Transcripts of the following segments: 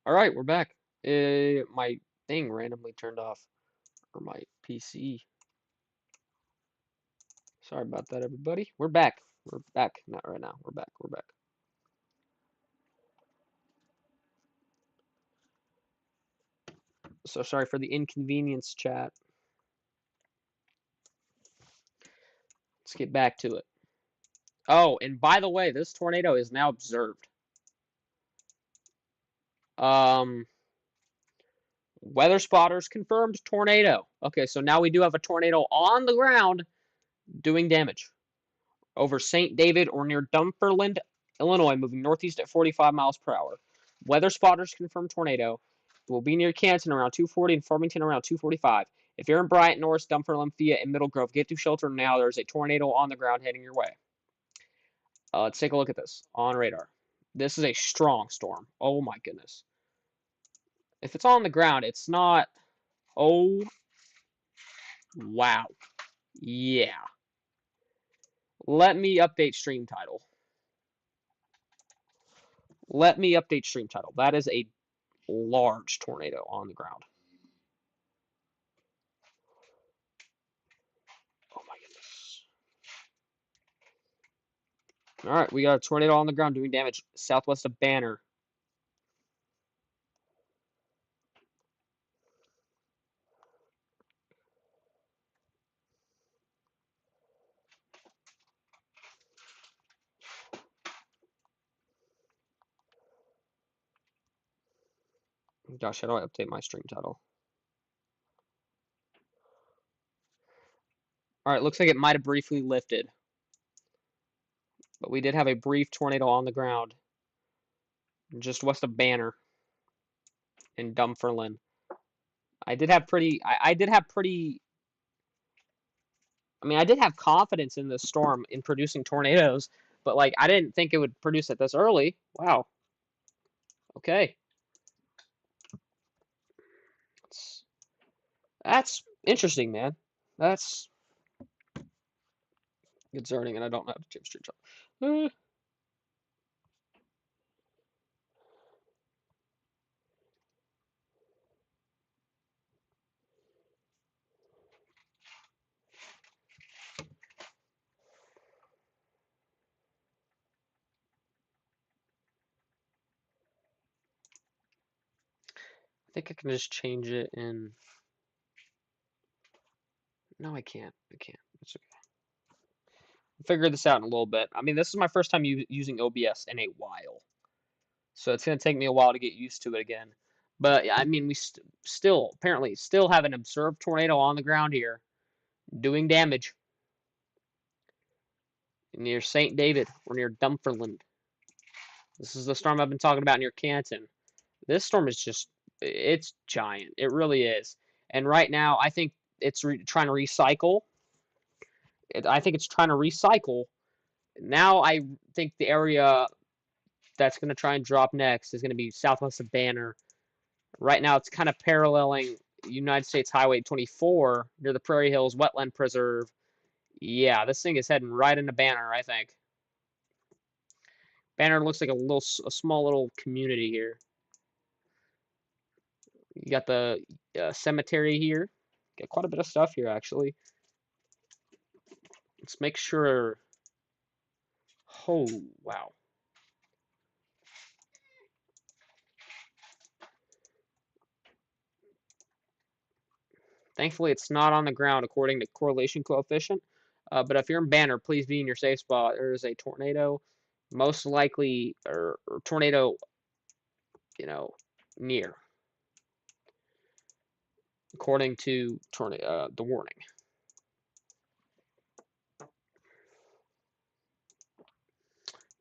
All right, we're back. My thing randomly turned off, or my PC. Sorry about that, everybody. We're back. We're back. Not right now. We're back. We're back. So sorry for the inconvenience, chat. Let's get back to it. Oh, and by the way, this tornado is now observed. Um, Weather spotters confirmed tornado. Okay, so now we do have a tornado on the ground doing damage over St. David or near Dunfermline, Illinois, moving northeast at 45 miles per hour. Weather spotters confirm tornado. It will be near Canton around 2:40 and Farmington around 2:45. If you're in Bryant, Norris, Dunfermline, Fayette, and Middle Grove, get to shelter now. There's a tornado on the ground heading your way. Let's take a look at this on radar. This is a strong storm. Oh my goodness. If it's on the ground, it's not. Oh, wow. Yeah. Let me update stream title. Let me update stream title. That is a large tornado on the ground. Oh my goodness. All right, we got a tornado on the ground doing damage southwest of Banner. Gosh, how do I update my stream title? All right, looks like it might have briefly lifted. But we did have a brief tornado on the ground just west of Banner in Dunfermline. I did have confidence in this storm in producing tornadoes, but like I didn't think it would produce it this early. Wow. Okay. That's interesting, man. That's concerning, and I don't know how to change stream title. I think I can just change it in. No, I can't. I can't. It's okay. I'll figure this out in a little bit. I mean, this is my first time using OBS in a while, so it's gonna take me a while to get used to it again. But yeah, I mean, we still apparently still have an observed tornado on the ground here, doing damage near St. David or near Dunfermline. This is the storm I've been talking about near Canton. This storm is it's giant. It really is. And right now, I think it's trying to recycle. I think it's trying to recycle. Now I think the area that's going to try and drop next is going to be southwest of Banner. Right now, it's kind of paralleling United States Highway 24 near the Prairie Hills Wetland Preserve. Yeah, this thing is heading right into Banner, I think. Banner looks like a small little community here. You got the cemetery here. Got quite a bit of stuff here, actually. Let's make sure. Oh, wow. Thankfully, it's not on the ground according to correlation coefficient. But if you're in Banner, please be in your safe spot. There is a tornado, most likely, or tornado, near, according to the warning.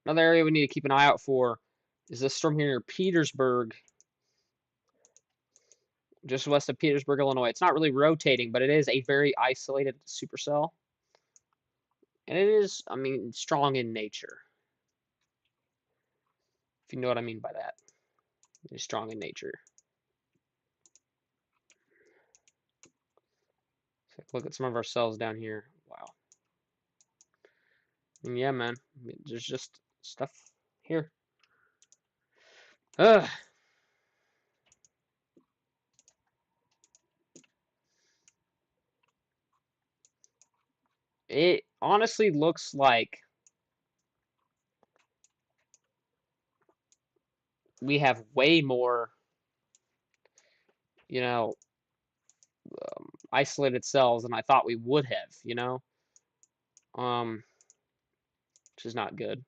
Another area we need to keep an eye out for is this storm here near Petersburg, just west of Petersburg, Illinois. It's not really rotating, but it is a very isolated supercell. And it is, I mean, strong in nature. If you know what I mean by that. It's strong in nature. Take a look at some of our cells down here. Wow. And yeah, man. I mean, there's just stuff here. Ugh. It honestly looks like we have way more, you know, isolated cells than I thought we would have, which is not good.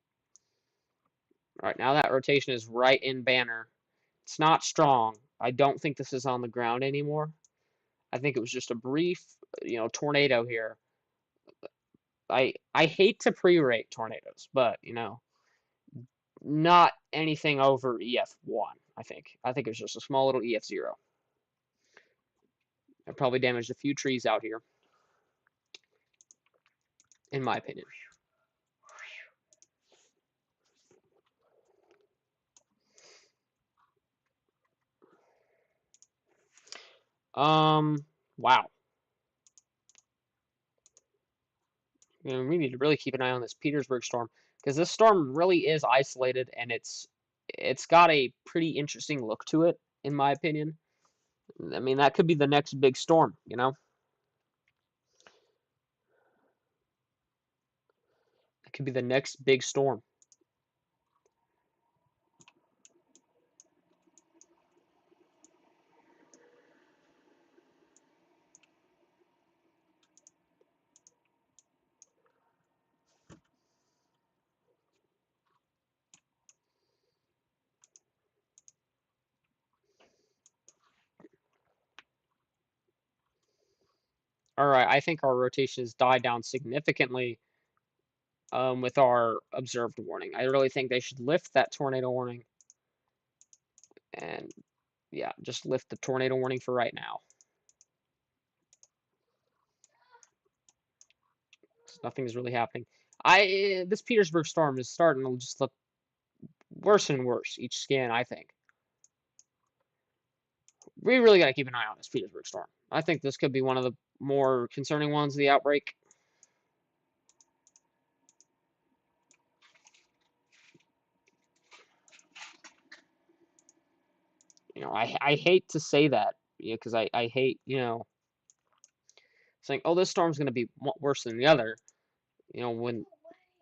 All right, now that rotation is right in banner. It's not strong. I don't think this is on the ground anymore. I think it was just a brief, tornado here. I hate to pre-rate tornadoes, but not anything over EF1. I think it was just a small little EF0. It probably damaged a few trees out here, in my opinion. Wow. We need to really keep an eye on this Petersburg storm because this storm really is isolated and it's got a pretty interesting look to it, in my opinion. I mean, that could be the next big storm. It could be the next big storm. All right, I think our rotation has died down significantly with our observed warning. I really think they should lift that tornado warning and, yeah, just lift the tornado warning for right now. Nothing's really happening. This Petersburg storm is starting to just look worse and worse each scan, I think. We really got to keep an eye on this Petersburg storm. I think this could be one of the more concerning ones of the outbreak. I hate to say that, because I hate, saying, oh, this storm's going to be worse than the other, when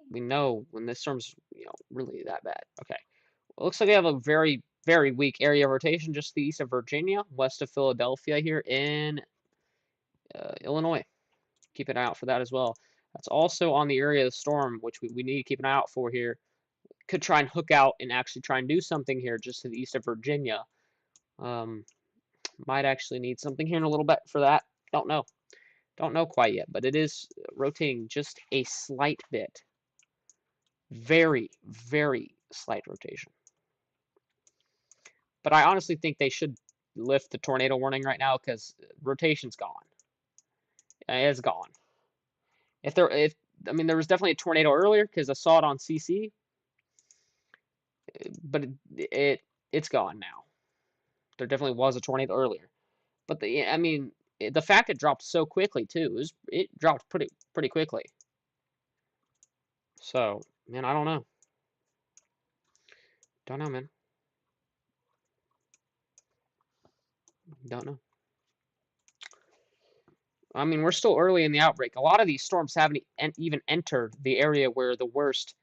we know when this storm's, really that bad. Okay. Well, it looks like we have a very, very weak area of rotation just to the east of Virginia, west of Philadelphia here in Illinois. Keep an eye out for that as well. That's also on the area of the storm, which we need to keep an eye out for here. Could try and hook out and actually try and do something here just to the east of Virginia. Might actually need something here in a little bit for that. Don't know. Don't know quite yet, but it is rotating just a slight bit. Very, very slight rotation. But I honestly think they should lift the tornado warning right now because rotation's gone. It's gone. I mean, there was definitely a tornado earlier because I saw it on CC, but it's gone now. There definitely was a tornado earlier, but the fact it dropped so quickly too it dropped pretty quickly. So, man, I don't know. Don't know, man. Don't know. I mean, we're still early in the outbreak. A lot of these storms haven't even entered the area where the worst,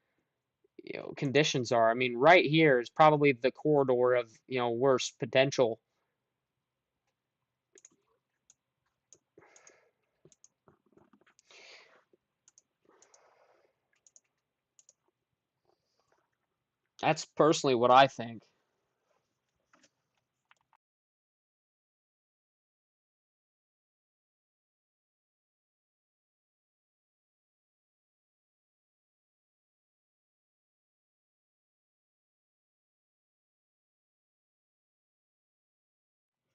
conditions are. I mean, right here is probably the corridor of, worst potential. That's personally what I think.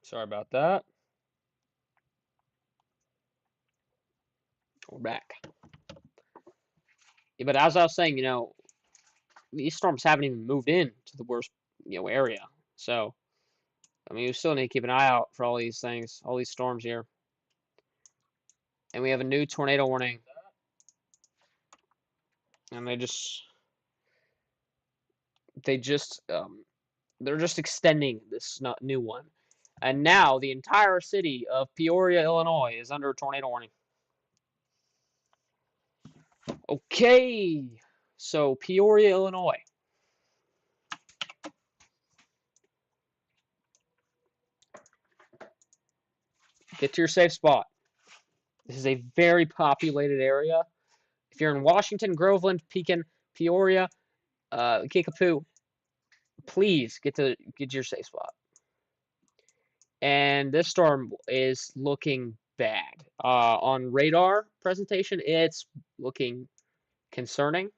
Sorry about that. We're back. Yeah, but as I was saying, these storms haven't even moved in to the worst, area. So, I mean, we still need to keep an eye out for all these things, all these storms here. And we have a new tornado warning. And they're just extending this new one. And now the entire city of Peoria, Illinois is under a tornado warning. Okay, so Peoria, Illinois. Get to your safe spot. This is a very populated area. If you're in Washington, Groveland, Pekin, Peoria, Kickapoo, please get your safe spot. And this storm is looking bad. On radar presentation, it's looking concerning,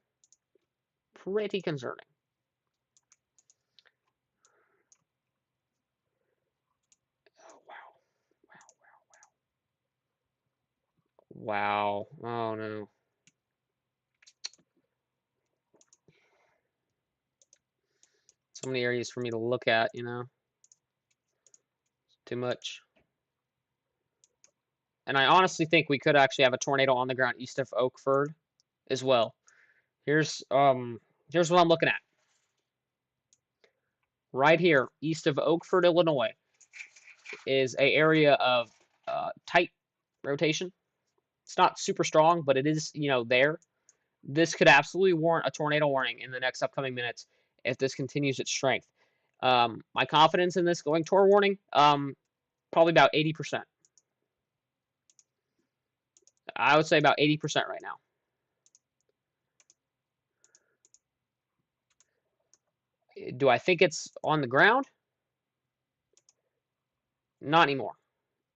pretty concerning. Oh, wow. Wow. Oh, no. So many areas for me to look at, you know. Too much. And I honestly think we could actually have a tornado on the ground east of Oakford as well. Here's what I'm looking at. Right here, east of Oakford, Illinois, is a area of tight rotation. It's not super strong, but it is, there. This could absolutely warrant a tornado warning in the next upcoming minutes if this continues its strength. My confidence in this going tornado warning, probably about 80%. I would say about 80% right now. Do I think it's on the ground? Not anymore.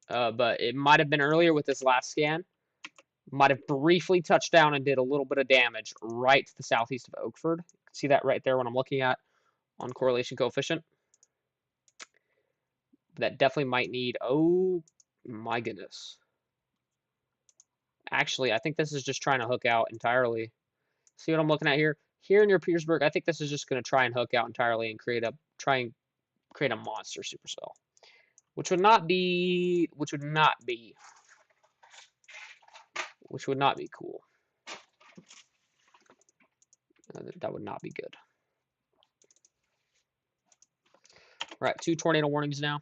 But it might have been earlier with this last scan. Might have briefly touched down and did a little bit of damage right to the southeast of Oakford. You can see that right there when I'm looking at on correlation coefficient. That definitely might need, oh my goodness. Actually, I think this is just trying to hook out entirely. See what I'm looking at here? Here near Petersburg, I think this is just going to try and hook out entirely and create a monster supercell. Which would not be cool. That would not be good. All right, 2 tornado warnings now.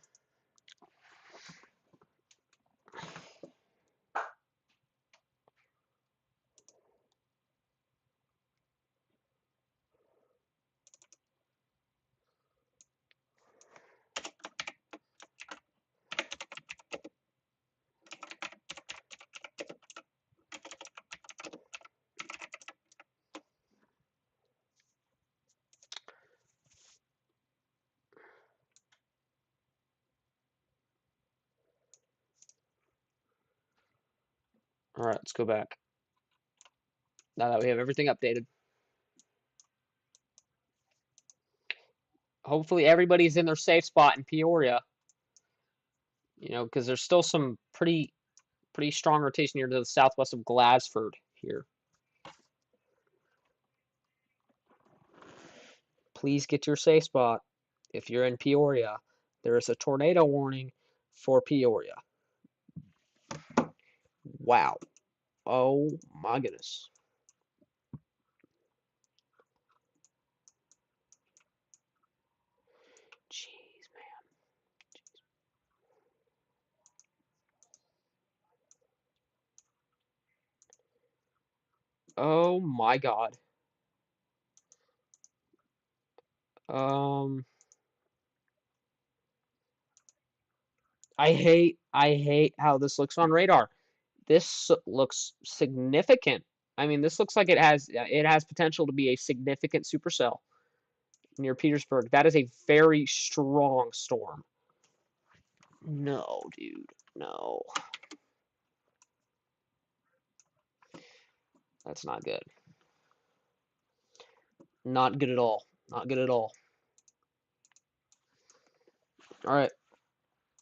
All right, let's go back. Now that we have everything updated. Hopefully everybody's in their safe spot in Peoria. Because there's still some pretty strong rotation here to the southwest of Glassford here. Please get to your safe spot. If you're in Peoria, there is a tornado warning for Peoria. Wow. Oh my goodness. Jeez, man. Oh my God. I hate how this looks on radar. This looks significant. I mean, this looks like it has potential to be a significant supercell near Petersburg. That is a very strong storm. No, dude. No. That's not good. Not good at all. Not good at all. All right.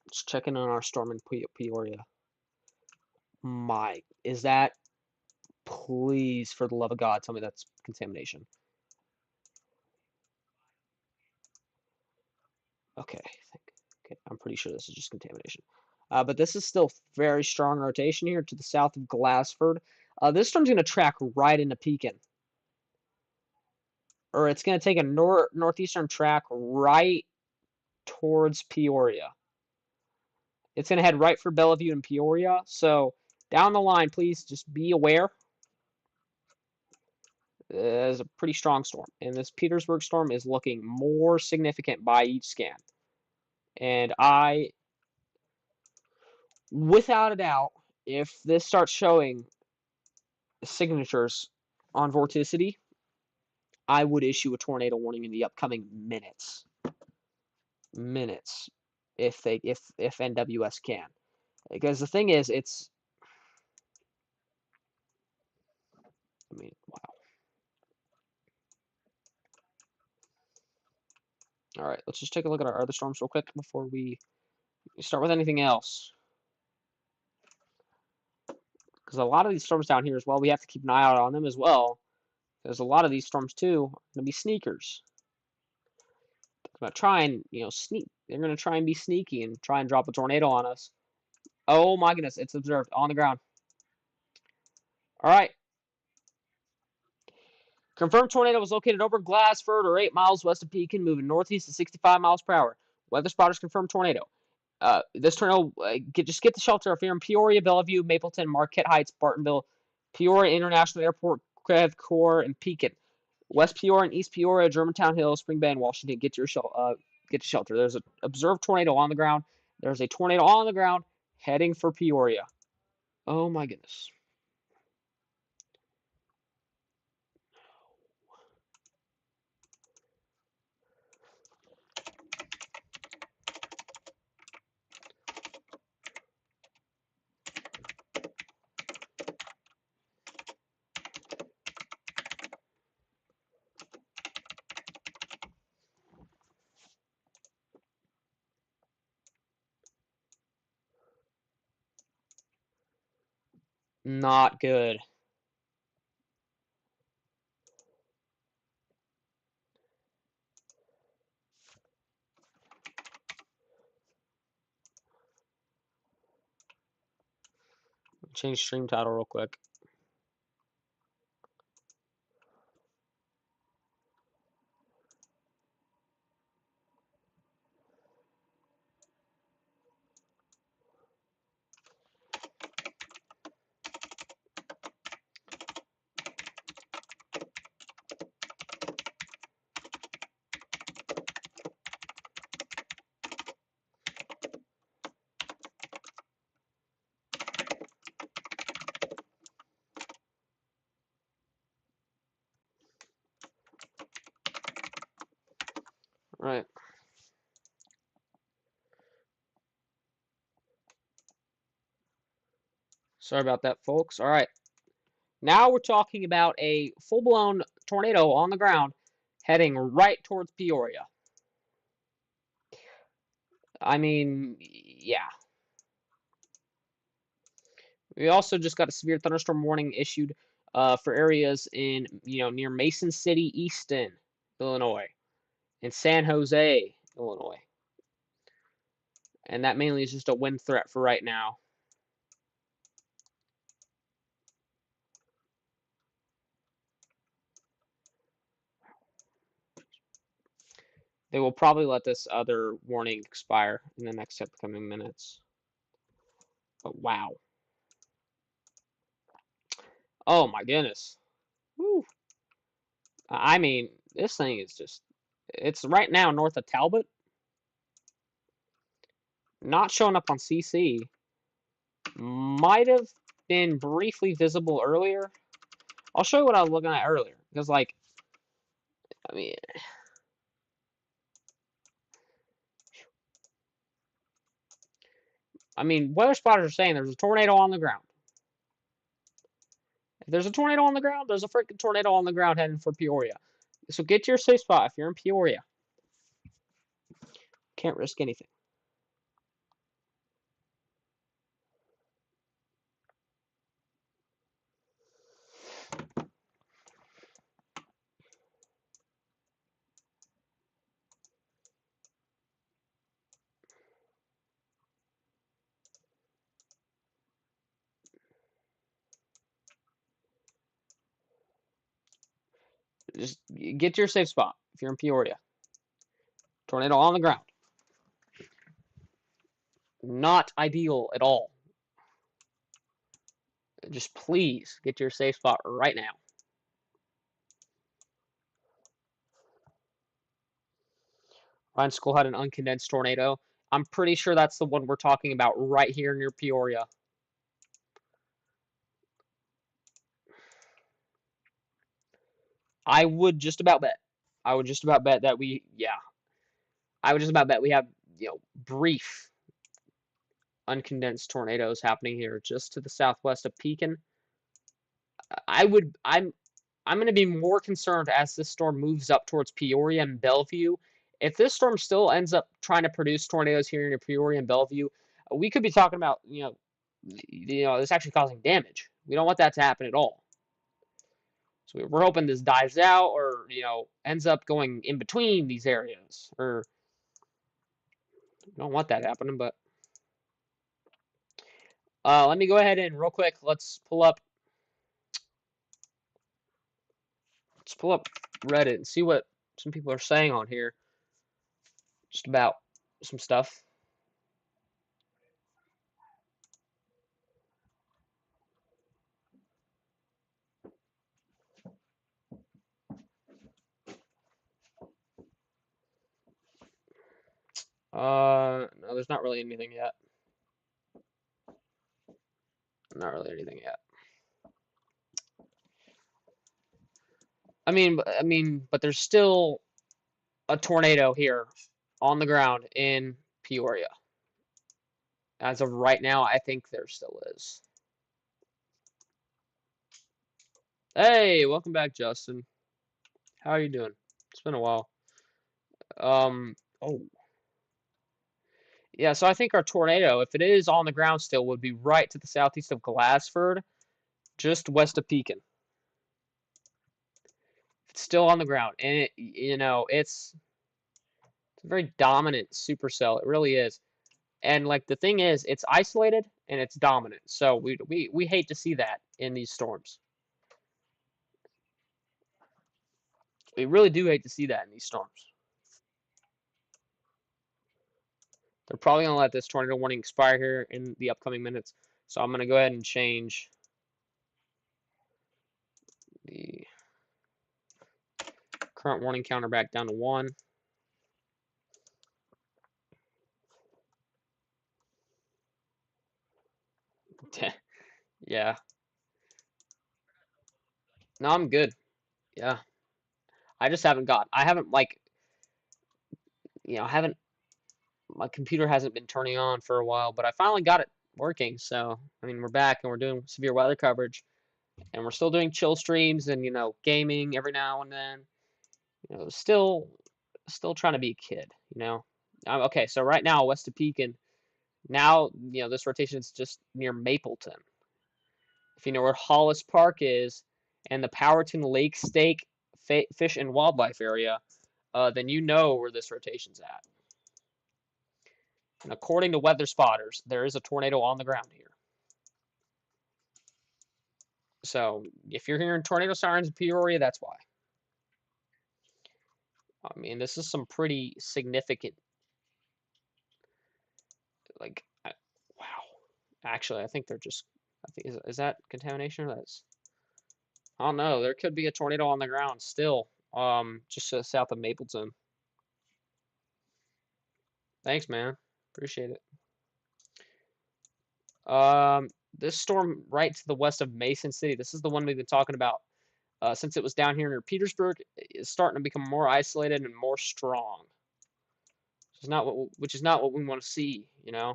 Let's check in on our storm in Peoria. Is that, please, for the love of God, tell me that's contamination. Okay, I'm pretty sure this is just contamination. But this is still very strong rotation here to the south of Glassford. This storm's going to track right into Pekin. Or it's going to take a northeastern track right towards Peoria. It's going to head right for Bellevue and Peoria. So down the line, please just be aware. is a pretty strong storm, and this Petersburg storm is looking more significant by each scan. And without a doubt, if this starts showing signatures on vorticity, I would issue a tornado warning in the upcoming minutes. If NWS can. Because the thing is, wow. All right, let's just take a look at our other storms real quick before we start with anything else. Because a lot of these storms down here as well, we have to keep an eye out on them as well. Because a lot of these storms too are going to be sneakers. They're going to try and sneak. They're going to try and be sneaky and try and drop a tornado on us. Oh my goodness, it's observed on the ground. All right. Confirmed tornado was located over Glassford or 8 miles west of Pekin, moving northeast at 65 miles per hour. Weather spotters confirmed tornado. This tornado, just get the shelter if you're in Peoria, Bellevue, Mapleton, Marquette Heights, Bartonville, Peoria International Airport, Creve and West Peoria and East Peoria, Germantown Hills, Spring Bay, and Washington. Get to shelter. There's an observed tornado on the ground. There's a tornado on the ground heading for Peoria. Oh my goodness. Not good. Change stream title real quick. All right. Sorry about that, folks. All right. Now we're talking about a full-blown tornado on the ground heading right towards Peoria. I mean, yeah. We also just got a severe thunderstorm warning issued for areas in, near Mason City, Easton, Illinois, and San Jose, Illinois. And that mainly is just a wind threat for right now. They will probably let this other warning expire in the next upcoming minutes. But wow. Oh my goodness. Woo. I mean, this thing is just, it's right now north of Talbot. Not showing up on CC. Might have been briefly visible earlier. I'll show you what I was looking at earlier. Because, like, I mean, weather spotters are saying there's a tornado on the ground. If there's a tornado on the ground, there's a freaking tornado on the ground heading for Peoria. So get to your safe spot if you're in Peoria. Can't risk anything. Just get to your safe spot if you're in Peoria. Tornado on the ground. Not ideal at all. Just please get to your safe spot right now. Pine School had an uncondensed tornado. I'm pretty sure that's the one we're talking about right here near Peoria. I would just about bet. I would just about bet that I would just about bet we have, brief uncondensed tornadoes happening here just to the southwest of Pekin. I would I'm going to be more concerned as this storm moves up towards Peoria and Bellevue. If this storm still ends up trying to produce tornadoes here near Peoria and Bellevue, we could be talking about, this actually causing damage. We don't want that to happen at all. So we're hoping this dies out or, ends up going in between these areas. Or we don't want that happening, but let me go ahead and real quick, let's pull up Reddit and see what some people are saying on here just about some stuff. No, there's not really anything yet. Not really anything yet. But there's still a tornado here on the ground in Peoria. As of right now, I think there still is. Hey, welcome back, Justin. How are you doing? It's been a while. Oh, yeah, so I think our tornado, if it is on the ground still, would be right to the southeast of Glassford, just west of Pekin. It's still on the ground, and it's a very dominant supercell. It really is. And like the thing is, it's isolated and it's dominant. So we hate to see that in these storms. We really do hate to see that in these storms. They're probably gonna let this tornado warning expire here in the upcoming minutes. So I'm gonna go ahead and change the current warning counter back down to 1. Yeah. No, I'm good. Yeah. I haven't haven't my computer hasn't been turning on for a while, but I finally got it working. So, I mean, we're back and we're doing severe weather coverage and we're still doing chill streams and, gaming every now and then. Still trying to be a kid, Okay, so right now, west of Pekin, now, this rotation is just near Mapleton. If you know where Hollis Park is and the Powerton Lake Stake Fish and Wildlife Area, then you know where this rotation's at. And according to weather spotters, there is a tornado on the ground here. So if you're hearing tornado sirens in Peoria, that's why. I mean, this is some pretty significant, wow. Actually, I think is that contamination or that's, I don't know. There could be a tornado on the ground still, just south of Mapleton. Thanks, man. Appreciate it. This storm right to the west of Mason City. This is the one we've been talking about since it was down here near Petersburg. It's starting to become more isolated and more strong. Which is not what we want to see, A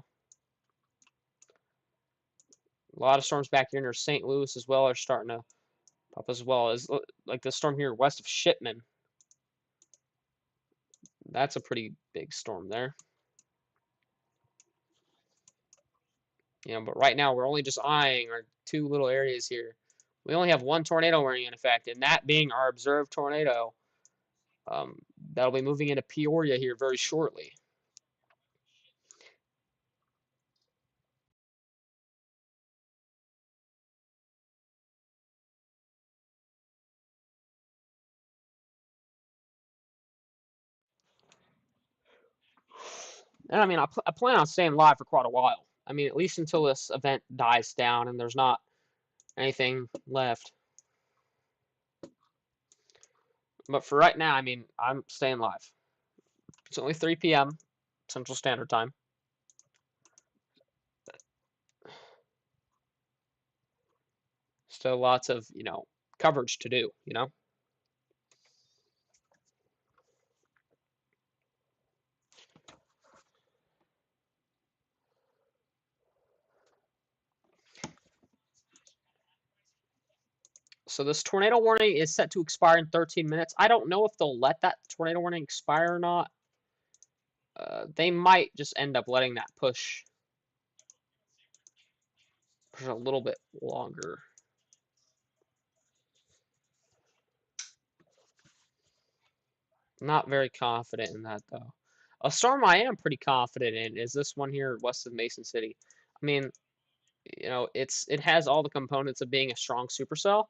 lot of storms back here near St. Louis as well are starting to pop as well as like the storm here west of Shipman. That's a pretty big storm there. But right now we're only just eyeing our two little areas here. We only have one tornado warning in effect, and that being our observed tornado. That'll be moving into Peoria here very shortly. And I mean, I plan on staying live for quite a while. I mean, at least until this event dies down and there's not anything left. But for right now, I mean, I'm staying live. It's only 3 p.m. Central Standard Time. Still lots of, coverage to do. So this tornado warning is set to expire in 13 minutes. I don't know if they'll let that tornado warning expire or not. They might just end up letting that push a little bit longer. Not very confident in that though. A storm I am pretty confident in is this one here west of Mason City. I mean, it has all the components of being a strong supercell,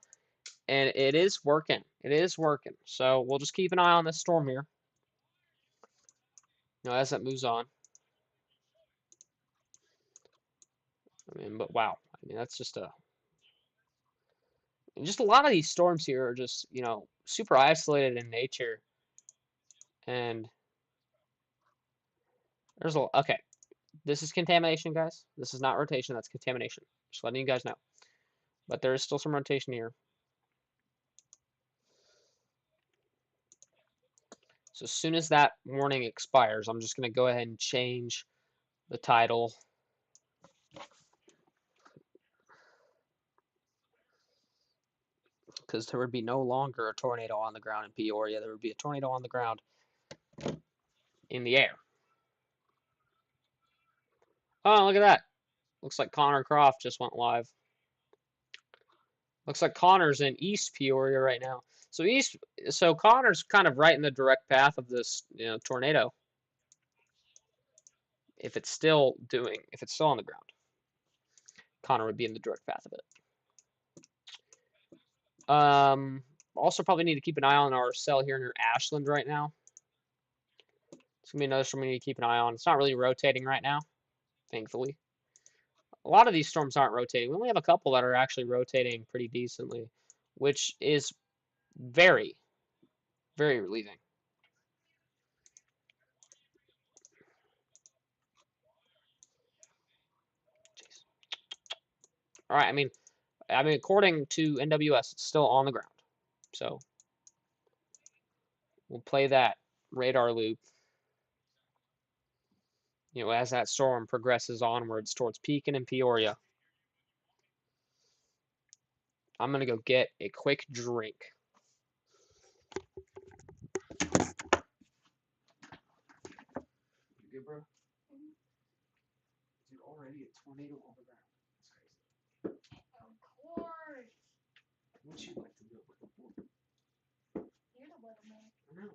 and it is working. It is working. So we'll just keep an eye on this storm here. As it moves on. I mean, but wow. I mean, that's just a lot of these storms here are just, super isolated in nature. And okay. This is contamination, guys. This is not rotation, that's contamination. Just letting you guys know. But there is still some rotation here. So as soon as that warning expires, I'm just going to go ahead and change the title. Because there would be no longer a tornado on the ground in Peoria. There would be a tornado on the ground in the air. Oh, look at that. Looks like Connor Croft just went live. Looks like Connor's in East Peoria right now. So Connor's kind of right in the direct path of this, tornado. If it's still on the ground, Connor would be in the direct path of it. Also probably need to keep an eye on our cell here near Ashland right now. It's gonna be another storm we need to keep an eye on. It's not really rotating right now, thankfully. A lot of these storms aren't rotating. We only have a couple that are actually rotating pretty decently, which is very, very relieving. Jeez. All right, I mean, according to NWS, it's still on the ground. So we'll play that radar loop. As that storm progresses onwards towards Pekin and Peoria. I'm gonna go get a quick drink. You good, bro? Dude, already a tornado on the ground. That's crazy. Of course. What you like to do with the board? You're the little man. I know.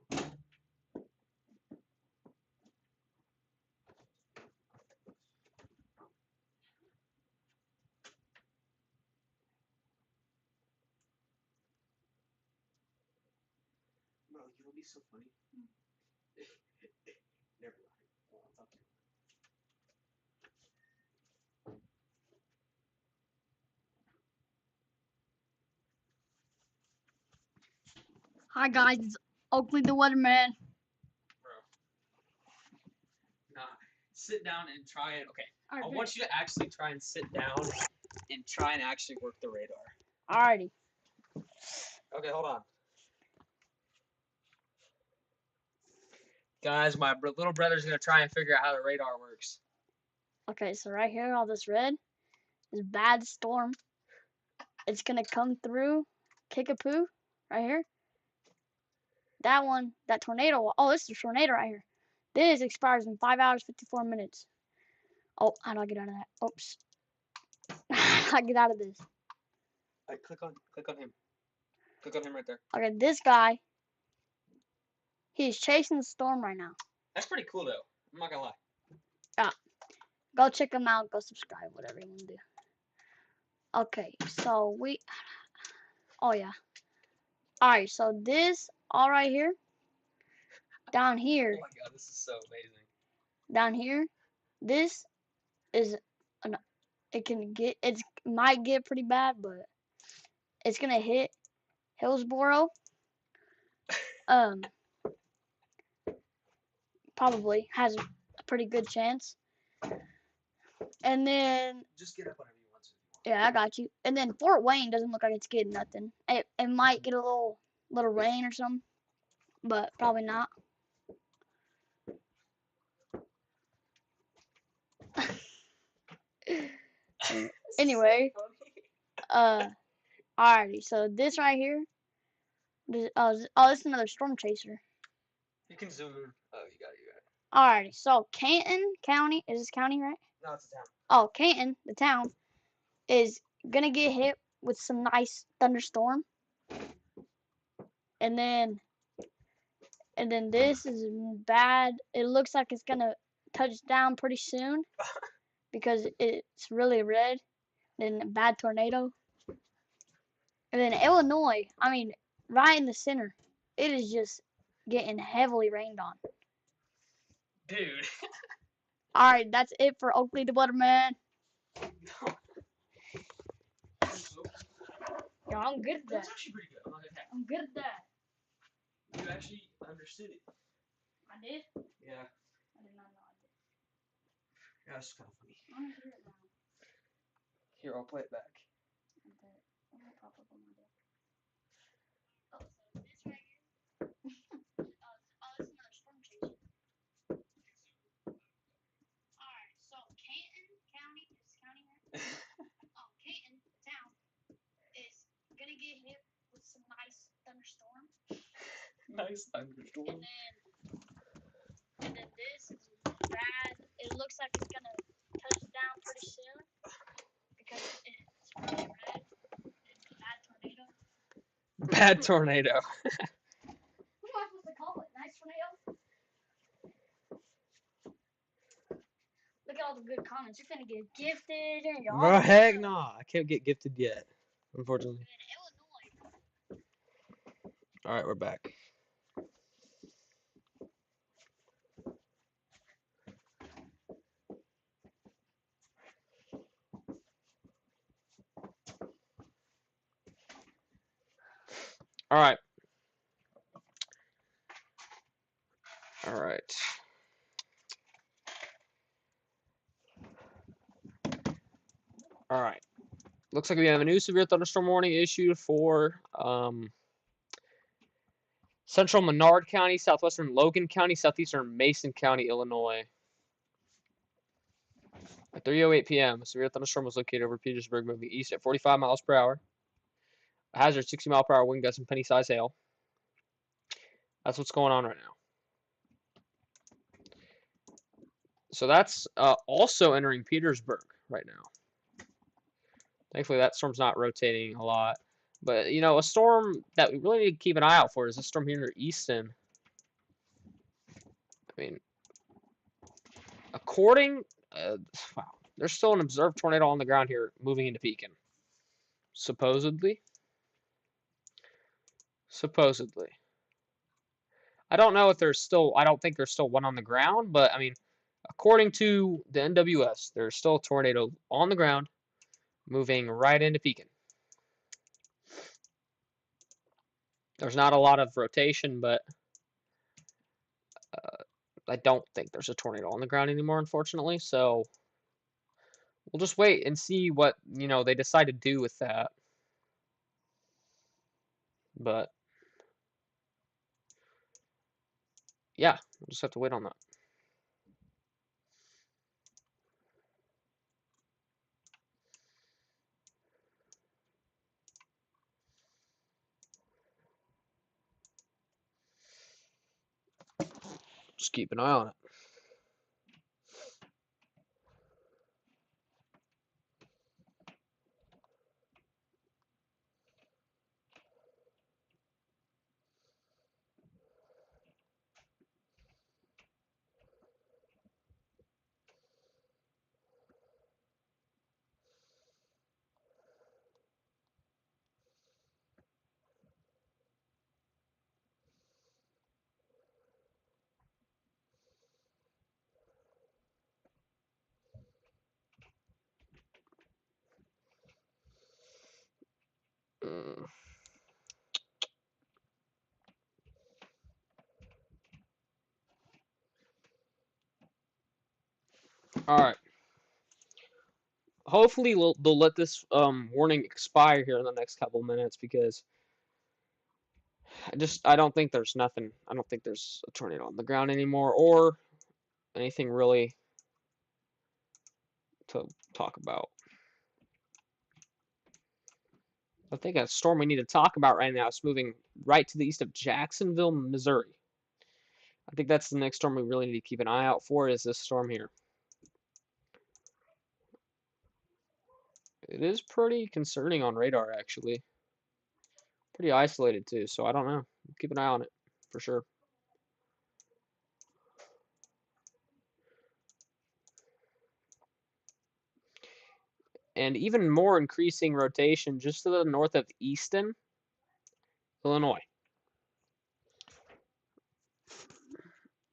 No, you'll be so funny. Never mind. Well, I'll talk to you. Hi guys, it's Oakley the Weatherman. Bro. Nah. Sit down and try it. Okay. Right, I want you to actually try and sit down and try and actually work the radar. Alrighty. Okay, hold on. Guys, my little brother's going to try and figure out how the radar works. Okay, so right here, all this red is bad storm. It's gonna come through Kickapoo, right here. That one, that tornado. Oh, this is a tornado right here. This expires in 5 hours, 54 minutes. Oh, how do I get out of that? Oops. I get out of this. All right, click on him. Click on him right there. Okay, this guy, he's chasing the storm right now. That's pretty cool, though. I'm not going to lie. Yeah. Go check him out. Go subscribe, whatever you want to do. Okay, so oh yeah. Alright, so this all right here, down here, Oh my god, this is so amazing. down here, this is it might get pretty bad, but it's gonna hit Hillsboro, probably has a pretty good chance. And then Just get up whenever you want to. yeah, I got you. And then Fort Wayne doesn't look like it's getting nothing. It might get a little rain or something, but probably not. Anyway, alrighty. So this right here, this is another storm chaser. You can zoom in. Oh, you got it. Alrighty. So Canton County, is this county right? No, it's a town. Oh, Canton, the town, is gonna get hit with some nice thunderstorm, and then this is bad. It looks like it's gonna touch down pretty soon because it's really red. Then a bad tornado, and then Illinois. I mean, right in the center, it is just getting heavily rained on. Dude. All right, that's it for Oakley the Weatherman. Yo, I'm good at that. That's actually pretty good. I'm good at that. You actually understood it. I did? Yeah. I did not know I did. Yeah, that's kind of funny. I want to hear it now. Here, I'll play it back. Okay. What will pop up on my deck? Oh, so this right here. This is another storm chaser. Alright, so Canton County, is this county right? Canton, the town, is gonna get hit with some nice thunderstorm. Nice thunderstorm. And then this is bad. It looks like it's gonna touch down pretty soon because it's really red. And bad tornado. Bad tornado. What am I supposed to call it? Nice tornado? Look at all the good comments. You're finna get gifted and you're Bro, all heck good. no. I can't get gifted yet, unfortunately. Illinois. Alright, we're back. Alright. Alright. Alright. Looks like we have a new severe thunderstorm warning issued for central Menard County, southwestern Logan County, southeastern Mason County, Illinois. At 3:08 p.m., a severe thunderstorm was located over Petersburg, moving east at 45 miles per hour. A hazard 60-mile-per-hour wind gusts and penny-sized hail. That's what's going on right now. So that's also entering Petersburg right now. Thankfully, that storm's not rotating a lot. But, you know, a storm that we really need to keep an eye out for is this storm here near Easton. I mean, according, wow, there's still an observed tornado on the ground here moving into Pekin. Supposedly. Supposedly. I don't know if there's still, I don't think there's still one on the ground, but I mean, according to the NWS, there's still a tornado on the ground moving right into Pekin. There's not a lot of rotation, but I don't think there's a tornado on the ground anymore, unfortunately. So we'll just wait and see what, you know, they decide to do with that. But yeah, we'll just have to wait on that. Just keep an eye on it. All right. Hopefully they'll let this warning expire here in the next couple minutes because I don't think there's nothing. I don't think there's a tornado on the ground anymore or anything really to talk about. I think a storm we need to talk about right now is moving right to the east of Jacksonville, Missouri. I think that's the next storm we really need to keep an eye out for is this storm here. It is pretty concerning on radar, actually. Pretty isolated, too, so I don't know. Keep an eye on it, for sure. And even more increasing rotation just to the north of Easton, Illinois.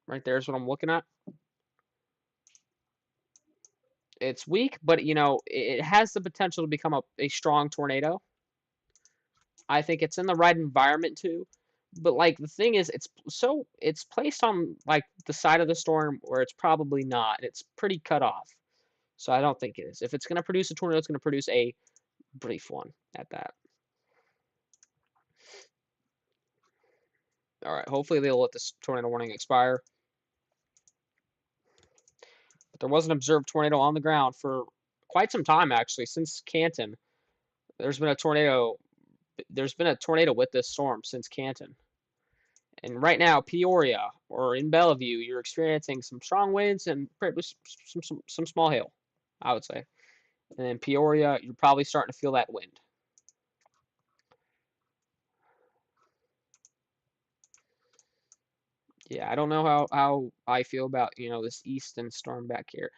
Right there is what I'm looking at. It's weak, but, you know, it has the potential to become a strong tornado. I think it's in the right environment, too. But, like, the thing is, it's placed on, like, the side of the storm where it's probably not. It's pretty cut off. So I don't think it is. If it's going to produce a tornado, it's going to produce a brief one at that. All right, hopefully they'll let this tornado warning expire. But there was an observed tornado on the ground for quite some time, actually, since Canton. There's been a tornado. There's been a tornado with this storm since Canton. And right now, Peoria or in Bellevue, you're experiencing some strong winds and some small hail, I would say. And in Peoria, you're probably starting to feel that wind. Yeah, I don't know how I feel about, you know, this eastern storm back here.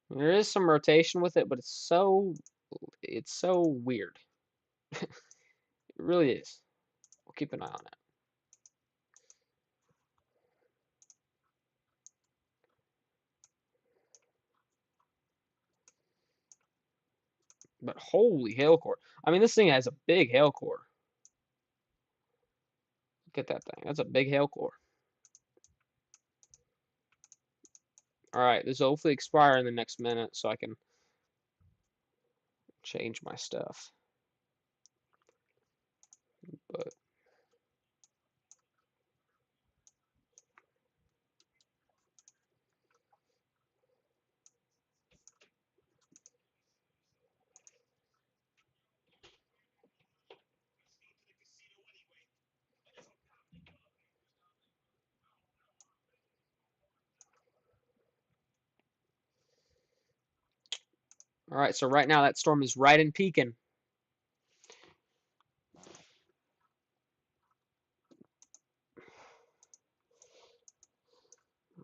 There is some rotation with it, but it's so weird. It really is. We'll keep an eye on it. But holy hail core. I mean, this thing has a big hail core. Look at that thing. That's a big hail core. All right, this will hopefully expire in the next minute so I can change my stuff. But all right, so right now that storm is right in Pekin.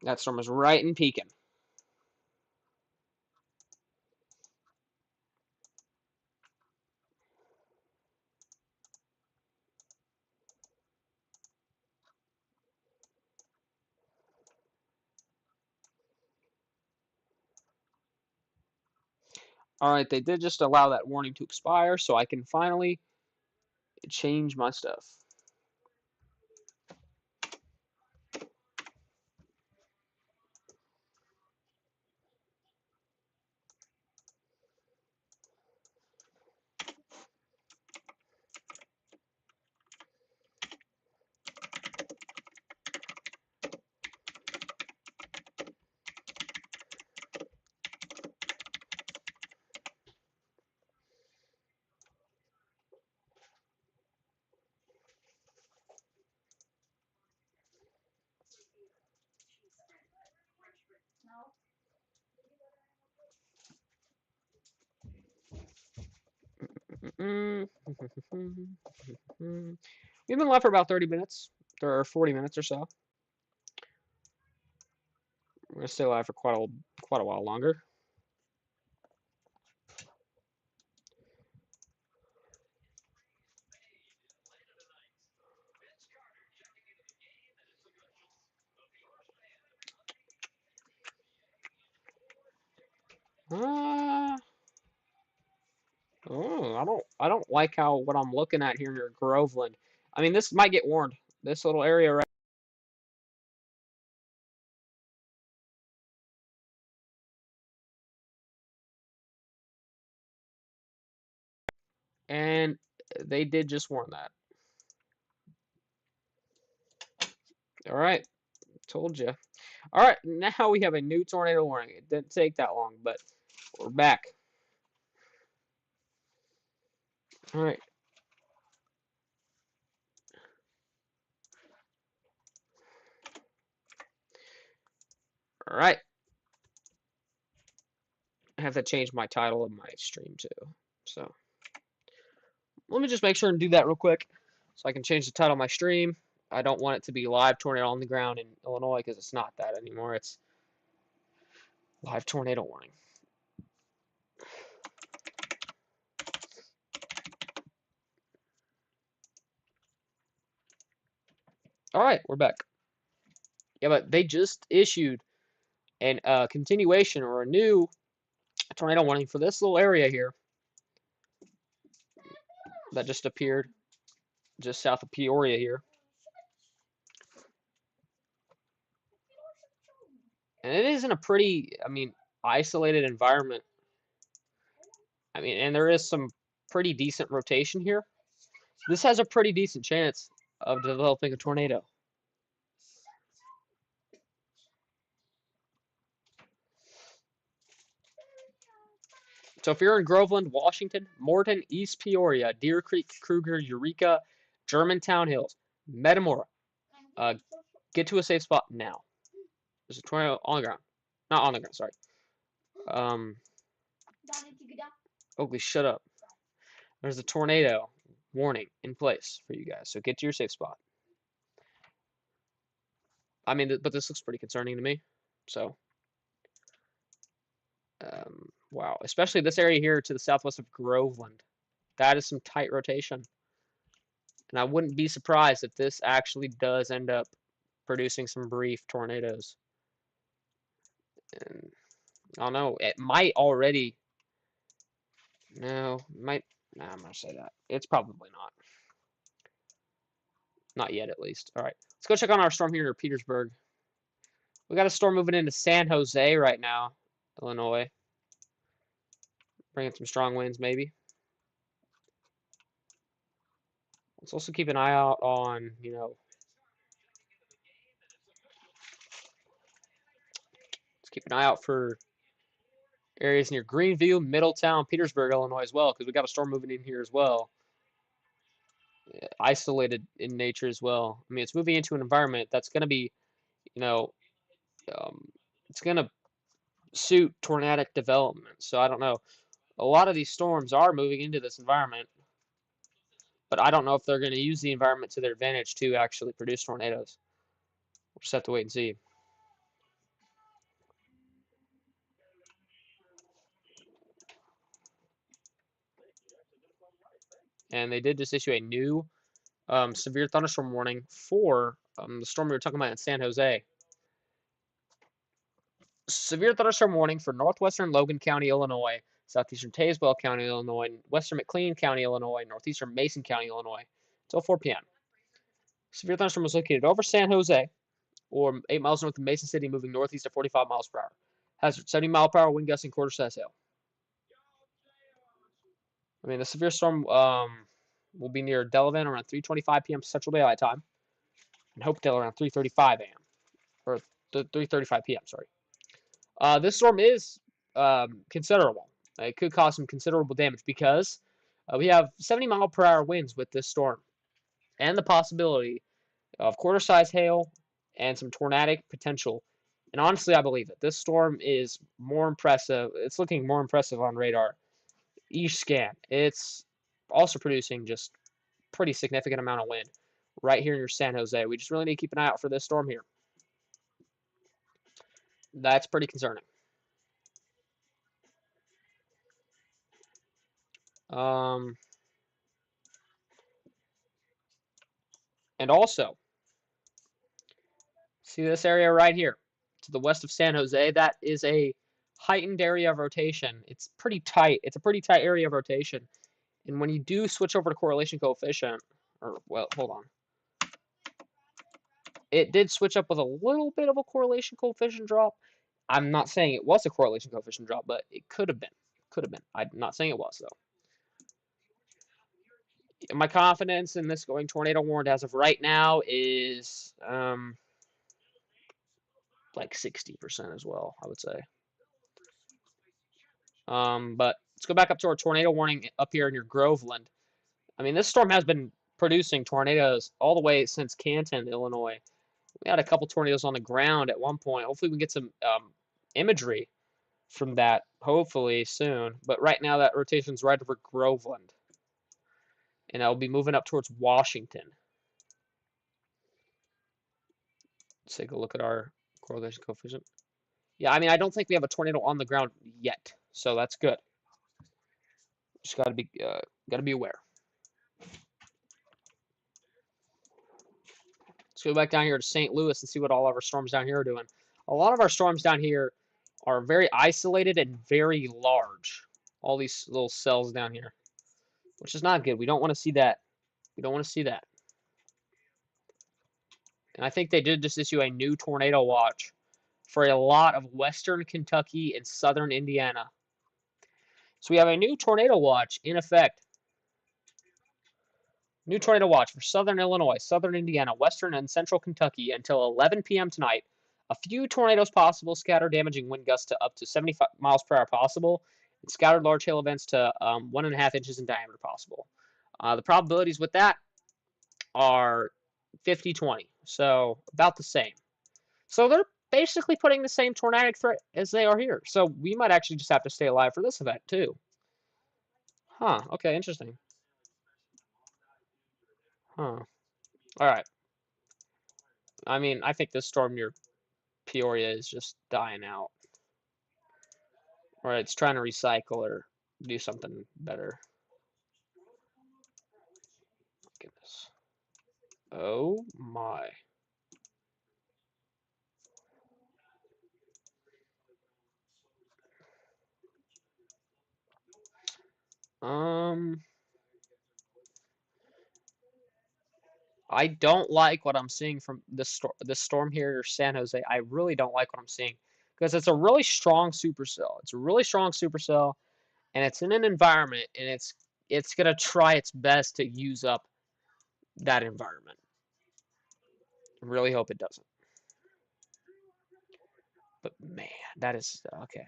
That storm is right in Pekin. All right, they did just allow that warning to expire, so I can finally change my stuff. We've been live for about 30 minutes, or 40 minutes or so. We're gonna stay live for quite a while longer. Uh, oh, I don't like how what I'm looking at here near Groveland. I mean, this might get warned. This little area right And they did just warn that. All right, told you. All right, now we have a new tornado warning. It didn't take that long, but we're back. All right. All right. I have to change my title of my stream too. So let me just make sure and do that real quick so I can change the title of my stream. I don't want it to be live tornado on the ground in Illinois because it's not that anymore. It's live tornado warning. All right, we're back. Yeah, but they just issued an continuation or a new tornado warning for this little area here that just appeared just south of Peoria here. And it is in a pretty, isolated environment. And there is some pretty decent rotation here. This has a pretty decent chance of developing a tornado. So if you're in Groveland, Washington, Morton, East Peoria, Deer Creek, Kruger, Eureka, Germantown Hills, Metamora, get to a safe spot now. There's a tornado on the ground. Not on the ground, sorry. Oakley, shut up. There's a tornado warning in place for you guys, so get to your safe spot. But this looks pretty concerning to me. So, wow. Especially this area here to the southwest of Groveland. That is some tight rotation. And I wouldn't be surprised if this actually does end up producing some brief tornadoes. And I don't know. It might already. No, might. Nah, I'm gonna say that. It's probably not. Not yet, at least. All right, let's go check on our storm here in Petersburg. We got a storm moving into San Jose right now, Illinois. Bringing some strong winds, maybe. Let's also keep an eye out on, let's keep an eye out for areas near Greenview, Middletown, Petersburg, Illinois as well, because we got a storm moving in here as well. Isolated in nature as well. It's moving into an environment that's going to be, it's going to suit tornadic development. So I don't know. A lot of these storms are moving into this environment, but I don't know if they're going to use the environment to their advantage to actually produce tornadoes. We'll just have to wait and see. And they did just issue a new severe thunderstorm warning for the storm we were talking about in San Jose. Severe thunderstorm warning for northwestern Logan County, Illinois, southeastern Tazewell County, Illinois, western McLean County, Illinois, northeastern Mason County, Illinois, until 4 p.m. Severe thunderstorm was located over San Jose, or 8 miles north of Mason City, moving northeast at 45 miles per hour. Hazard 70-mile-per-hour wind gusting quarter size hail. The severe storm will be near Delavan around 3:25 p.m. Central Daylight Time, and Hopedale around 3:35 a.m. or 3:35 p.m. Sorry. This storm is considerable. It could cause some considerable damage because we have 70-mile-per-hour winds with this storm, and the possibility of quarter-size hail and some tornadic potential. And honestly, I believe it. This storm is more impressive. It's looking more impressive on radar each scan. It's also producing just pretty significant amount of wind right here near San Jose. We just really need to keep an eye out for this storm here. That's pretty concerning. And also, see this area right here to the west of San Jose? That is a heightened area of rotation. It's pretty tight. It's a pretty tight area of rotation. And when you do switch over to correlation coefficient, hold on. It did switch up with a little bit of a correlation coefficient drop. I'm not saying it was a correlation coefficient drop, but it could have been. Could have been. I'm not saying it was, though. My confidence in this going tornado warned as of right now is like 60% as well, I would say. But let's go back up to our tornado warning up here near Groveland. I mean, this storm has been producing tornadoes all the way since Canton, Illinois. We had a couple tornadoes on the ground at one point. Hopefully, we can get some imagery from that, hopefully soon. But right now, that rotation's right over Groveland, and I'll be moving up towards Washington. Let's take a look at our correlation coefficient. Yeah, I mean, I don't think we have a tornado on the ground yet, so that's good. Just gotta be aware. Let's go back down here to St. Louis and see what all of our storms down here are doing. A lot of our storms down here are very isolated and very large. All these little cells down here, which is not good. We don't want to see that. We don't want to see that. And I think they did just issue a new tornado watch for a lot of western Kentucky and southern Indiana. So we have a new tornado watch in effect. New tornado watch for southern Illinois, southern Indiana, western and central Kentucky until 11 p.m. tonight. A few tornadoes possible, scattered damaging wind gusts to up to 75 miles per hour possible, and scattered large hail events to 1.5 inches in diameter possible. The probabilities with that are 50-20, so about the same. So they're basically putting the same tornadic threat as they are here. So we might actually just have to stay alive for this event too. Huh, okay, interesting. Huh. Alright. I mean, I think this storm near Peoria is just dying out. Or it's trying to recycle or do something better. Goodness. Oh my. Um, I don't like what I'm seeing from this storm here in San Jose. I really don't like what I'm seeing because it's a really strong supercell. It's a really strong supercell, and it's in an environment, and it's gonna try its best to use up that environment. I really hope it doesn't. But man, that is okay.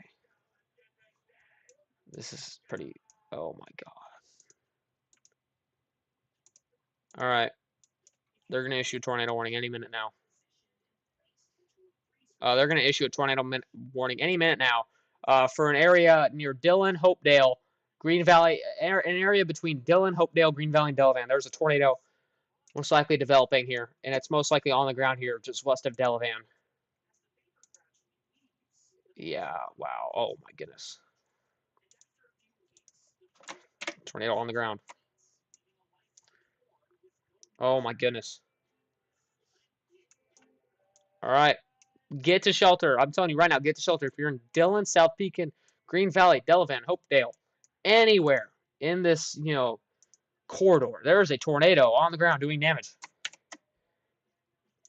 This is pretty. Oh my God. All right, they're gonna issue a tornado warning any minute now. They're going to issue a tornado warning any minute now for an area near Dillon, Hopedale, Green Valley, an area between Dillon, Hopedale, Green Valley, and Delavan. There's a tornado most likely developing here, and it's most likely on the ground here just west of Delavan. Yeah, wow. Oh, my goodness. Tornado on the ground. Oh, my goodness. All right. Get to shelter. I'm telling you right now, get to shelter. If you're in Dillon, South Pekin, Green Valley, Delavan, Hopedale, anywhere in this, corridor, there is a tornado on the ground doing damage.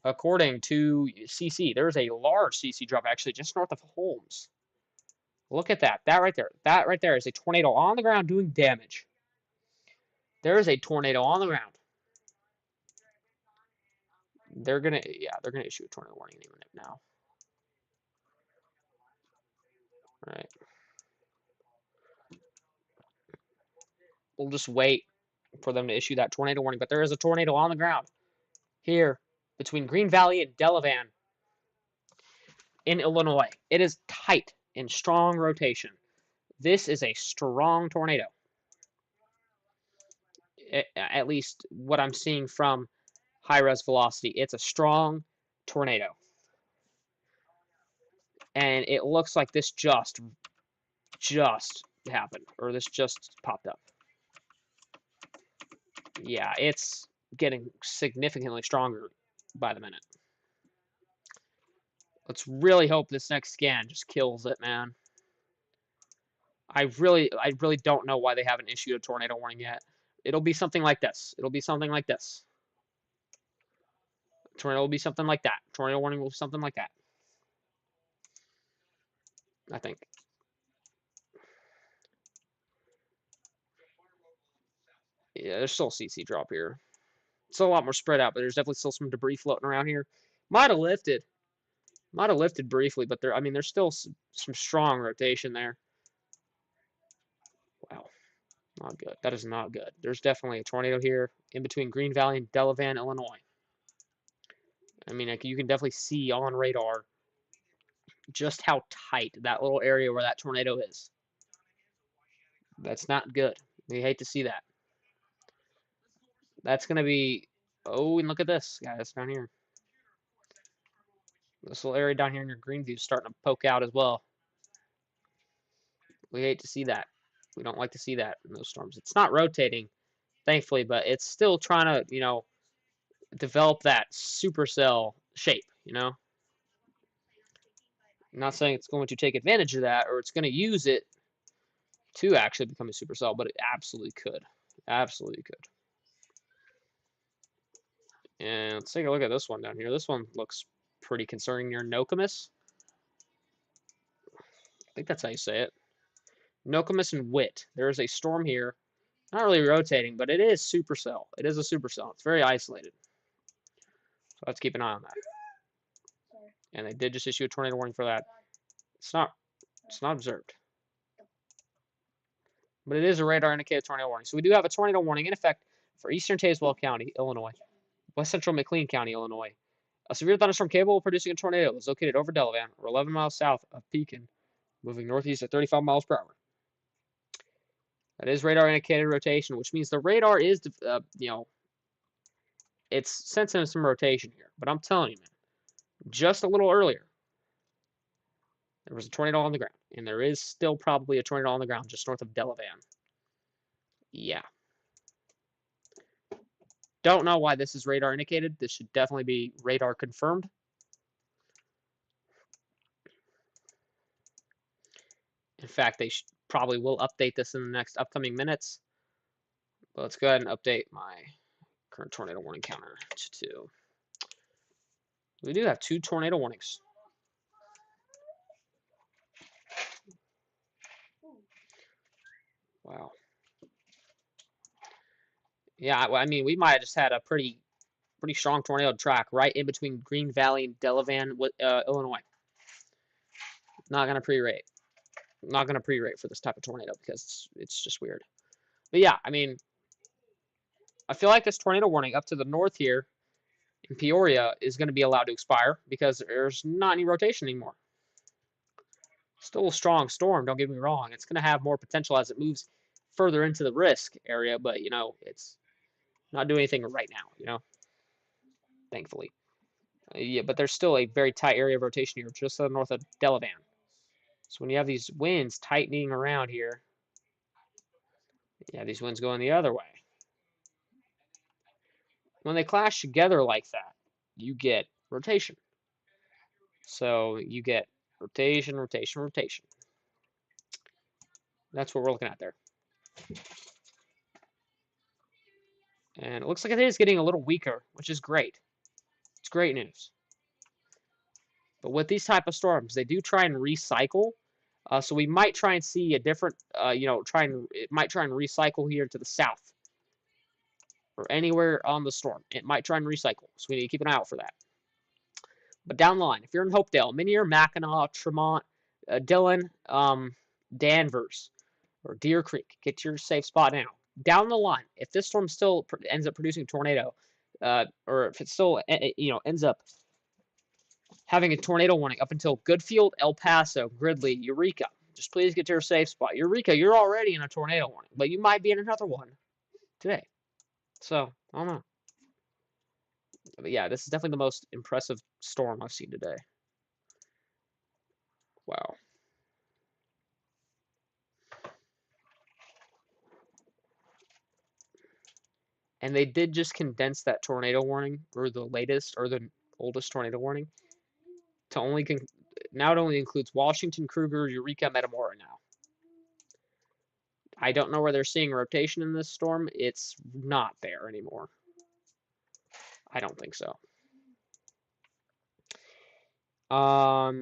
According to CC, there is a large CC drop actually just north of Holmes. Look at that. That right there. That right there is a tornado on the ground doing damage. There is a tornado on the ground. They're gonna issue a tornado warning any minute now. All right. We'll just wait for them to issue that tornado warning, but there is a tornado on the ground here between Green Valley and Delavan in Illinois. It is tight in strong rotation. This is a strong tornado. At least what I'm seeing from high-res velocity. It's a strong tornado. And it looks like this just happened, or this just popped up. Yeah, it's getting significantly stronger by the minute. Let's really hope this next scan just kills it, man. I really don't know why they haven't issued a tornado warning yet. It'll be something like this. It'll be something like this. Tornado will be something like that. Tornado warning will be something like that. I think. Yeah, there's still a CC drop here. It's a lot more spread out, but there's definitely still some debris floating around here. Might have lifted. Might have lifted briefly, but I mean, there's still some strong rotation there. Wow, not good. That is not good. There's definitely a tornado here in between Green Valley and Delavan, Illinois. I mean, you can definitely see on radar just how tight that little area where that tornado is. That's not good. We hate to see that. That's going to be... Oh, and look at this, guys, down here. This little area down here near Greenview is starting to poke out as well. We hate to see that. We don't like to see that in those storms. It's not rotating, thankfully, but it's still trying to, develop that supercell shape, I'm not saying it's going to take advantage of that or it's going to use it to actually become a supercell, but it absolutely could. Absolutely could. And let's take a look at this one down here. This one looks pretty concerning near Nokomis. I think that's how you say it. Nokomis and Witt. There is a storm here. Not really rotating, but it is supercell. It is a supercell. It's very isolated. So let's keep an eye on that. And they did just issue a tornado warning for that. It's not observed. But it is a radar indicated tornado warning. So we do have a tornado warning in effect for eastern Tazewell County, Illinois, west central McLean County, Illinois. A severe thunderstorm capable of producing a tornado is located over Delavan, or 11 miles south of Pekin, moving northeast at 35 miles per hour. That is radar indicated rotation, which means the radar is, it's sensing some rotation here. But I'm telling you, man, just a little earlier, there was a tornado on the ground, and there is still probably a tornado on the ground just north of Delavan. Yeah. Don't know why this is radar indicated. This should definitely be radar confirmed. In fact, they probably will update this in the next upcoming minutes. But let's go ahead and update my current tornado warning counter to 2. We do have 2 tornado warnings. Wow. Yeah, I mean, we might have just had a pretty strong tornado track right in between Green Valley and Delavan, Illinois. Not gonna pre-rate. Not gonna pre-rate for this type of tornado because it's just weird. But yeah, I mean, I feel like this tornado warning up to the north here in Peoria is going to be allowed to expire because there's not any rotation anymore. Still a strong storm, don't get me wrong. It's going to have more potential as it moves further into the risk area, but, it's not doing anything right now, thankfully. Yeah, but there's still a very tight area of rotation here just to the north of Delavan. So when you have these winds tightening around here, these winds going the other way. When they clash together like that, you get rotation. So you get rotation, rotation, rotation. That's what we're looking at there. And it looks like it is getting a little weaker, which is great. It's great news. But with these type of storms, they do try and recycle. So we might try and see a different, it might try and recycle here to the south or anywhere on the storm. It might try and recycle. So we need to keep an eye out for that. But down the line, if you're in Hopedale, Minier, Mackinac, Tremont, Dillon, Danvers, or Deer Creek, get to your safe spot now. Down the line, if this storm still ends up producing a tornado, or if it still ends up having a tornado warning up until Goodfield, El Paso, Gridley, Eureka, just please get to your safe spot. Eureka, you're already in a tornado warning, but you might be in another one today. So I don't know. But yeah, this is definitely the most impressive storm I've seen today. Wow. And they did just condense that tornado warning, or the latest, or the oldest tornado warning, to only now it only includes Washington, Kruger, Eureka, Metamora now. I don't know where they're seeing rotation in this storm. It's not there anymore. I don't think so. Wow.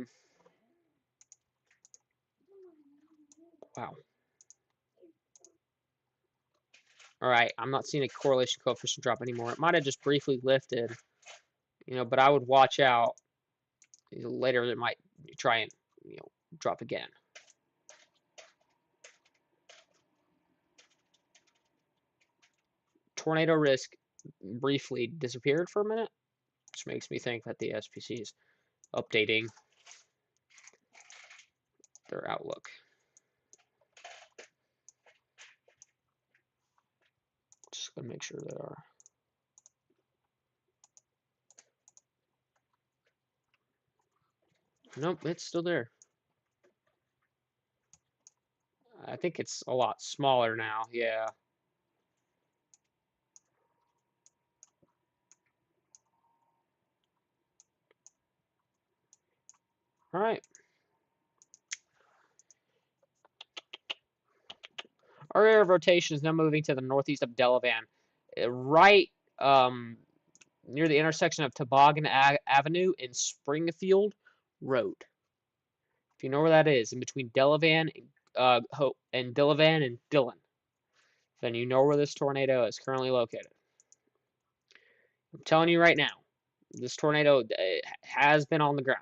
All right, I'm not seeing a correlation coefficient drop anymore. It might have just briefly lifted, but I would watch out. Later, it might try and, drop again. Tornado risk briefly disappeared for a minute, which makes me think that the SPC is updating their outlook. Just gonna make sure they are. Nope, it's still there. I think it's a lot smaller now, yeah. All right. Our area of rotation is now moving to the northeast of Delavan, right near the intersection of Toboggan Avenue and Springfield Road. If you know where that is, in between Delavan and Delavan and Dillon, then you know where this tornado is currently located. I'm telling you right now, this tornado has been on the ground.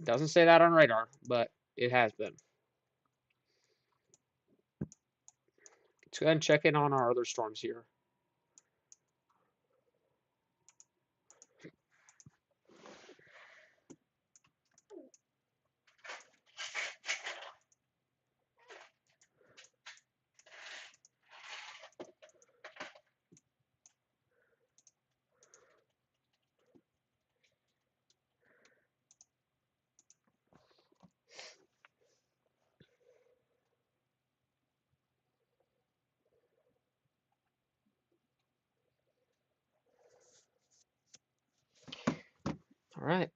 Doesn't say that on radar, but it has been. Let's go ahead and check in on our other storms here. All right.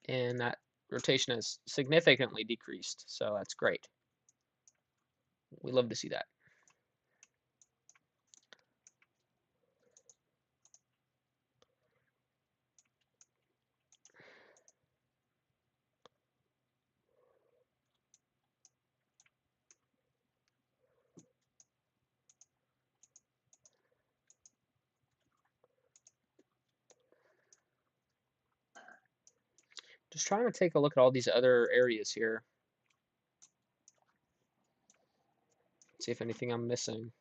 And that rotation has significantly decreased, so that's great. We love to see that. Just trying to take a look at all these other areas here. See if anything I'm missing.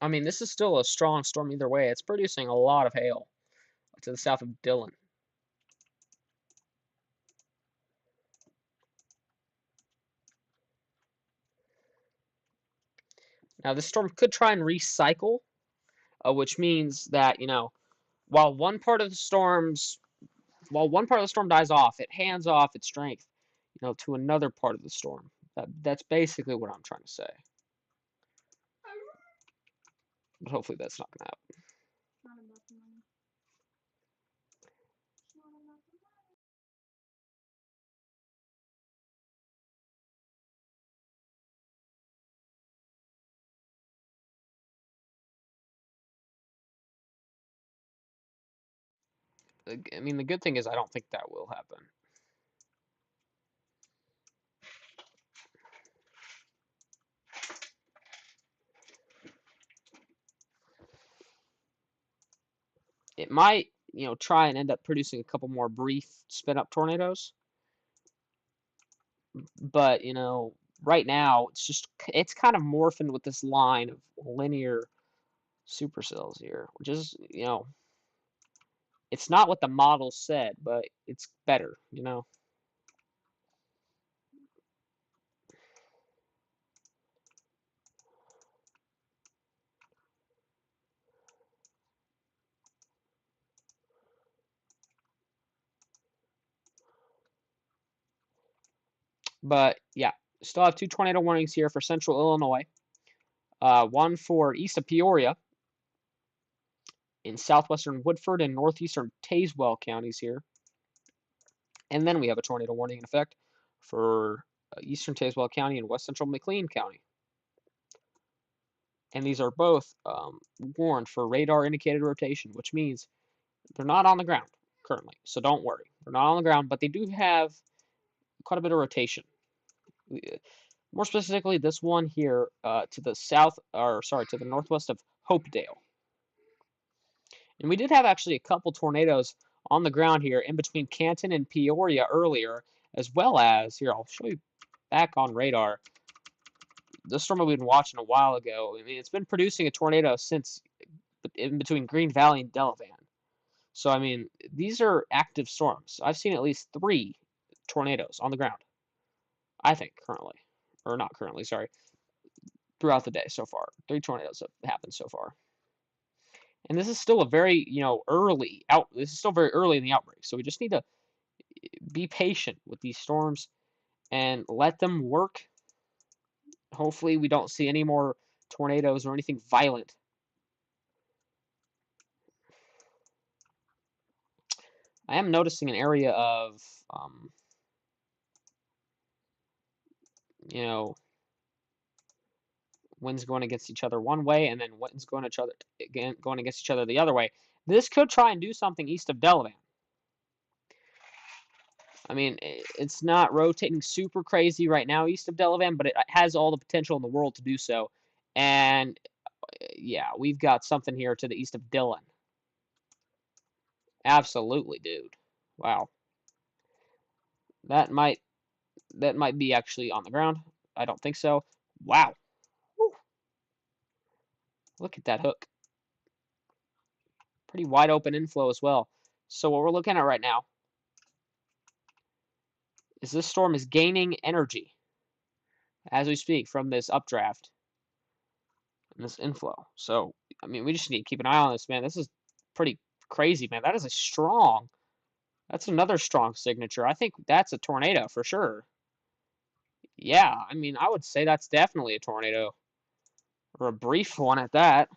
I mean, this is still a strong storm either way. It's producing a lot of hail to the south of Dillon. Now, this storm could try and recycle, which means that, while one part of the storm dies off, it hands off its strength, to another part of the storm. That's basically what I'm trying to say. But hopefully that's not going to happen. I mean, the good thing is I don't think that will happen. It might, try and end up producing a couple more brief spin-up tornadoes. But, right now it's kind of morphing with this line of linear supercells here, which is, it's not what the model said, but it's better, But yeah, still have 2 tornado warnings here for central Illinois. One for east of Peoria in southwestern Woodford and northeastern Tazewell counties here. And then we have a tornado warning in effect for eastern Tazewell County and west central McLean County. And these are both warned for radar indicated rotation, which means they're not on the ground currently. So don't worry. They're not on the ground, but they do have quite a bit of rotation. More specifically, this one here to the south, or sorry, to the northwest of Hopedale. And we did have actually a couple tornadoes on the ground here in between Canton and Peoria earlier, as well as, here, I'll show you back on radar. This storm we've been watching a while ago, I mean, it's been producing a tornado since in between Green Valley and Delavan. So, I mean, these are active storms. I've seen at least 3 tornadoes on the ground, I think, currently. Or not currently, sorry. Throughout the day so far. 3 tornadoes have happened so far. And this is still a very, early out. This is still very early in the outbreak. So we just need to be patient with these storms and let them work. Hopefully we don't see any more tornadoes or anything violent. I am noticing an area of, you know, winds going against each other one way and then winds going against each other the other way. This could try and do something east of Delavan. I mean, it's not rotating super crazy right now east of Delavan, but it has all the potential in the world to do so. And yeah, we've got something here to the east of Dillon. Absolutely, dude. Wow. That might be actually on the ground. I don't think so. Wow. Whew. Look at that hook. Pretty wide open inflow as well. So what we're looking at right now is this storm is gaining energy as we speak from this updraft and this inflow. So, I mean, we just need to keep an eye on this, man. This is pretty crazy, man. That is that's another strong signature. I think that's a tornado for sure. Yeah, I mean, I would say that's definitely a tornado. Or a brief one at that.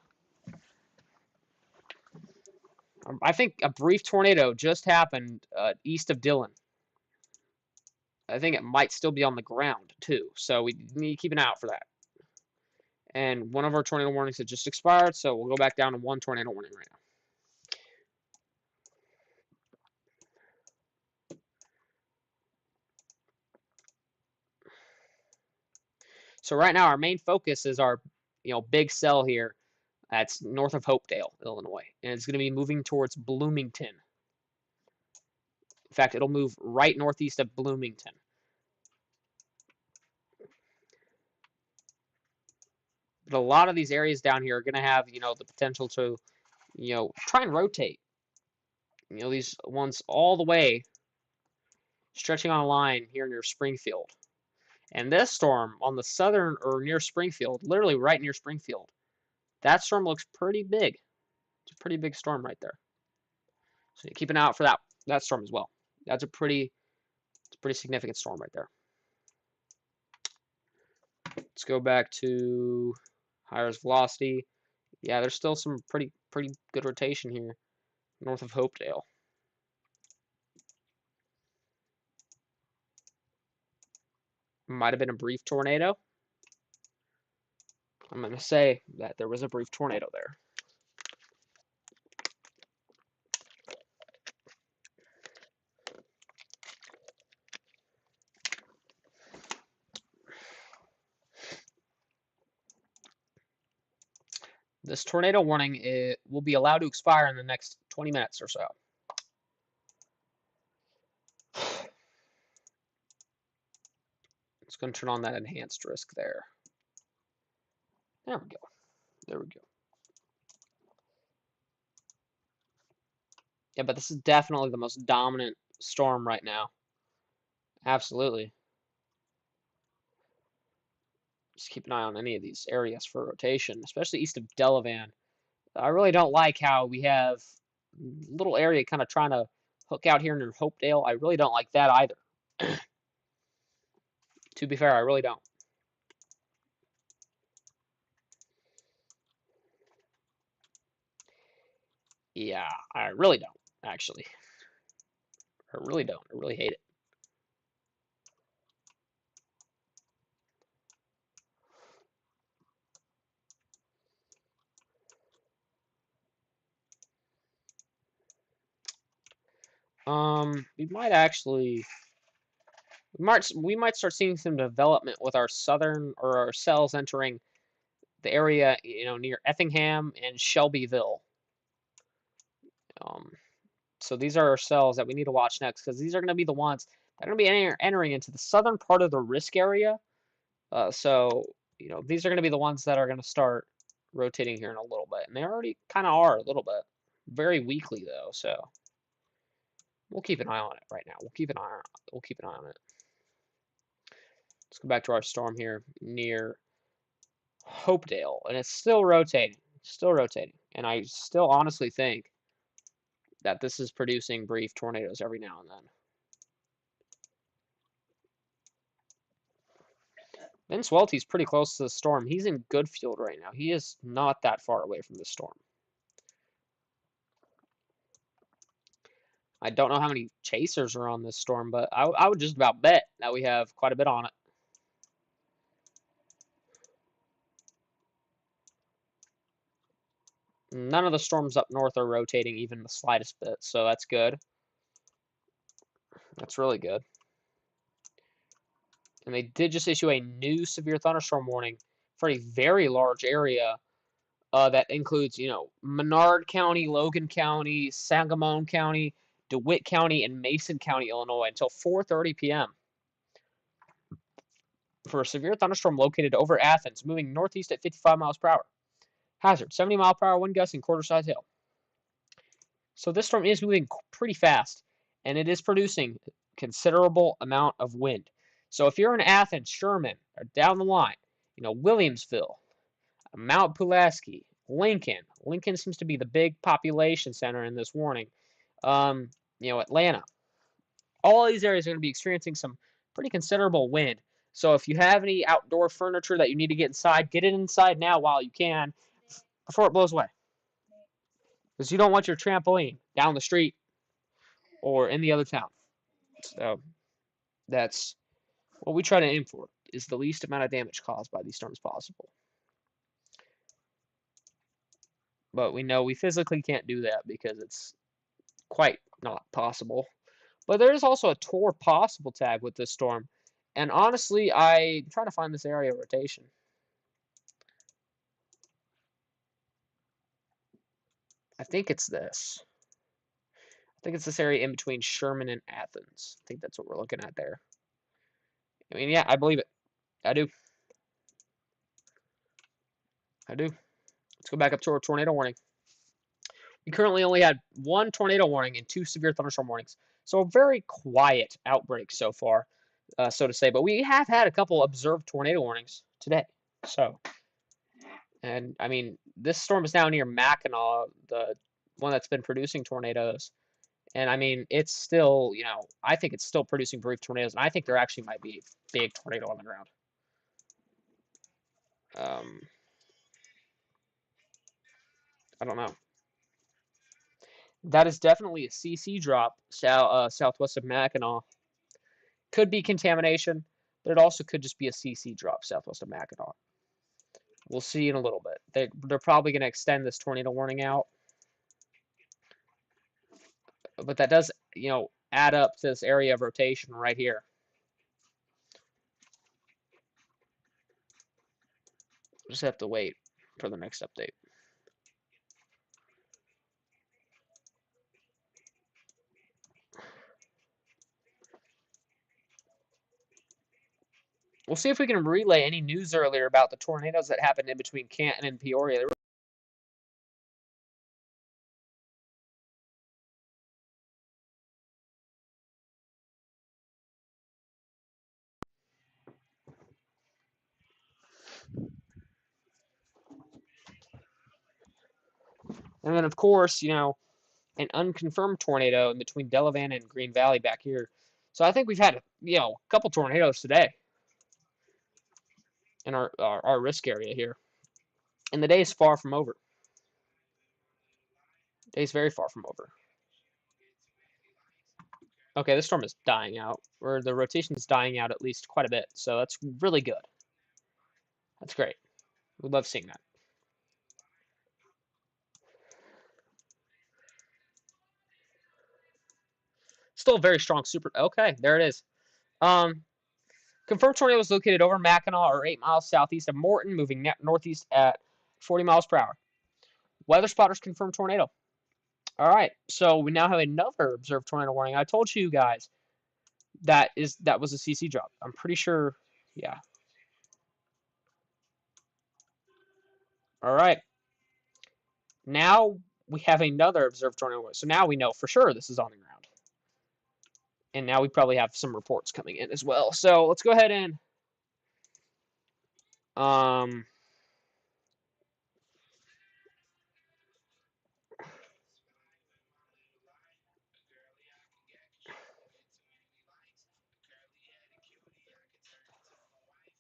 I think a brief tornado just happened east of Dillon. I think it might still be on the ground, too. So we need to keep an eye out for that. And one of our tornado warnings had just expired, so we'll go back down to 1 tornado warning right now. So right now our main focus is our big cell here. That's north of Hopedale, Illinois. And it's going to be moving towards Bloomington. In fact, it'll move right northeast of Bloomington. But a lot of these areas down here are going to have, the potential to, try and rotate. These ones all the way stretching on a line here near Springfield. And this storm on the southern or near Springfield, literally right near Springfield, that storm looks pretty big. It's a pretty big storm right there. So keep an eye out for that storm as well. That's a pretty significant storm right there. Let's go back to higher velocity. Yeah, there's still some pretty good rotation here north of Hopedale. Might have been a brief tornado. I'm going to say that there was a brief tornado there. This tornado warning will be allowed to expire in the next 20 minutes or so. It's going to turn on that enhanced risk there. There we go. There we go. Yeah, but this is definitely the most dominant storm right now. Absolutely. Just keep an eye on any of these areas for rotation, especially east of Delavan. I really don't like how we have little area kind of trying to hook out here near Hopedale. I really don't like that either. To be fair, I really don't. Yeah, I really don't, actually. I really don't. I really hate it. We might actually we might start seeing some development with our southern or our cells entering the area, near Effingham and Shelbyville. Um, so these are our cells that we need to watch next because these are going to be the ones that are going to be entering into the southern part of the risk area. So these are going to be the ones that are going to start rotating here in a little bit, and they already kind of are a little bit, very weakly though. So we'll keep an eye on it right now. We'll keep an eye on it. We'll keep an eye on it. Let's go back to our storm here near Hopedale, and it's still rotating, and I still honestly think that this is producing brief tornadoes every now and then. Vince Welty's pretty close to the storm. He's in good field right now. He is not that far away from the storm. I don't know how many chasers are on this storm, but I would just about bet that we have quite a bit on it. None of the storms up north are rotating even the slightest bit, so that's good. That's really good. And they did just issue a new severe thunderstorm warning for a very large area that includes, Menard County, Logan County, Sangamon County, DeWitt County, and Mason County, Illinois, until 4:30 p.m. for a severe thunderstorm located over Athens, moving northeast at 55 miles per hour. Hazard: 70-mile-per-hour wind gusts and quarter-size hail. So this storm is moving pretty fast, and it is producing considerable amount of wind. So if you're in Athens, Sherman, or down the line, Williamsville, Mount Pulaski, Lincoln. Lincoln seems to be the big population center in this warning. Atlanta. All these areas are going to be experiencing some pretty considerable wind. So if you have any outdoor furniture that you need to get inside, get it inside now while you can before it blows away. Because you don't want your trampoline down the street or in the other town. So that's what we try to aim for, is the least amount of damage caused by these storms possible. But we know we physically can't do that because it's quite not possible. But there is also a tour possible tag with this storm. And honestly, I'm trying to find this area of rotation. I think it's this. I think it's this area in between Sherman and Athens. I think that's what we're looking at there. I mean, yeah, I believe it. I do. I do. Let's go back up to our tornado warning. We currently only had one tornado warning and two severe thunderstorm warnings. So a very quiet outbreak so far, so to say. But we have had a couple observed tornado warnings today. So, and I mean, this storm is now near Mackinac, the one that's been producing tornadoes. And I mean, it's still, I think it's still producing brief tornadoes. And I think there actually might be a big tornado on the ground. I don't know. That is definitely a CC drop southwest of Mackinac. Could be contamination, but it also could just be a CC drop southwest of Mackinac. We'll see in a little bit. They're probably going to extend this tornado warning out. But that does, add up to this area of rotation right here. Just have to wait for the next update. We'll see if we can relay any news earlier about the tornadoes that happened in between Canton and Peoria. And then, of course, an unconfirmed tornado in between Delavan and Green Valley back here. So I think we've had, a couple tornadoes today. in our risk area here. And the day is far from over. The day is very far from over. Okay, this storm is dying out, or the rotation is dying out at least quite a bit, so that's really good. That's great. We love seeing that. Still a very strong super. Okay, there it is. Um, Confirmed tornado is located over Mackinac or 8 miles southeast of Morton, moving northeast at 40 miles per hour. Weather spotters confirmed tornado. All right, so we now have another observed tornado warning. I told you guys that was a CC drop. I'm pretty sure. Yeah. All right. Now we have another observed tornado warning. So now we know for sure this is on the ground. And now we probably have some reports coming in as well. So let's go ahead and um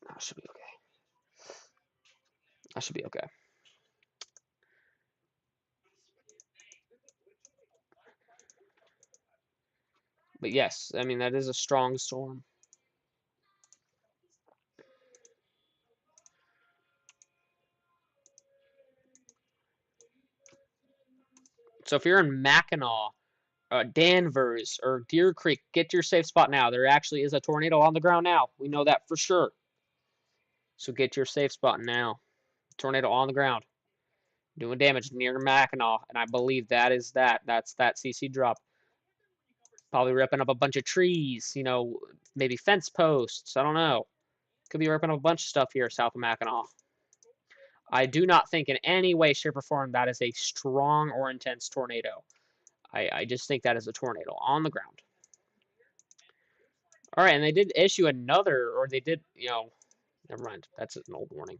that should be okay. That should be okay. But yes, I mean that is a strong storm. So if you're in Mackinac, Danvers, or Deer Creek, get to your safe spot now. There actually is a tornado on the ground now. We know that for sure. So get to your safe spot now. Tornado on the ground, doing damage near Mackinac, and I believe that is that. That's that CC drop. Probably ripping up a bunch of trees, maybe fence posts. I don't know. Could be ripping up a bunch of stuff here south of Mackinac. I do not think in any way, shape, or form that is a strong or intense tornado. I just think that is a tornado on the ground. All right, and they did issue another, or they did, never mind. That's an old warning.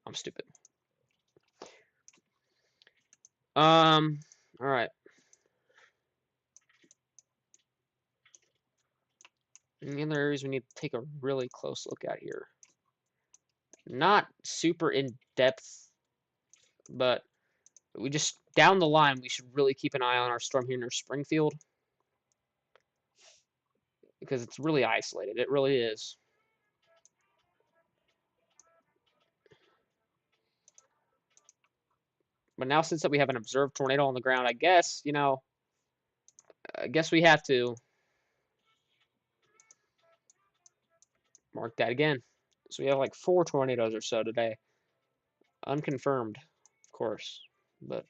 I'm stupid. All right. Any other areas we need to take a really close look at here? Not super in depth, but we just down the line we should really keep an eye on our storm here near Springfield because it's really isolated. It really is. But now since that we have an observed tornado on the ground, I guess we have to mark that again. So we have like 4 tornadoes or so today, unconfirmed, of course, but.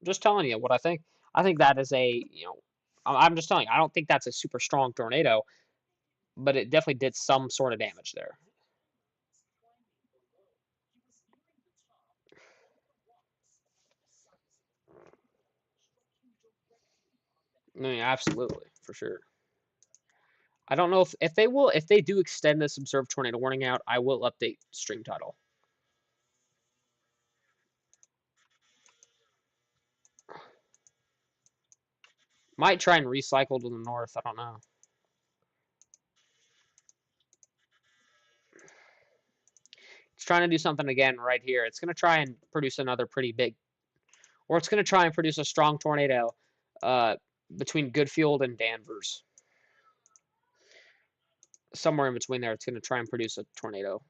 Just telling you what I think. I think that is I'm just telling you, I don't think that's a super strong tornado, but it definitely did some sort of damage there. I mean, absolutely, for sure. I don't know if they do extend this observed tornado warning out, I will update stream title. Might try and recycle to the north. I don't know. It's trying to do something again right here. It's going to try and produce another pretty big, or it's going to try and produce a strong tornado between Goodfield and Danvers. Somewhere in between there, it's going to try and produce a tornado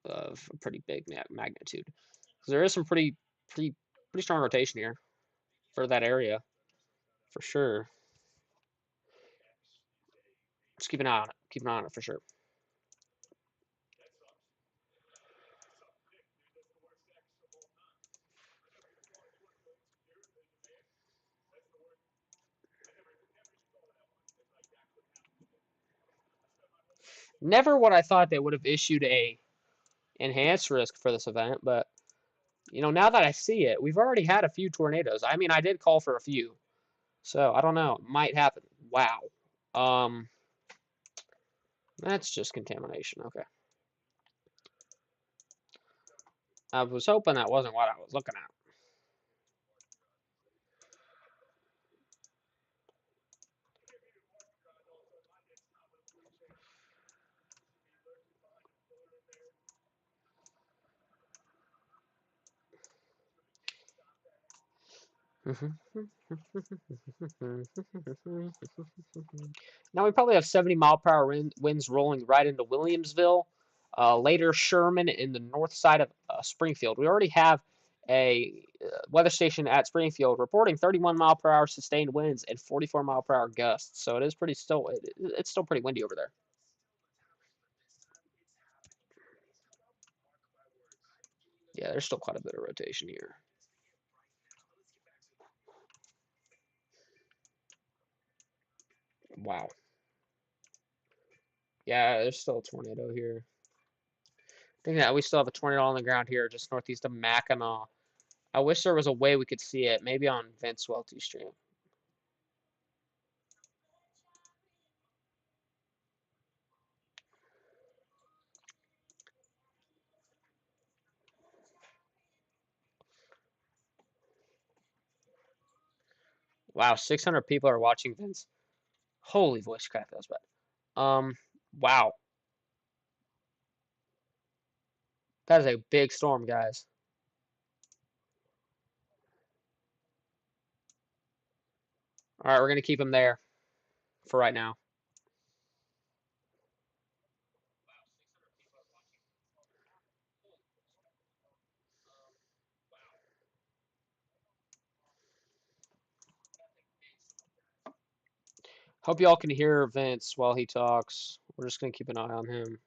of a pretty big magnitude. Because there is some pretty strong rotation here for that area, for sure. Just keep an eye on it. Keep an eye on it for sure. Never would I thought they would have issued a enhanced risk for this event, but now that I see it, we've already had a few tornadoes. I mean, I did call for a few, so I don't know. It might happen. Wow. Um, that's just contamination. Okay. I was hoping that wasn't what I was looking at. Now we probably have 70-mile-per-hour winds rolling right into Williamsville. Later, Sherman in the north side of Springfield. We already have a weather station at Springfield reporting 31-mile-per-hour sustained winds and 44-mile-per-hour gusts. So it is pretty still. It's still pretty windy over there. Yeah, there's still quite a bit of rotation here. Wow. Yeah, there's still a tornado here. I think that we still have a tornado on the ground here just northeast of Mackinac. I wish there was a way we could see it, maybe on Vince Welty's stream. Wow, 600 people are watching Vince. Holy voice crack, that was bad. Wow, that is a big storm, guys. All right, we're gonna keep him there for right now. Hope y'all can hear Vince while he talks. We're just gonna keep an eye on him.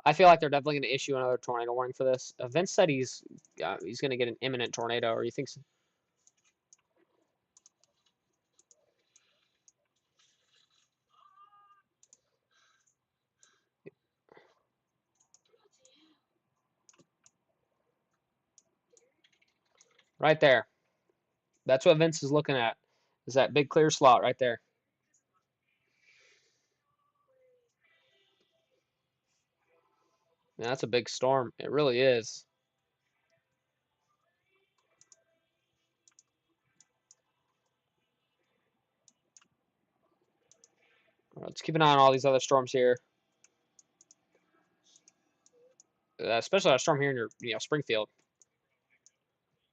I feel like they're definitely gonna issue another tornado warning for this. Vince said he's gonna get an imminent tornado, or he thinks right there. That's what Vince is looking at. Is that big clear slot right there? Yeah, that's a big storm. It really is. Let's keep an eye on all these other storms here, especially our storm here in your Springfield.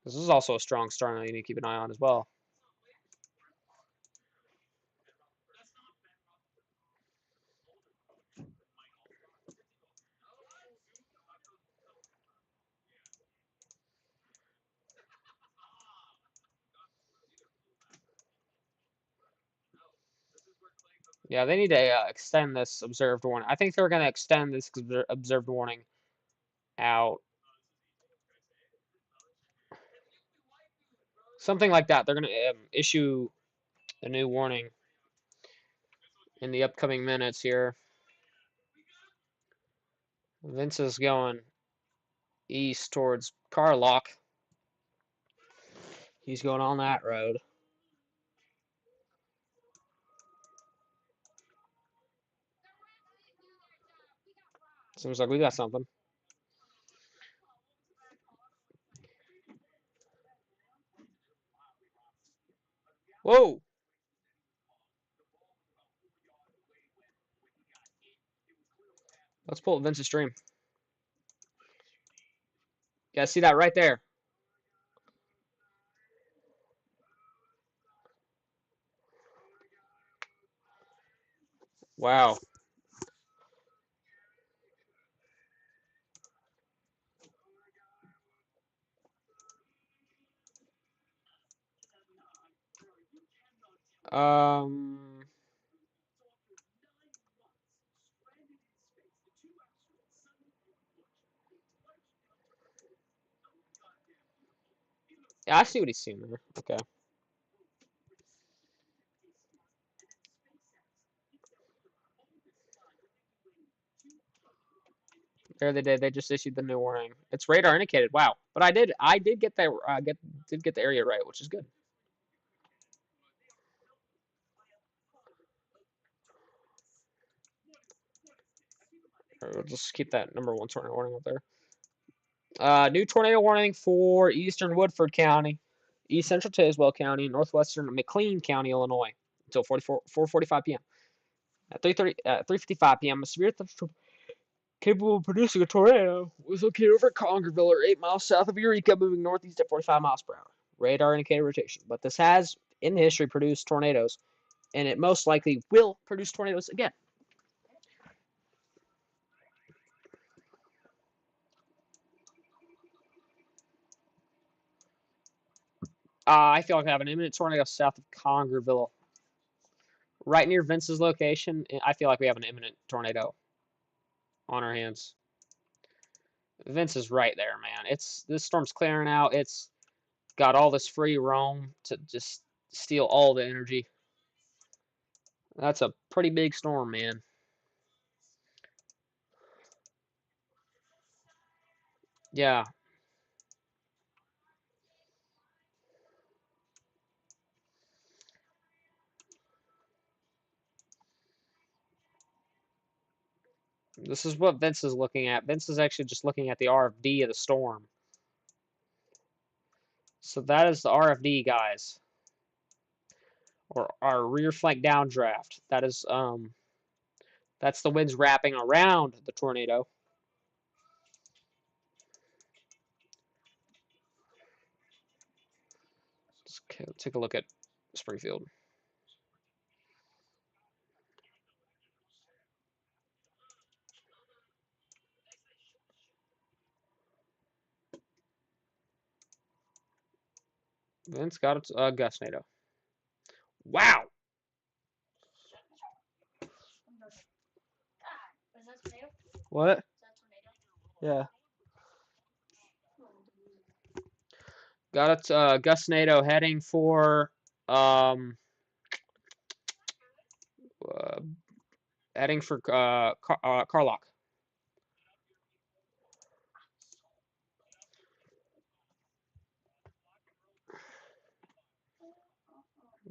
This is also a strong storm that you need to keep an eye on as well. Yeah, they need to extend this observed warning. I think they're going to extend this observed warning out. Something like that. They're going to issue a new warning in the upcoming minutes here. Vince is going east towards Carlock. He's going on that road. Seems like we got something. Whoa! Let's pull up Vince's stream. Yeah, see that right there. Wow. Um. Yeah, I see what he's seeing there. Okay. There they did. They just issued the new warning. It's radar indicated. Wow. But I did get that did get the area right, which is good. We'll just keep that #1 tornado warning up there. New tornado warning for eastern Woodford County, east central Tazewell County, northwestern McLean County, Illinois, until 4:45 p.m. At 3:55 p.m., a severe capable of producing a tornado, was located over Congerville, or 8 miles south of Eureka, moving northeast at 45 miles per hour. Radar indicated rotation. But this has, in history, produced tornadoes, and it most likely will produce tornadoes again. I feel like I have an imminent tornado south of Congerville. Right near Vince's location, I feel like we have an imminent tornado on our hands. Vince is right there, man. This storm's clearing out. It's got all this free roam to just steal all the energy. That's a pretty big storm, man. Yeah. This is what Vince is looking at. Vince is actually just looking at the RFD of the storm. So that is the RFD, guys. Or our rear flank downdraft. That's the winds wrapping around the tornado. Let's take a look at Springfield. Vince got a gustnado. Wow. What? Yeah. Got a gustnado heading for um uh, Carlock.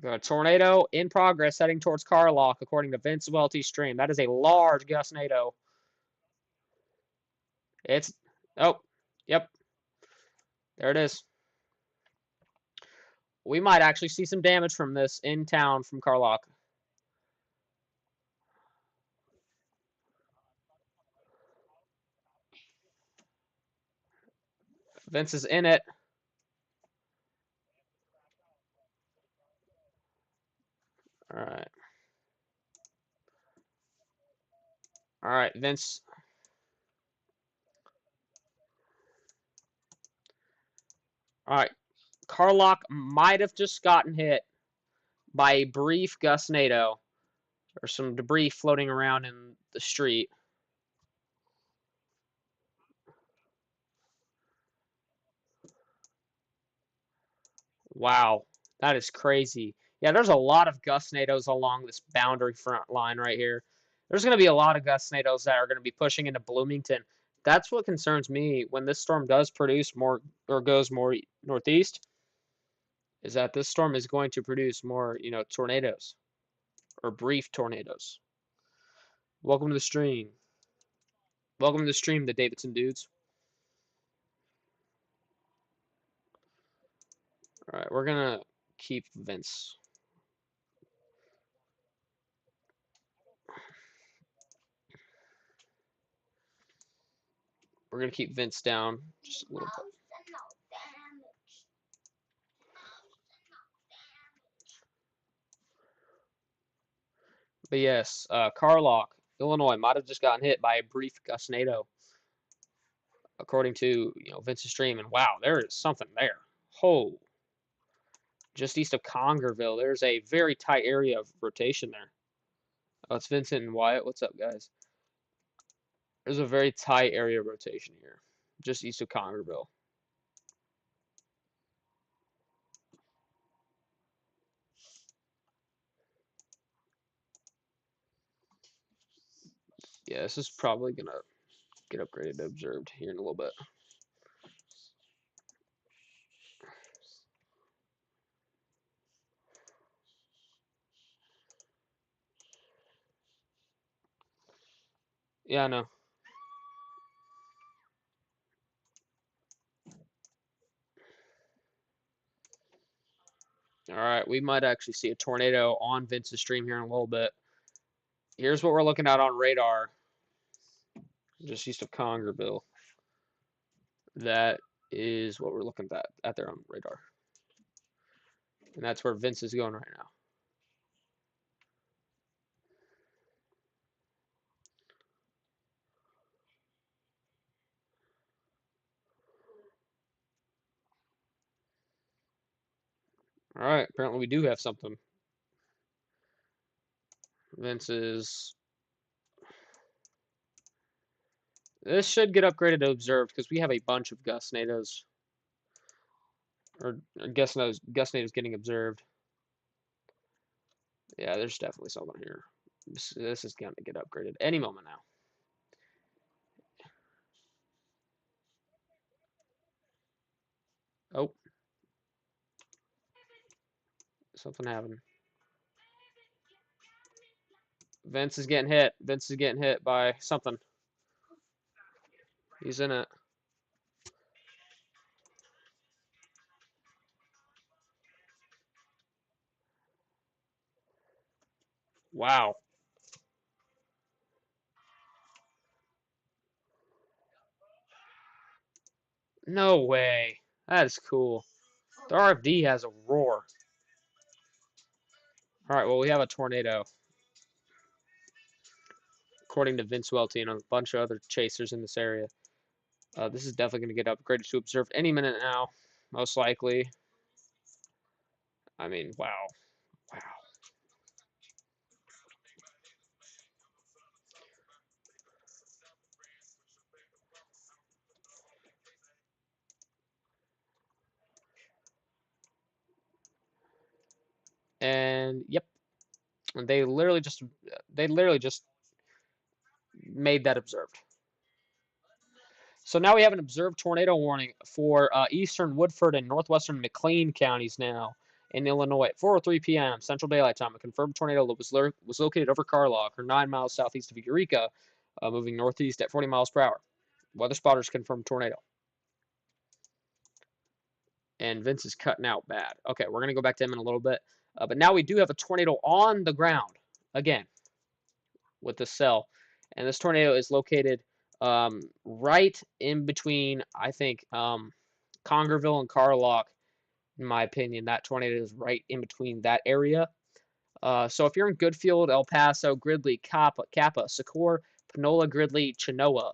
Got a tornado in progress heading towards Carlock, according to Vince Welty Stream. That is a large gustnado. It's oh, yep, there it is. We might actually see some damage from this in town from Carlock. Vince is in it. All right. All right, Vince. All right. Carlock might have just gotten hit by a brief gustnado or some debris floating around in the street. Wow, that is crazy. Yeah, there's a lot of gustnados along this boundary front line right here. There's going to be a lot of gustnados that are going to be pushing into Bloomington. That's what concerns me when this storm does produce more or goes more northeast, is that this storm is going to produce more, tornadoes or brief tornadoes. Welcome to the stream. Welcome to the stream, the Davidson dudes. All right, we're going to keep Vince. We're going to keep Vince down just a little bit. But yes, Carlock, Illinois, might have just gotten hit by a brief gustnado, according to Vince's stream. And wow, there is something there. Oh, just east of Congerville, there's a very tight area of rotation there. Oh, it's Vincent and Wyatt. What's up, guys? There's a very tight area of rotation here, just east of Congerville. Yeah, this is probably gonna get upgraded to observed here in a little bit. Yeah, I know. All right, we might actually see a tornado on Vince's stream here in a little bit. Here's what we're looking at on radar. just east of Congerville. That is what we're looking at there on radar. And that's where Vince is going right now. All right, apparently we do have something. Vince is. This should get upgraded to observed because we have a bunch of Gus NATOs. Or Gus NATOs getting observed. Yeah, there's definitely something here. This is going to get upgraded any moment now. Oh, something happened. Vince is getting hit. Vince is getting hit by something. He's in it. Wow. No way. That is cool. The RFD has a roar. All right, well, we have a tornado. According to Vince Welty and a bunch of other chasers in this area. This is definitely going to get upgraded to observed any minute now, most likely. I mean, wow. Wow. And yep, they literally just made that observed. So now we have an observed tornado warning for eastern Woodford and northwestern McLean counties now in Illinois at 4:03 p.m. Central Daylight Time. A confirmed tornado was located over Carlock, or 9 miles southeast of Eureka, moving northeast at 40 miles per hour. Weather spotters confirmed tornado. And Vince is cutting out bad. Okay, we're going to go back to him in a little bit. But now we do have a tornado on the ground again with the cell. And this tornado is located right in between, I think, Congerville and Carlock, in my opinion. That tornado is right in between that area. So if you're in Goodfield, El Paso, Gridley, Kappa, Socorro, Panola, Gridley, Chenoa,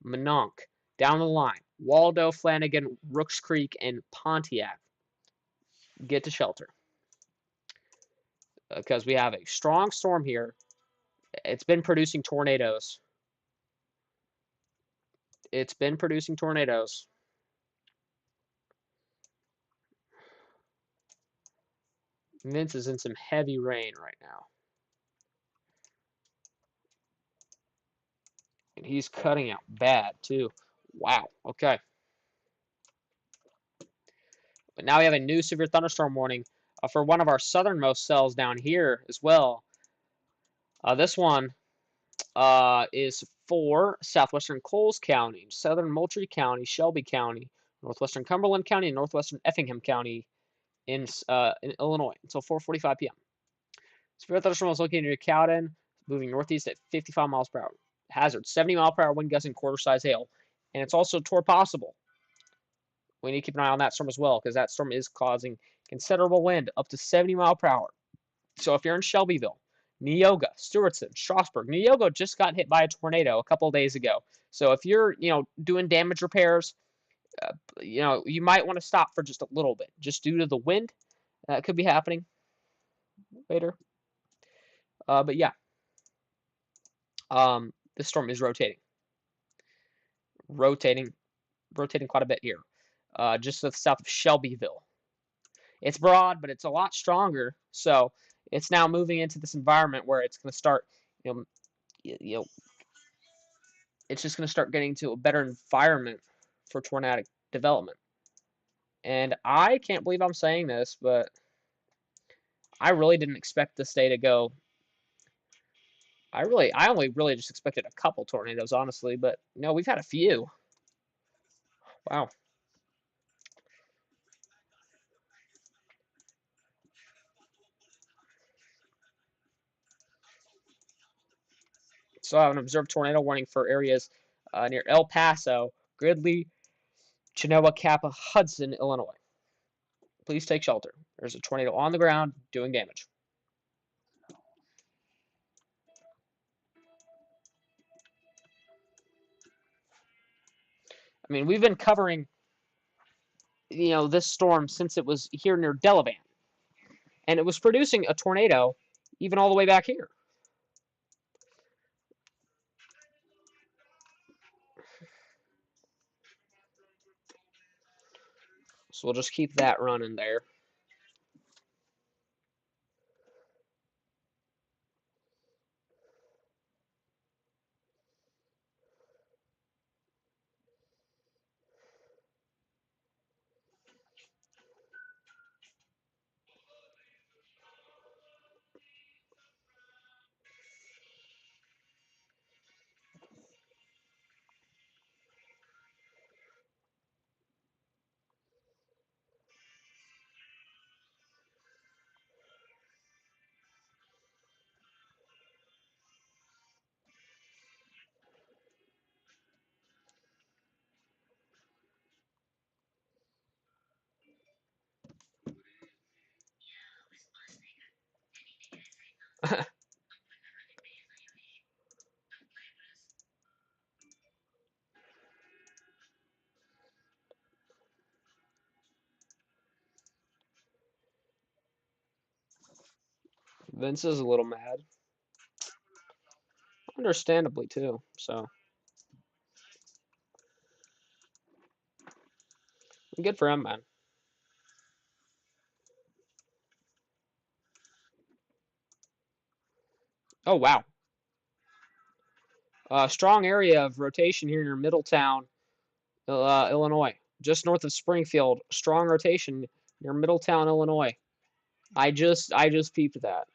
Minonk, down the line, Waldo, Flanagan, Rooks Creek, and Pontiac, get to shelter. Because we have a strong storm here. It's been producing tornadoes. It's been producing tornadoes. Vince is in some heavy rain right now. And he's cutting out bad, too. Wow. Okay. But now we have a new severe thunderstorm warning for one of our southernmost cells down here as well. This one is for southwestern Coles County, southern Moultrie County, Shelby County, northwestern Cumberland County, and northwestern Effingham County in Illinois until 4:45 p.m. Severe thunderstorm is located near Cowden, moving northeast at 55 miles per hour. Hazard: 70 mile per hour wind gusts and quarter-size hail, and it's also tornado possible. We need to keep an eye on that storm as well because that storm is causing considerable wind, up to 70 mile per hour. So if you're in Shelbyville, Neoga, Stewartson, Strasburg, Neoga just got hit by a tornado a couple of days ago. So if you're, doing damage repairs, you might want to stop for just a little bit, just due to the wind that could be happening later. But yeah, this storm is rotating quite a bit here, just to the south of Shelbyville. It's broad, but it's a lot stronger. So it's now moving into this environment where it's going to start, it's just going to start getting to a better environment for tornadic development. And I can't believe I'm saying this, but I really didn't expect this day to go. I only really just expected a couple tornadoes, honestly, but no, we've had a few. Wow. So I have an observed tornado warning for areas near El Paso, Gridley, Chenoa, Kappa, Hudson, Illinois. Please take shelter. There's a tornado on the ground doing damage. I mean, we've been covering, this storm since it was here near Delavan, and it was producing a tornado even all the way back here. So we'll just keep that running there. Vince is a little mad. Understandably, too. So, good for him, man. Oh, wow. Strong area of rotation here near Middletown, Illinois. Just north of Springfield. Strong rotation near Middletown, Illinois. I just peeped that.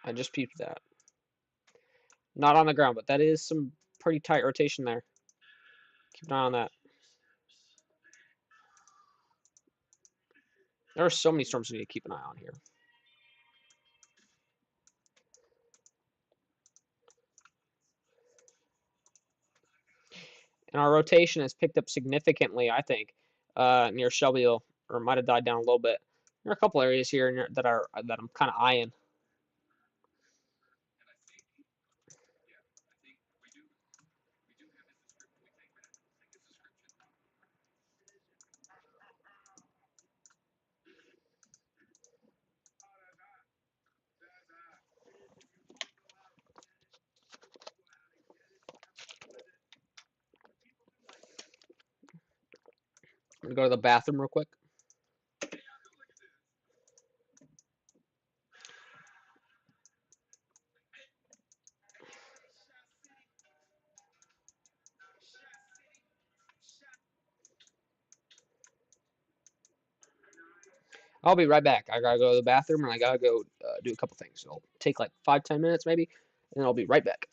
I just peeped that. Not on the ground, but that is some pretty tight rotation there. Keep an eye on that. There are so many storms we need to keep an eye on here. And our rotation has picked up significantly, I think, near Shelbyville, or might have died down a little bit. There are a couple areas here that I'm kind of eyeing. I'm gonna go to the bathroom real quick. I'll be right back. I gotta go to the bathroom and I gotta go do a couple things. It'll take like 5-10 minutes maybe, and then I'll be right back.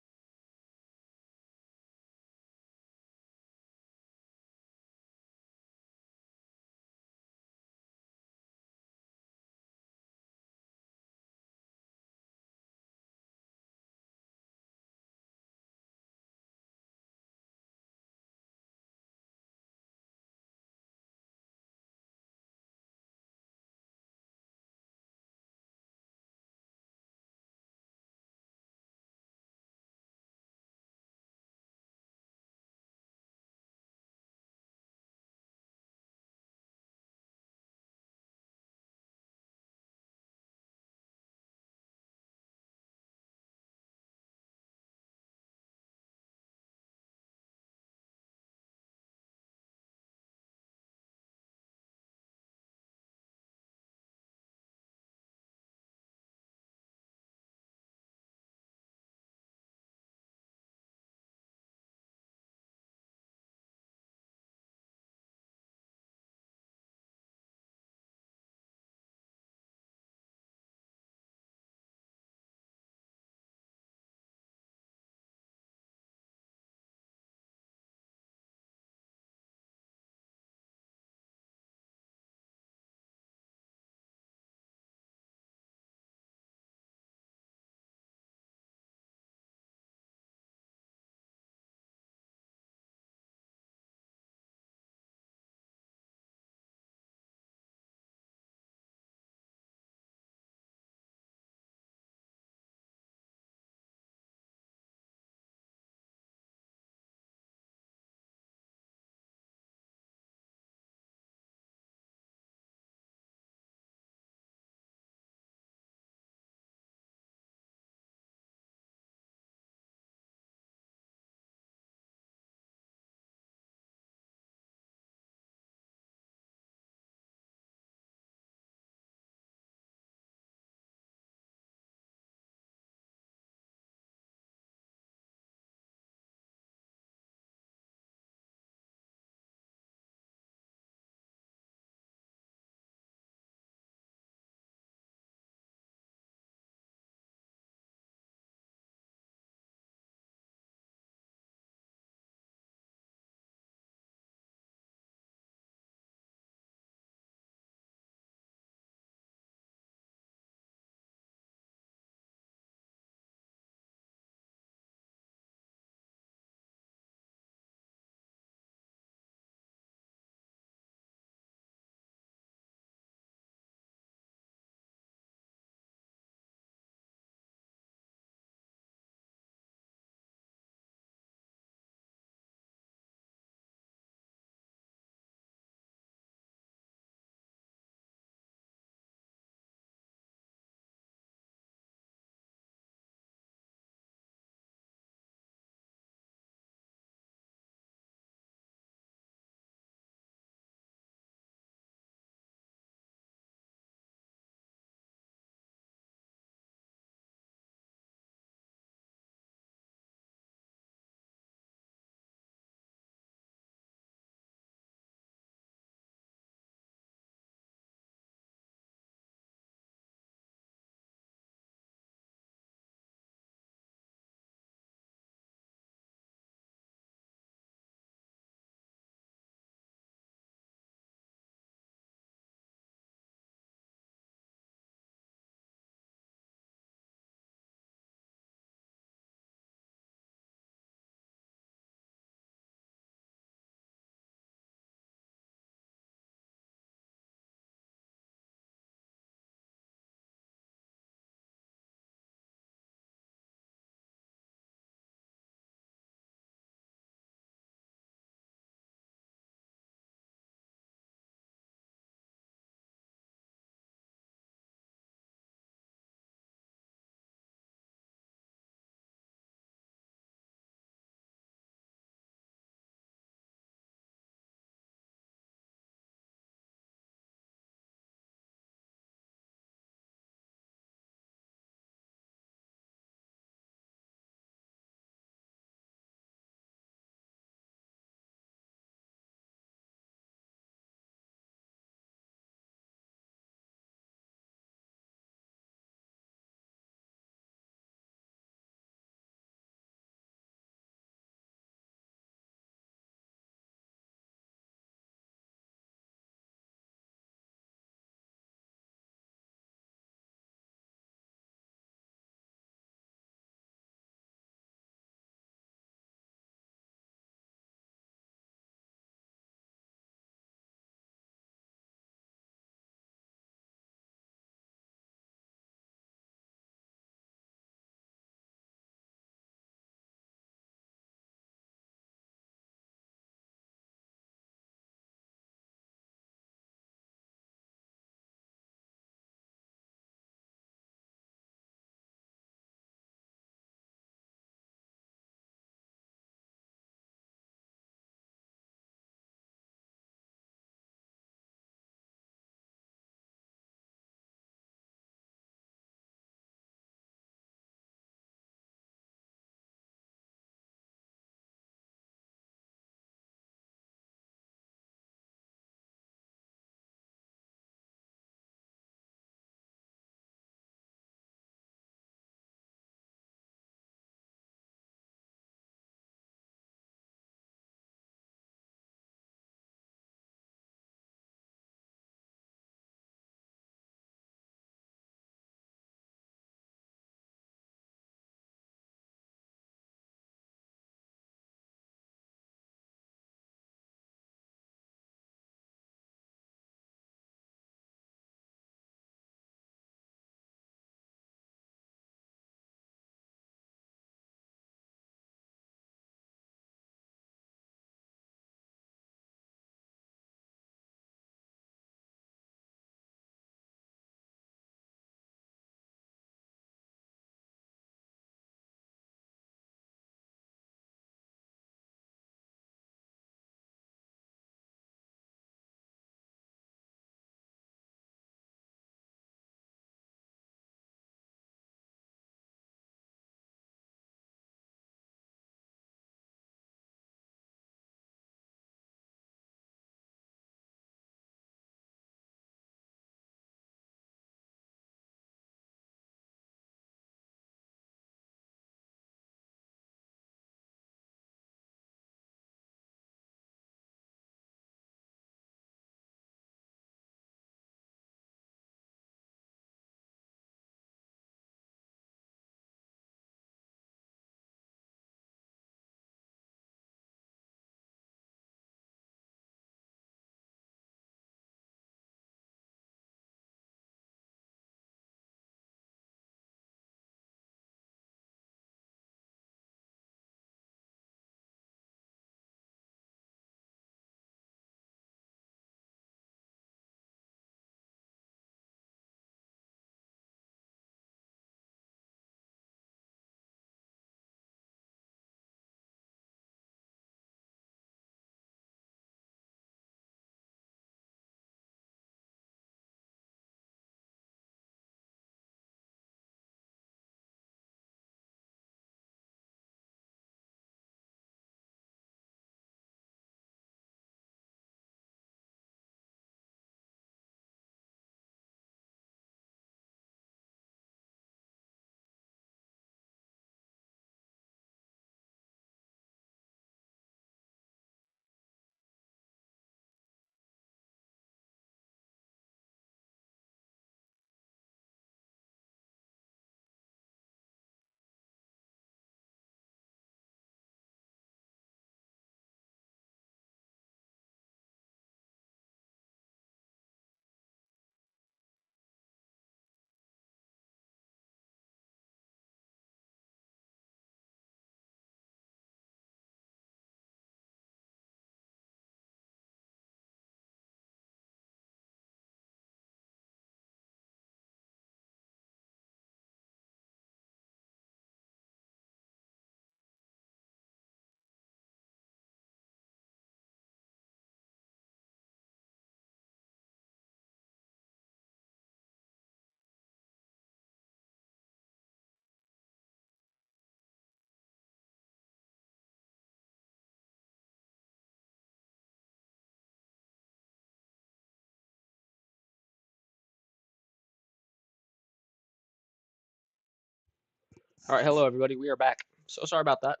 All right, hello everybody. We are back. So sorry about that.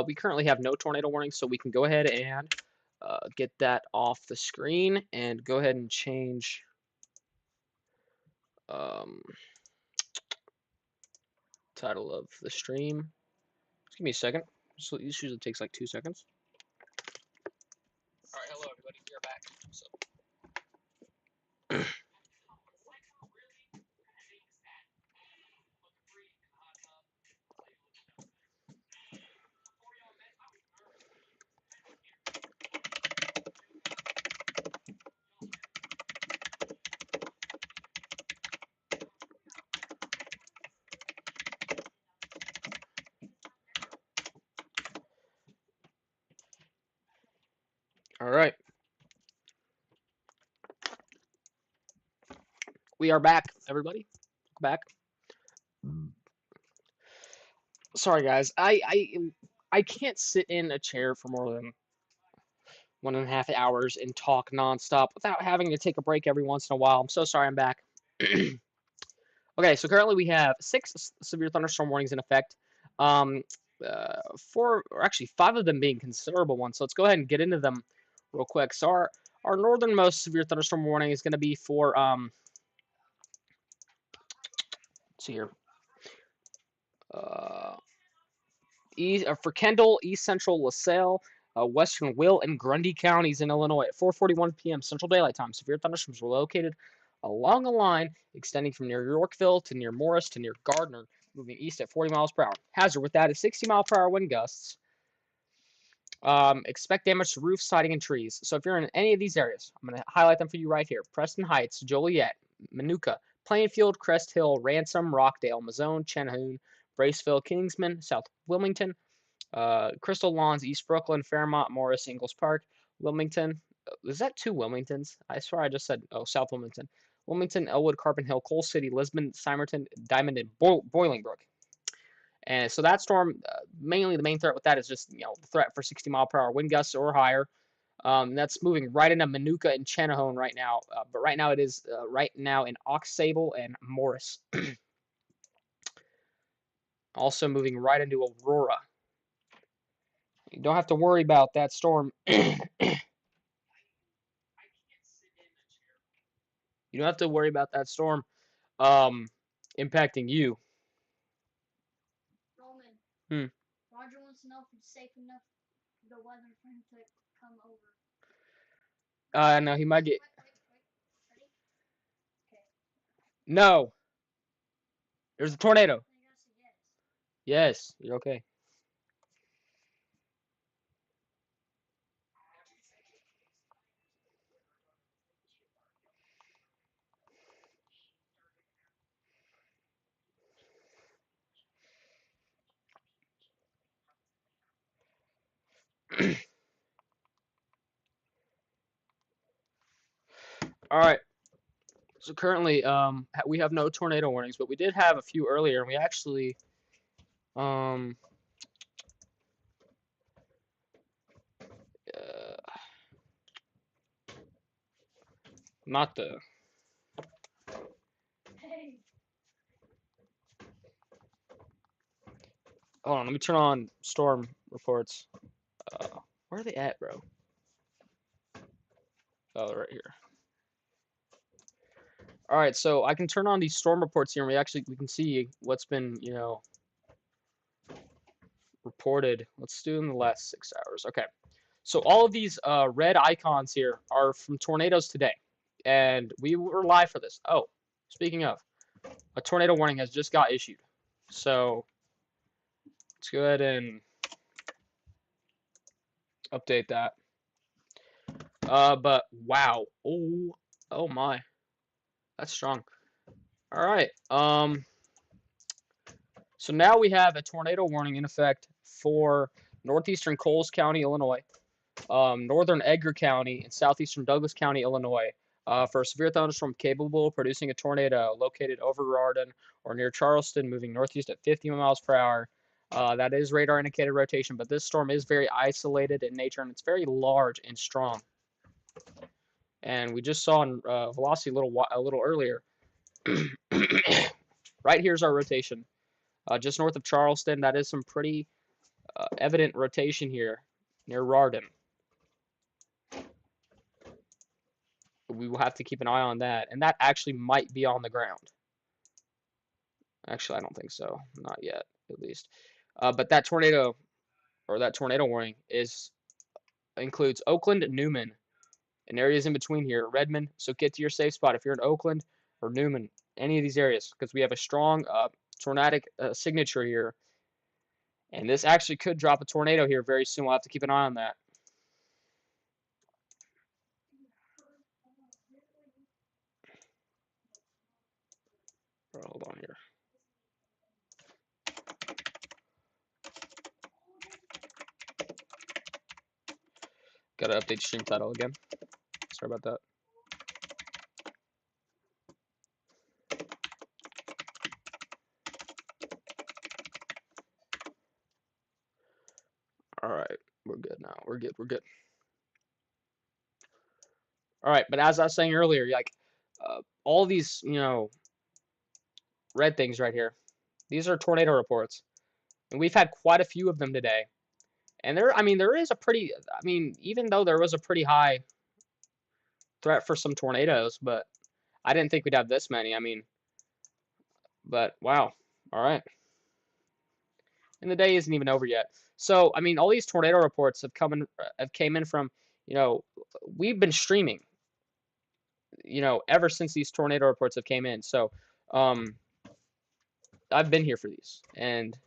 We currently have no tornado warning, so we can go ahead and get that off the screen and go ahead and change. Um, Title of the stream. Just give me a second. So this usually takes like 2 seconds. All right, hello everybody. We are back. So. All right. We are back, everybody. Back. Sorry, guys. I can't sit in a chair for more than 1.5 hours and talk nonstop without having to take a break every once in a while. I'm so sorry. I'm back. Okay, so currently we have 6 severe thunderstorm warnings in effect. Four, or actually 5 of them being considerable ones. So let's go ahead and get into them real quick. So our northernmost severe thunderstorm warning is going to be for let's see here. Uh, for Kendall, East Central LaSalle, Western Will, and Grundy counties in Illinois at 4:41 p.m. Central Daylight Time. Severe thunderstorms were located along a line extending from near Yorkville to near Morris to near Gardner, moving east at 40 miles per hour. Hazard with that is 60-mile-per-hour wind gusts. Expect damage to roofs, siding, and trees. So if you're in any of these areas, I'm going to highlight them for you right here. Preston Heights, Joliet, Manuka, Plainfield, Crest Hill, Ransom, Rockdale, Mazone, Chenhoon, Braceville, Kingsman, South Wilmington, Crystal Lawns, East Brooklyn, Fairmont, Morris, Ingles Park, Wilmington. Is that 2 Wilmingtons? I swear I just said, South Wilmington. Wilmington, Elwood, Carbon Hill, Coal City, Lisbon, Simerton, Diamond, and Bolingbrook. And so that storm, mainly the main threat with that is just, the threat for 60-mile-per-hour wind gusts or higher. That's moving right into Manuka and Chenahone right now. But right now it is right now in Ox Sable and Morris. Also moving right into Aurora. You don't have to worry about that storm. You don't have to worry about that storm impacting you. Roman. Roger wants to know if it's safe enough for the weather for him to come over. No, he might get. Wait. Ready? Okay. No. There's a tornado. I gotta say yes. Yes, you're okay. All right. So currently, we have no tornado warnings, but we did have a few earlier, and we actually, uh, not the. Hey. Hold on, let me turn on storm reports. Where are they at, bro? Oh, right here. All right, so I can turn on these storm reports here, and we can see what's been, reported. Let's do in the last 6 hours. Okay, so all of these red icons here are from tornadoes today, and we were live for this. Oh, speaking of, a tornado warning has just got issued. So let's go ahead and update that. But wow, oh my, that's strong. All right. So now we have a tornado warning in effect for northeastern Coles County, Illinois, northern Edgar County, and southeastern Douglas County, Illinois, for a severe thunderstorm capable of producing a tornado located over Rardon or near Charleston, moving northeast at 50 miles per hour. That is radar indicated rotation, but this storm is very isolated in nature, and it's very large and strong. And we just saw in velocity a little earlier. Right here's our rotation. just north of Charleston. That is some pretty evident rotation here near Rardon. We will have to keep an eye on that, and that actually might be on the ground. Actually, I don't think so. Not yet, at least. But that tornado or that tornado warning includes Oakland, Newman, and areas in between here, Redmond. So get to your safe spot if you're in Oakland or Newman, any of these areas, because we have a strong tornadic signature here. And this actually could drop a tornado here very soon. We'll have to keep an eye on that. Hold on here. Got to update stream title again. Sorry about that. All right, we're good now. We're good. We're good. All right, but as I was saying earlier, like all these, red things right here, these are tornado reports, and we've had quite a few of them today. And there is a pretty, even though there was a pretty high threat for some tornadoes, but I didn't think we'd have this many. But wow. All right. And the day isn't even over yet. So, all these tornado reports have came in from, we've been streaming, ever since these tornado reports have came in. So, I've been here for these, and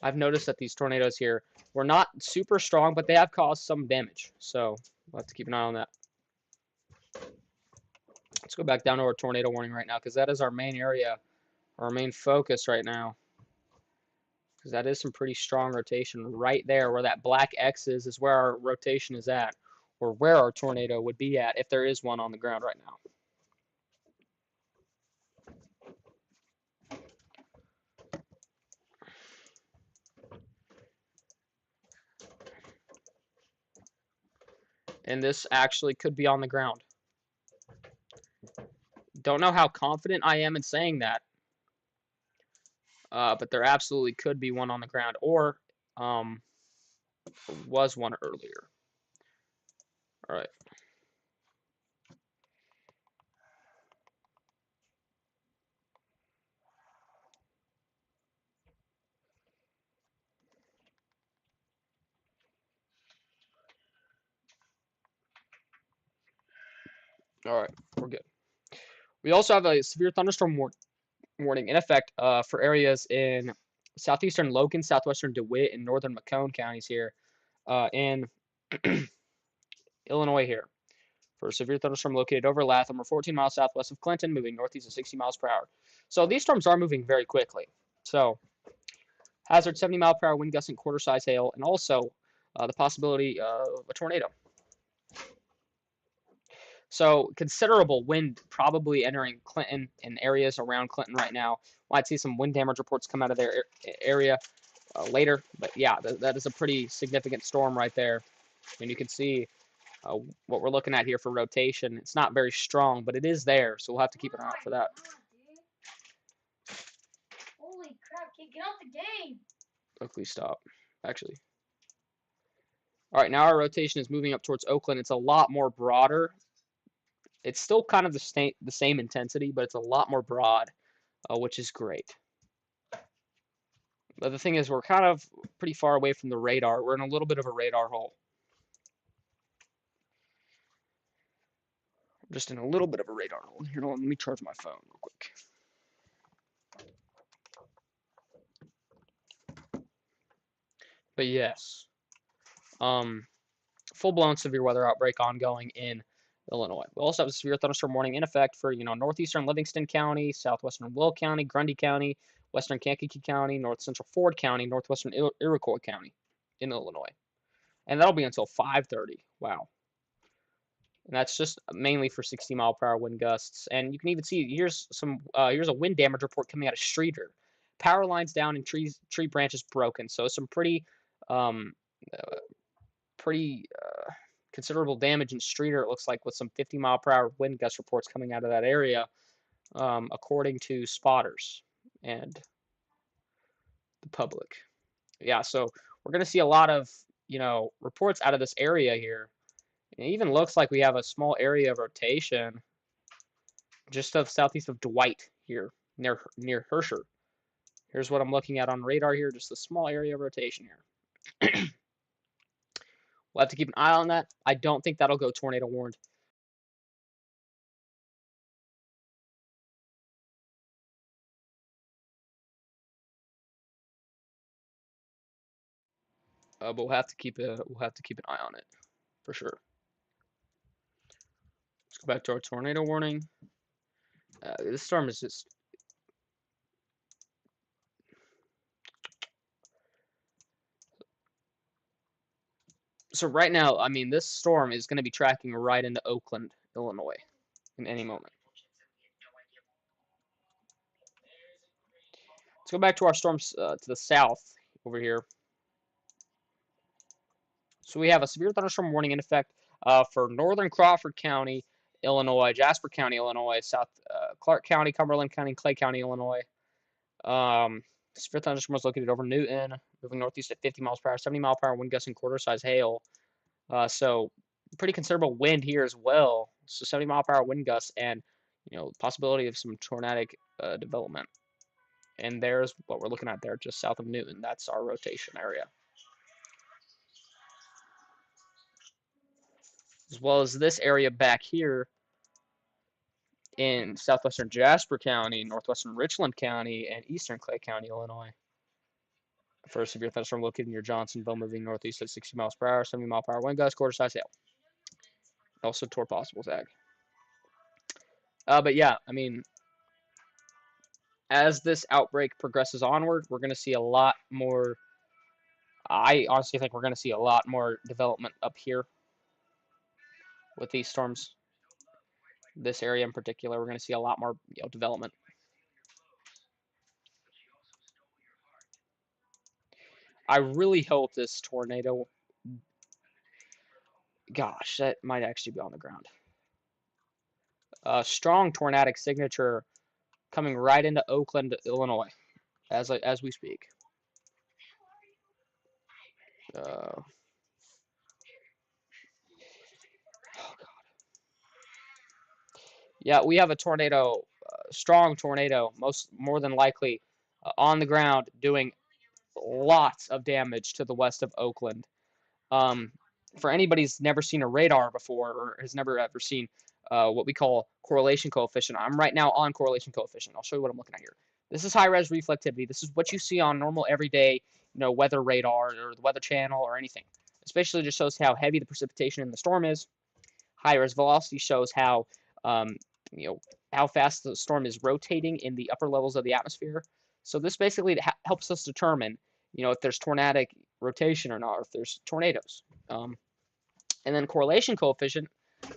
I've noticed that these tornadoes here were not super strong, but they have caused some damage. So, we'll have to keep an eye on that. Let's go back down to our tornado warning right now, because that is our main area, our main focus right now. Because that is some pretty strong rotation right there. Where that black X is where our rotation is at, or where our tornado would be at if there is one on the ground right now. And this actually could be on the ground. Don't know how confident I am in saying that, but there absolutely could be one on the ground, or was one earlier. All right. All right, we're good. We also have a severe thunderstorm warning in effect for areas in southeastern Logan, southwestern DeWitt, and northern Macomb counties here in Illinois here. For a severe thunderstorm located over Latham or 14 miles southwest of Clinton, moving northeast at 60 miles per hour. So these storms are moving very quickly. So hazard 70 mile per hour wind gusts and quarter size hail, and also the possibility of a tornado. So considerable wind probably entering Clinton and areas around Clinton right now. Might see some wind damage reports come out of their area later. But yeah, that is a pretty significant storm right there. And you can see what we're looking at here for rotation. It's not very strong, but it is there. So we'll have to keep an eye out for that. Holy crap, kid, get off the game. Luckily stop, actually. All right, now our rotation is moving up towards Oakland. It's a lot more broader. It's still kind of the same intensity, but it's a lot more broad, which is great. But the thing is, we're kind of pretty far away from the radar. We're in a little bit of a radar hole. Just in a little bit of a radar hole. Here, let me charge my phone real quick. But yes, full-blown severe weather outbreak ongoing in Illinois. We also have a severe thunderstorm warning in effect for northeastern Livingston County, southwestern Will County, Grundy County, western Kankakee County, north central Ford County, northwestern Iroquois County in Illinois, and that'll be until 5:30. Wow. And that's just mainly for 60 mile per hour wind gusts. And you can even see here's a wind damage report coming out of Streeter. Power lines down and tree branches broken. So some pretty considerable damage in Streeter, it looks like, with some 50 mile per hour wind gust reports coming out of that area, according to spotters. And the public. Yeah, so we're going to see a lot of, reports out of this area here. It even looks like we have a small area of rotation just southeast of Dwight here, near Herscher. Here's what I'm looking at on radar here, just a small area of rotation here. We'll have to keep an eye on that. I don't think that'll go tornado warned. But we'll have to keep an eye on it for sure. Let's go back to our tornado warning. This storm is just. So right now, I mean, this storm is going to be tracking right into Oakland, Illinois, in any moment. Let's go back to our storms to the south over here. So we have a severe thunderstorm warning in effect for northern Crawford County, Illinois, Jasper County, Illinois, South Clark County, Cumberland County, Clay County, Illinois. Severe thunderstorm was located over Newton, moving northeast at 50 miles per hour, 70-mile-per-hour wind gusts and quarter-size hail. So pretty considerable wind here as well. So 70-mile-per-hour wind gusts and possibility of some tornadic development. And there's what we're looking at there, just south of Newton. That's our rotation area. As well as this area back here in southwestern Jasper County, northwestern Richland County, and eastern Clay County, Illinois. For a severe thunderstorm located near Johnsonville, moving northeast at 60 miles per hour, 70-mile-per-hour wind gusts, quarter-size hail. Also tore possible tag. But yeah, I mean, as this outbreak progresses onward, we're going to see a lot more. I honestly think we're going to see a lot more development up here with these storms. This area in particular, we're going to see a lot more development. I really hope this tornado. Gosh, that might actually be on the ground. Strong tornadic signature coming right into Oakland, Illinois, as we speak. Oh God. Yeah, we have a tornado, strong tornado, more than likely on the ground, doing lots of damage to the west of Oakland. For anybody who's never seen a radar before or has never ever seen what we call correlation coefficient, I'm right now on correlation coefficient. I'll show you what I'm looking at here. This is high-res reflectivity. This is what you see on normal everyday, weather radar or the Weather Channel or anything. Especially just shows how heavy the precipitation in the storm is. High-res velocity shows how how fast the storm is rotating in the upper levels of the atmosphere. So this basically helps us determine, if there's tornadic rotation or not, or if there's tornadoes. And then correlation coefficient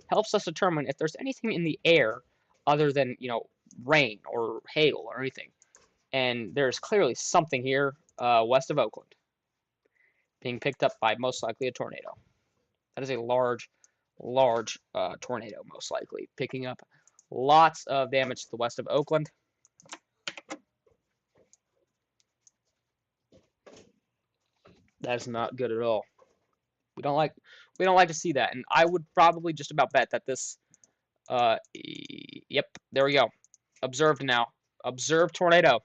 helps us determine if there's anything in the air other than, rain or hail or anything. And there's clearly something here west of Oakland being picked up by most likely a tornado. That is a large tornado, most likely, picking up lots of damage to the west of Oakland. That is not good at all. We don't like to see that, and I would probably just about bet that this. Yep, there we go. Observed now. Observed tornado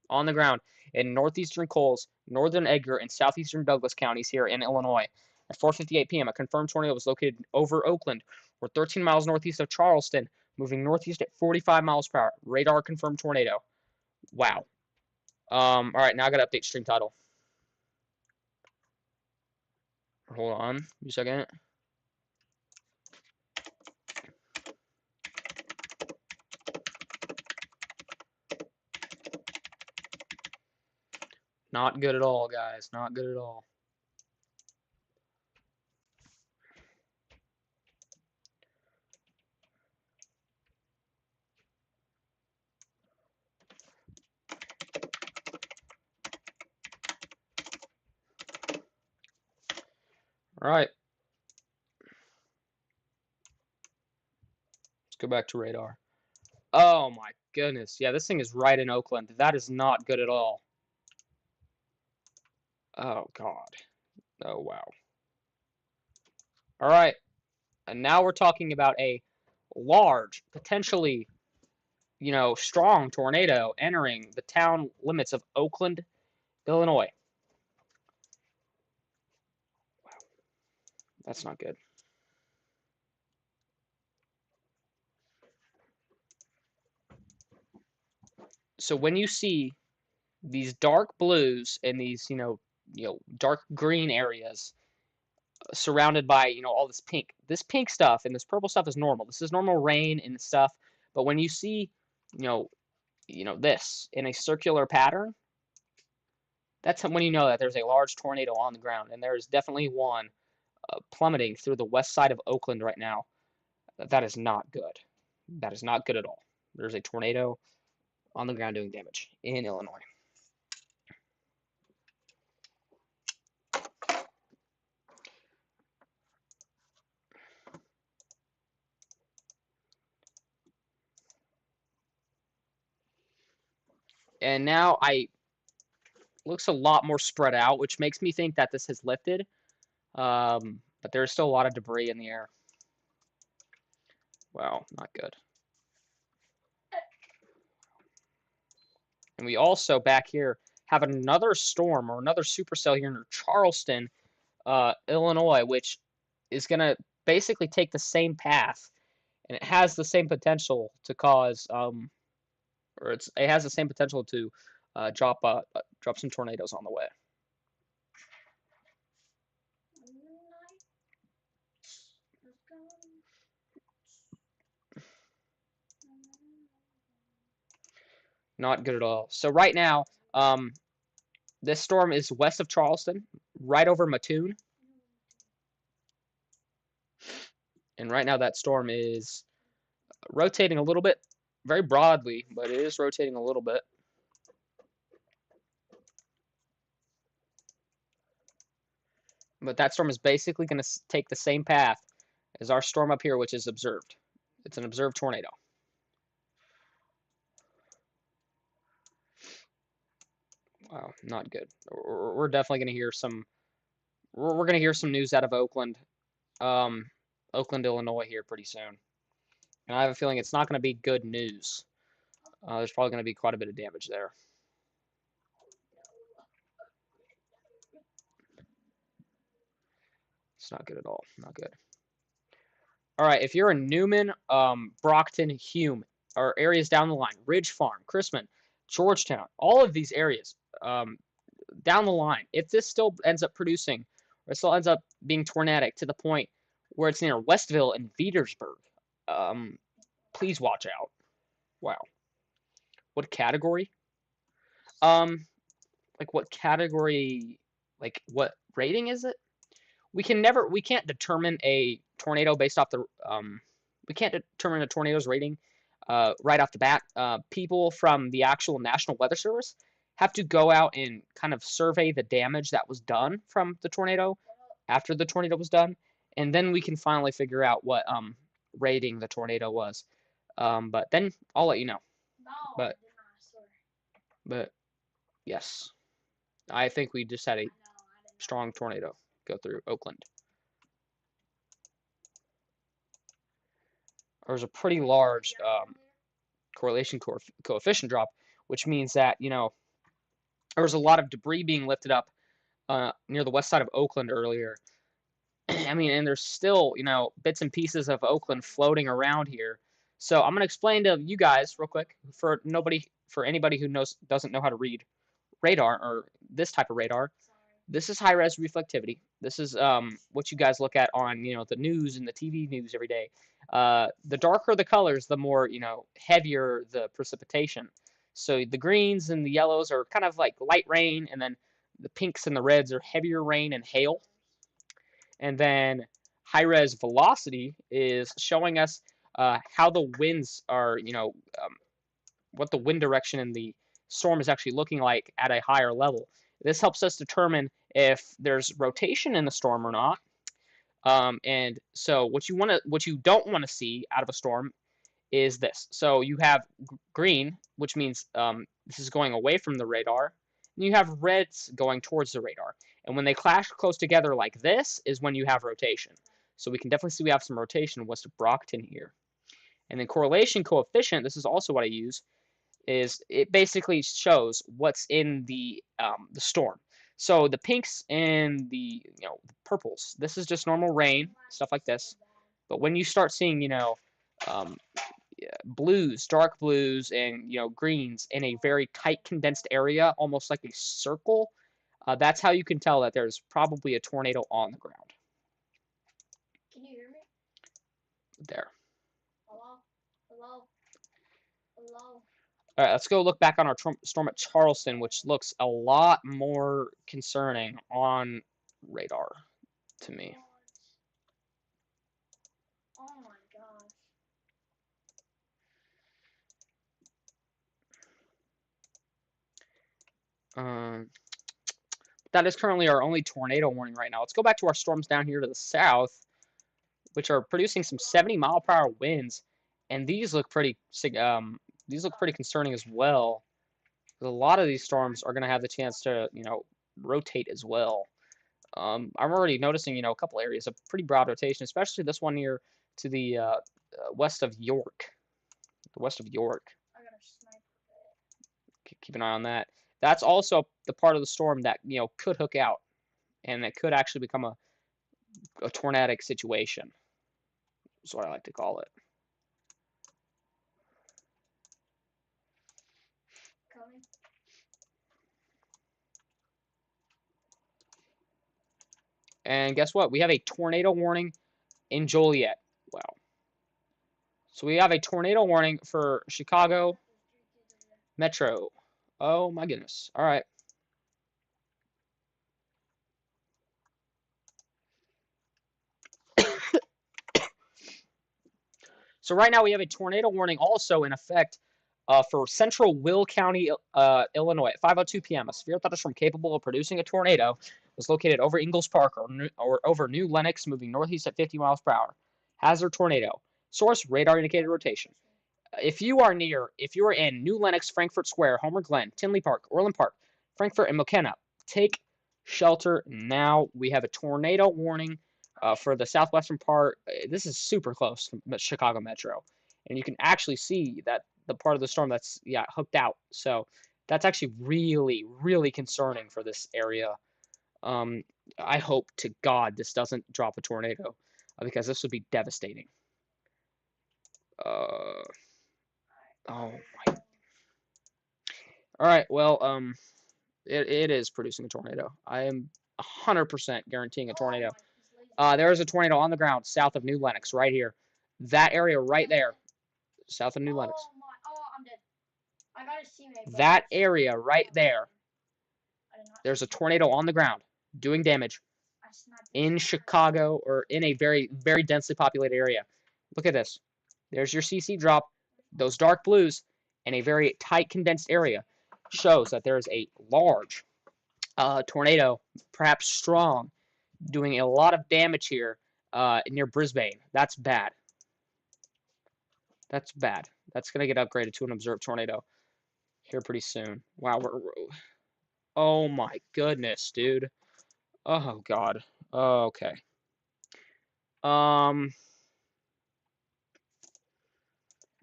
on the ground in northeastern Coles, northern Edgar, and southeastern Douglas counties here in Illinois. At 4:58 p.m., a confirmed tornado was located over Oakland, or 13 miles northeast of Charleston, moving northeast at 45 miles per hour. Radar confirmed tornado. Wow. All right, now I got to update stream title. Hold on, a second. Not good at all, guys. Not good at all. All right. Let's go back to radar. Oh my goodness. Yeah, this thing is right in Oakland. That is not good at all. Oh God. Oh wow. All right. And now we're talking about a large, potentially, strong tornado entering the town limits of Oakland, Illinois. That's not good. So when you see these dark blues and these, dark green areas surrounded by, all this pink. This pink stuff and this purple stuff is normal. This is normal rain and stuff. But when you see, you know, this in a circular pattern, that's when you know that there's a large tornado on the ground, and there is definitely one plummeting through the west side of Oakland right now. That is not good. That is not good at all. There's a tornado on the ground doing damage in Illinois. And now I looks a lot more spread out, which makes me think that this has lifted. But there's still a lot of debris in the air. Wow, not good. And we also back here have another storm or another supercell here near Charleston, Illinois, which is going to basically take the same path, and it has the same potential to cause, or it has the same potential to drop some tornadoes on the way. Not good at all. So right now, this storm is west of Charleston, right over Mattoon. And right now that storm is rotating a little bit, very broadly, but it is rotating a little bit. But that storm is basically going to take the same path as our storm up here, which is observed. It's an observed tornado. Wow, not good. We're definitely going to hear some. We're going to hear some news out of Oakland, Oakland, Illinois here pretty soon. And I have a feeling it's not going to be good news. There's probably going to be quite a bit of damage there. It's not good at all. Not good. All right, if you're in Newman, Brockton, Hume, or areas down the line, Ridge Farm, Chrisman, Georgetown, all of these areas down the line, if this still ends up producing, or it still ends up being tornadic to the point where it's near Westville and Petersburg, please watch out. Wow. What category? Like what category, like what rating is it? We can't determine a tornado based off we can't determine a tornado's rating right off the bat. People from the actual National Weather Service have to go out and kind of survey the damage that was done from the tornado after the tornado was done, and then we can finally figure out what rating the tornado was. But then I'll let you know. But yes, I think we just had a strong tornado go through Oakland. There's a pretty large correlation coefficient drop, which means that, there was a lot of debris being lifted up near the west side of Oakland earlier. I mean, and there's still, bits and pieces of Oakland floating around here. So I'm going to explain to you guys real quick for anybody who doesn't know how to read radar or this type of radar. This is high-res reflectivity. This is what you guys look at on, the news and the TV news every day. The darker the colors, the more, heavier the precipitation. So the greens and the yellows are kind of like light rain, and then the pinks and the reds are heavier rain and hail. And then high-res velocity is showing us how the winds are, what the wind direction in the storm is actually looking like at a higher level. This helps us determine if there's rotation in the storm or not. And so what you don't want to see out of a storm is this. So you have green, which means this is going away from the radar, and you have reds going towards the radar. And when they clash close together like this is when you have rotation. So we can definitely see we have some rotation west of Brockton here. And then correlation coefficient, this is also what I use, is it basically shows what's in the storm. So the pinks and the the purples, this is just normal rain, stuff like this. But when you start seeing um, blues, dark blues, and greens in a very tight condensed area, almost like a circle, that's how you can tell that there's probably a tornado on the ground. Can you hear me? There. Hello? Hello? Hello? All right, let's go look back on our storm at Charleston, which looks a lot more concerning on radar to me. Oh my gosh. That is currently our only tornado warning right now. Let's go back to our storms down here to the south, which are producing some 70-mile-per-hour winds, and these look pretty concerning as well. A lot of these storms are going to have the chance to rotate as well. I'm already noticing a couple areas of pretty broad rotation, especially this one here to the west of York. The west of York. I got a sniper. Keep an eye on that. That's also the part of the storm that could hook out, and it could actually become a tornadic situation. Is what I like to call it. Coming. And guess what? We have a tornado warning in Joliet. Wow. So we have a tornado warning for Chicago Metro. Oh my goodness. All right. So right now we have a tornado warning also in effect for central Will County, Illinois at 5:02 p.m. A severe thunderstorm capable of producing a tornado was located over Ingalls Park or over New Lenox, moving northeast at 50 miles per hour. Hazard tornado. Source radar indicated rotation. If you are in New Lenox, Frankfort Square, Homer Glen, Tinley Park, Orland Park, Frankfort, and McKenna, take shelter now. We have a tornado warning for the southwestern part. This is super close to Chicago Metro, and you can actually see that the part of the storm that's hooked out. So that's actually really, really concerning for this area. I hope to God this doesn't drop a tornado because this would be devastating. Oh my. All right. Well, it is producing a tornado. I am 100% guaranteeing a tornado. There is a tornado on the ground south of New Lenox, right here. That area right there, south of New Lenox. Oh, I'm dead. I got a teammate. That area right there. There's a tornado on the ground doing damage in Chicago or in a very, very densely populated area. Look at this. There's your CC drop. Those dark blues in a very tight condensed area shows that there is a large tornado, perhaps strong, doing a lot of damage here near Brisbane. That's bad. That's bad. That's going to get upgraded to an observed tornado here pretty soon. Wow. Oh my goodness, dude. Oh God. Okay.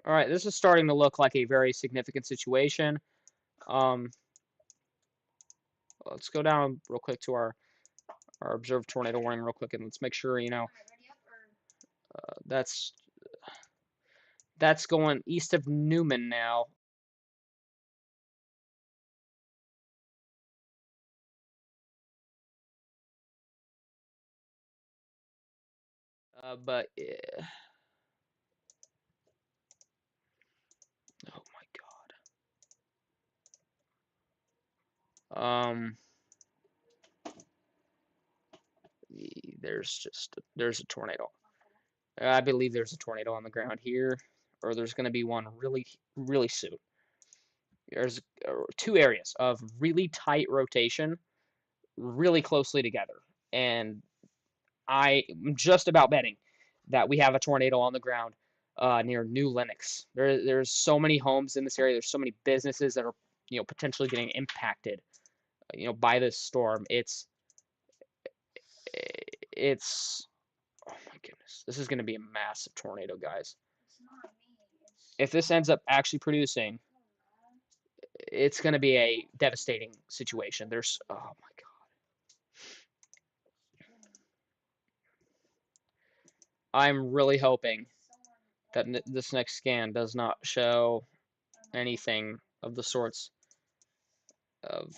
All right, this is starting to look like a very significant situation. Let's go down real quick to our observed tornado warning real quick, and let's make sure that's going east of Newman now. But oh my God. There's a tornado. I believe there's a tornado on the ground here, or there's going to be one really, really soon. There's two areas of really tight rotation, really closely together, and I'm just about betting that we have a tornado on the ground near New Lenox. There's so many homes in this area. There's so many businesses that are potentially getting impacted by this storm. It's it's, oh my goodness, this is going to be a massive tornado, guys. It's not me. If this ends up actually producing, it's going to be a devastating situation. There's, oh my God. I'm really hoping that this next scan does not show anything of the sorts of,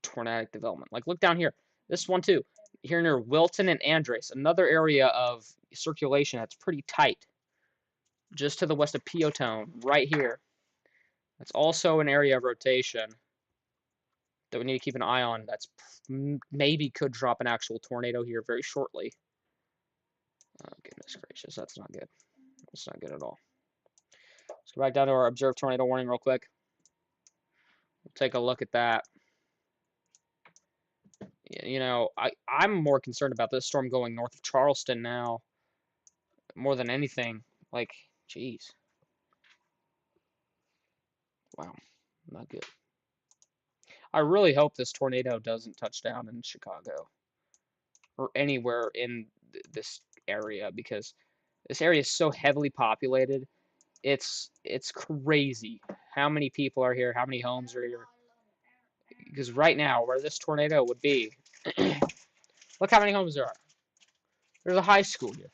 tornadic development. Like, look down here. This one, too. Here near Wilton and Andres, another area of circulation that's pretty tight. Just to the west of Piotone, right here. That's also an area of rotation that we need to keep an eye on. That's maybe could drop an actual tornado here very shortly. Oh, goodness gracious. That's not good. That's not good at all. Let's go back down to our observed tornado warning real quick. We'll take a look at that. I'm more concerned about this storm going north of Charleston now, more than anything. Like, jeez. Wow, not good. I really hope this tornado doesn't touch down in Chicago or anywhere in this area, because this area is so heavily populated. It's crazy how many people are here, how many homes are here. Because right now, where this tornado would be, look how many homes there are. There's a high school here.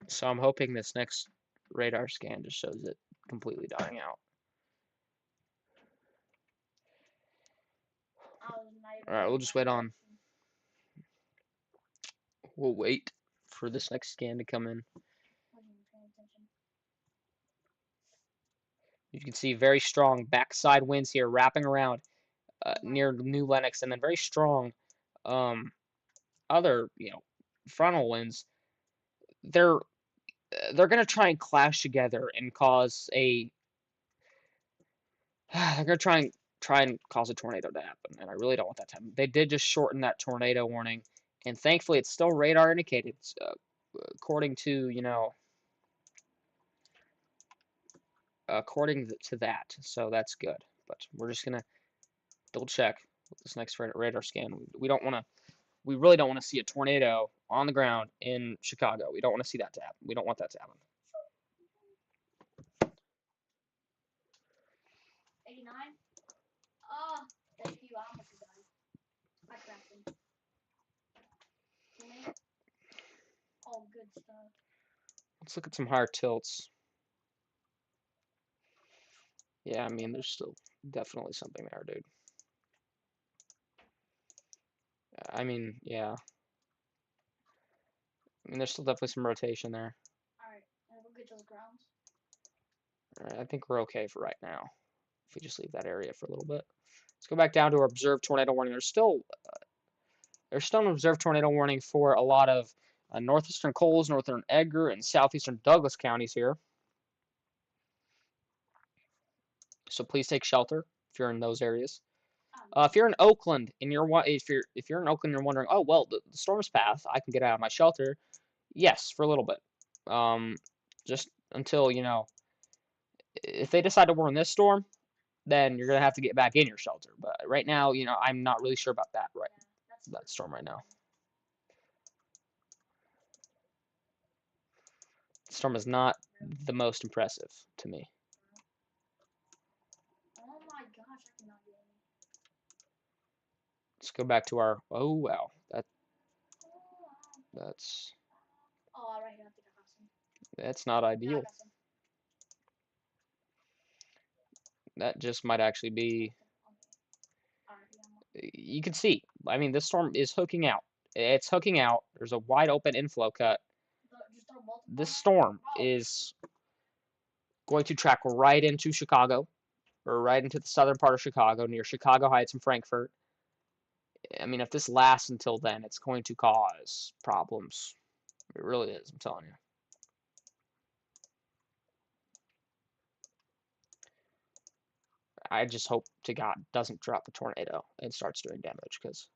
So I'm hoping this next radar scan just shows it completely dying out. Alright, we'll just wait on. We'll wait for this next scan to come in. You can see very strong backside winds here wrapping around near New Lenox, and then very strong other frontal winds. They're going to try and clash together and cause a they're going to try and cause a tornado to happen, and I really don't want that to happen. They did just shorten that tornado warning, and thankfully it's still radar indicated, according to that, so that's good. But we're just gonna double check with this next radar scan. We really don't want to see a tornado on the ground in Chicago. We don't want to see that to happen. We don't want that to happen. 89. Oh, thank you. I almost died. I crashed. All good stuff. Let's look at some higher tilts. Yeah, I mean, there's still definitely something there, dude. I mean, yeah. I mean, there's still definitely some rotation there. Alright, we'll get those grounds. Alright, I think we're okay for right now. If we just leave that area for a little bit. Let's go back down to our observed tornado warning. There's still an observed tornado warning for a lot of northeastern Coles, northern Edgar, and southeastern Douglas counties here. So please take shelter if you're in those areas. If you're in Oakland and you're in Oakland, you're wondering, oh well, the storm's passed, I can get out of my shelter. Yes, for a little bit. Just until if they decide to warn this storm, then you're gonna have to get back in your shelter. But right now, I'm not really sure about that that storm right now. The storm is not the most impressive to me. Oh my gosh, I cannot get any. Let's go back to our. Oh wow, that's. Oh, right here. I think I got some. That's not ideal. That just might actually be. You can see. I mean, this storm is hooking out. It's hooking out. There's a wide open inflow cut. This storm is going to track right into Chicago, or right into the southern part of Chicago, near Chicago Heights and Frankfurt. I mean, if this lasts until then, it's going to cause problems. It really is, I'm telling you. I just hope to God doesn't drop a tornado and starts doing damage, because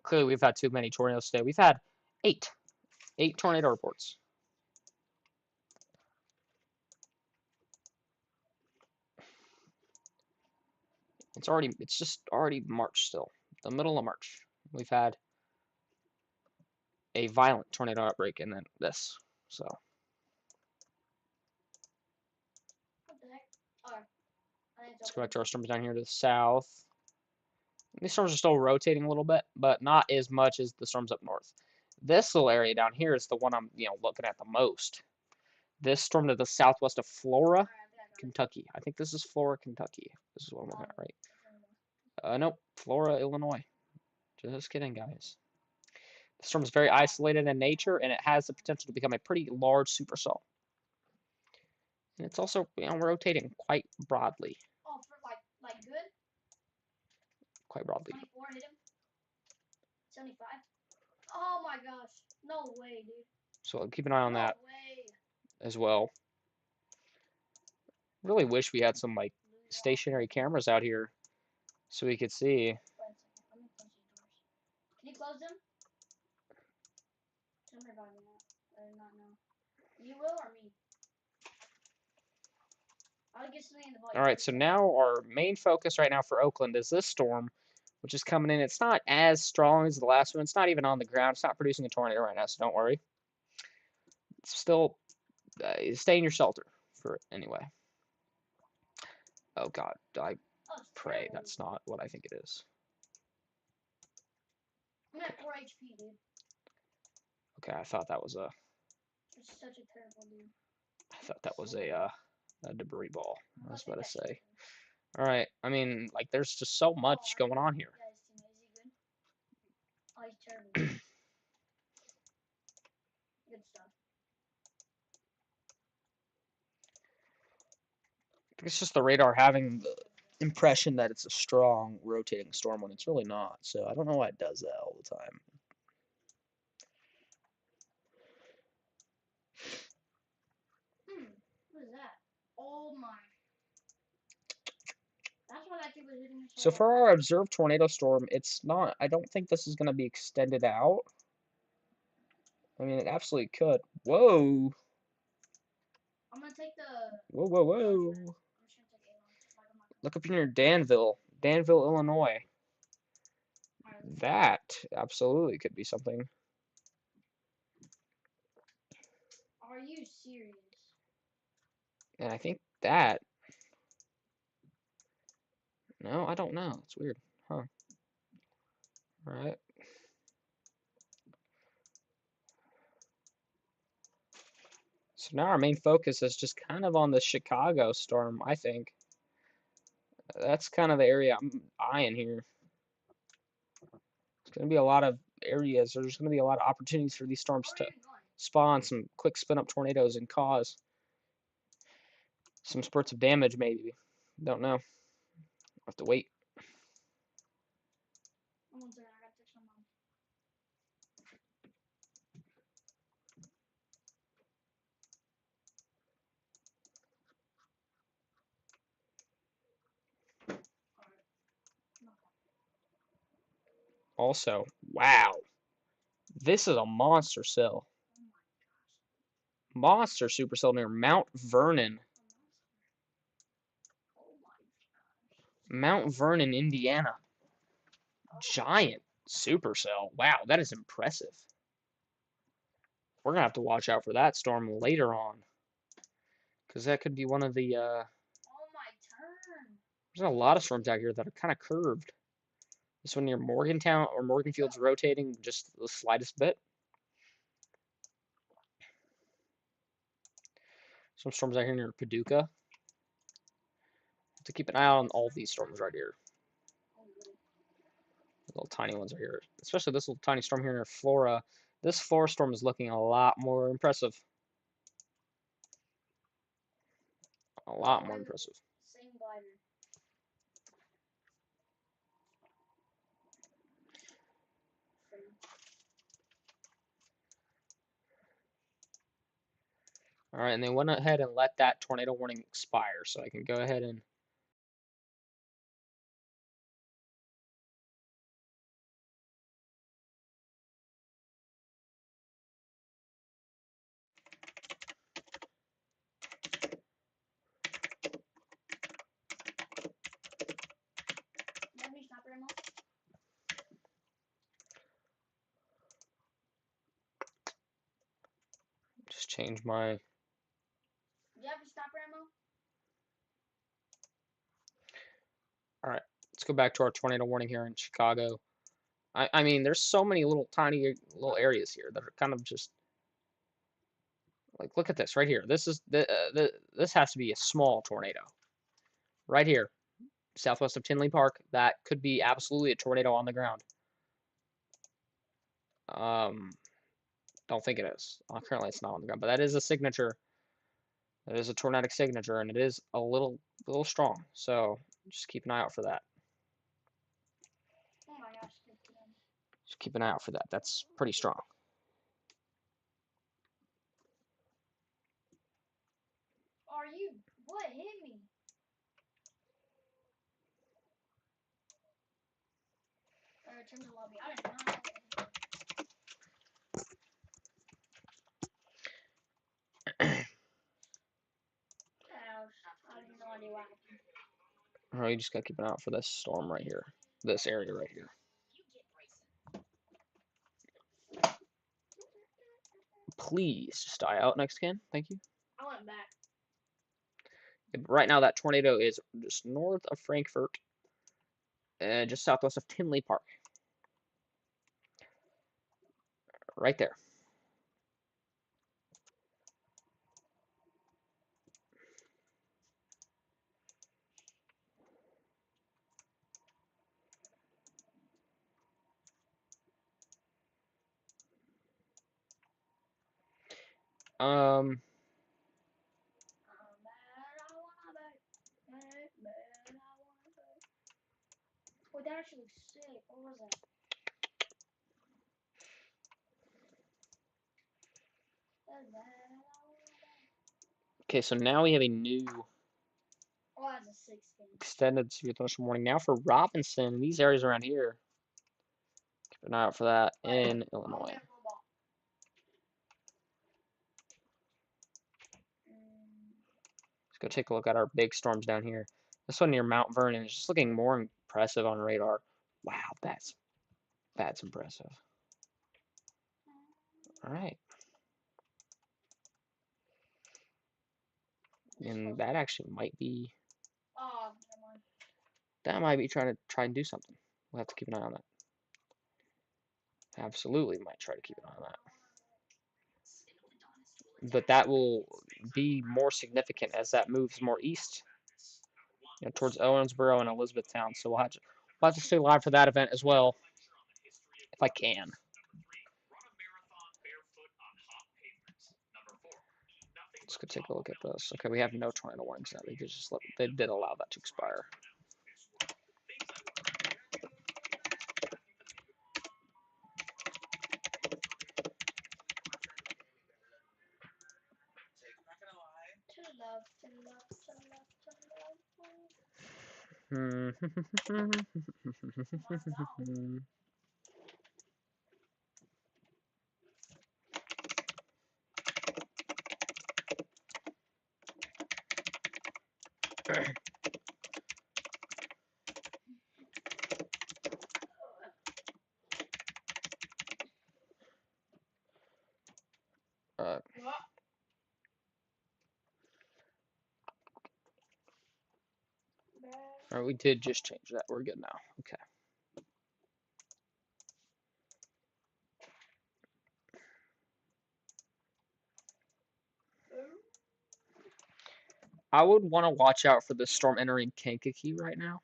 clearly we've had too many tornadoes today. We've had 8 tornado reports. It's just already March still, the middle of March. We've had a violent tornado outbreak and then this. So What the heck? Oh, I think it's let's go open. back to our storms down here to the south. These storms are still rotating a little bit, but not as much as the storms up north. This little area down here is the one I'm, looking at the most. This storm to the southwest of Flora, Alright, I think I got it. Kentucky. I think this is Flora, Kentucky. This is what I'm looking at, right? That's Nope, Flora, Illinois. Just kidding, guys. The storm is very isolated in nature, and it has the potential to become a pretty large supercell. And it's also, rotating quite broadly. Oh, for like good? Quite broadly. 24 hit him. 75. Oh my gosh. No way, dude. So keep an eye on No that way. as well. Really wish we had some like stationary cameras out here so we could see. Wait a second. Let me close these doors. Can you close them? Somebody bought me that. I did not know. You will or me? I'll get something in the volume. All right, so now our main focus right now for Oakland is this storm, which is coming in. It's not as strong as the last one. It's not even on the ground. It's not producing a tornado right now, so don't worry. It's still stay in your shelter for it anyway. Oh God, I pray terrible. that's not what I think it is. I'm at 4 HP, dude. Okay, I thought that was a. It's such a terrible dude. I thought that was a debris ball. I was about to say. All right, I mean, like, there's just so much going on here. Yeah, his teammate, is he good? Oh, he's terrible. Good stuff. It's just the radar having the impression that it's a strong rotating storm when it's really not. So I don't know why it does that all the time. What is that? Oh my. That's why that kid was hitting me so So hard. for our observed tornado storm, it's not. I don't think this is going to be extended out. I mean, it absolutely could. Whoa. I'm gonna take the. Whoa, whoa, whoa. I'm just gonna take A-Long. Look up near Danville, Illinois. Alright. That absolutely could be something. Are you serious? And I think that. No, I don't know. It's weird. Huh. All right. So now our main focus is just kind of on the Chicago storm, I think. That's kind of the area I'm eyeing here. It's going to be a lot of areas. There's going to be a lot of opportunities for these storms to spawn some quick spin up tornadoes and cause some spurts of damage, maybe. Don't know. I'll have to wait. One second, I gotta text my mom. Also, wow. This is a monster cell. Monster supercell near Mount Vernon. Mount Vernon, Indiana. Giant supercell. Wow, that is impressive. We're going to have to watch out for that storm later on. Because that could be one of the. Oh my turn. There's a lot of storms out here that are kind of curved. This one near Morgantown or Morganfield's rotating just the slightest bit. Some storms out here near Paducah. Have to keep an eye on all these storms right here. Little tiny ones right here. Especially this little tiny storm here near Flora. This Flora storm is looking a lot more impressive. A lot more impressive. Same glider. All right, and they went ahead and let that tornado warning expire, so I can go ahead and Just change my... Do you have a stopper ammo? Alright, let's go back to our tornado warning here in Chicago. I mean, there's so many little tiny little areas here that are kind of just... Like, look at this right here. This is this has to be a small tornado. Right here, southwest of Tinley Park. That could be absolutely a tornado on the ground. Um, don't think it is. Currently, it's not on the ground, but that is a signature. That is a tornadic signature, and it is a little strong. So just keep an eye out for that. Oh my gosh. Just keep an eye out for that. That's pretty strong. Are you? What hit me? Return to lobby. I did not know what hit me. Ouch. I have no idea what happened. Alright, you just gotta keep an eye out for this storm right here. This area right here. Please just die out next scan. Thank you. I went back. Right now, that tornado is just north of Frankfurt, and just southwest of Tinley Park. Right there. Um, Oh, that actually looks sick. What was that? okay, so now we have a new Oh, that's a 6 game. extended severe thunderstorm warning. Now for Robinson, these areas around here. Keep an eye out for that in Illinois. Let's go take a look at our big storms down here. This one near Mount Vernon is just looking more impressive on radar. Wow, that's impressive. All right. And that actually might be... Oh, never mind. That might be trying and do something. We'll have to keep an eye on that. Absolutely might try to keep an eye on that. But that will be more significant as that moves more east, towards Owensboro and Elizabethtown. So we'll have to stay live for that event as well, if I can. Let's go take a look at this. Okay, we have no tornado warnings now. They did allow that to expire. Alright, we did just change that. We're good now. Okay. I would want to watch out for this storm entering Kankakee right now,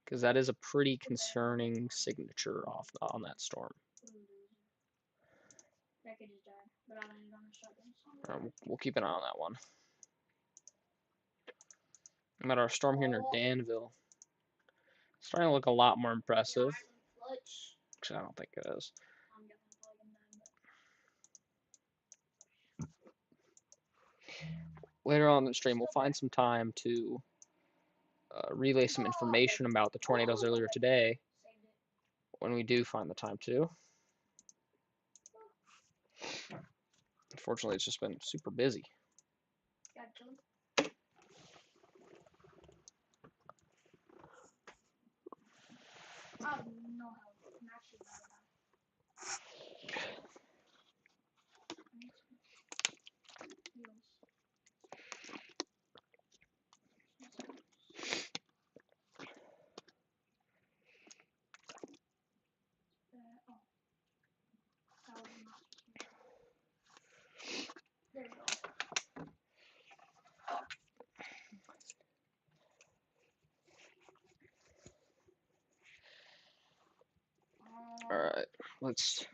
because that is a pretty concerning signature on that storm. We'll keep an eye on that one. I'm at our storm here near Danville. It's starting to look a lot more impressive. Actually, I don't think it is. Later on in the stream, we'll find some time to relay some information about the tornadoes earlier today when we do find the time to. Unfortunately, it's just been super busy. let's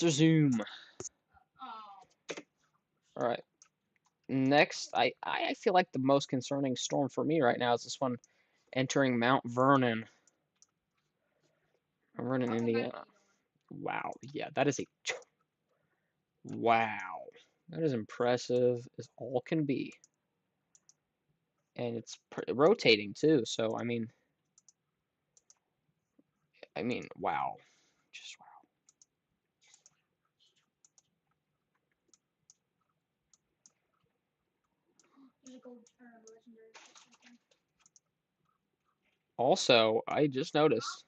resume. All right. Next, I feel like the most concerning storm for me right now is this one entering Mount Vernon. Vernon, Indiana. Wow. Yeah, that is a wow. That is impressive as all can be. And it's rotating too, so I mean, wow. Just wow. Also, I just noticed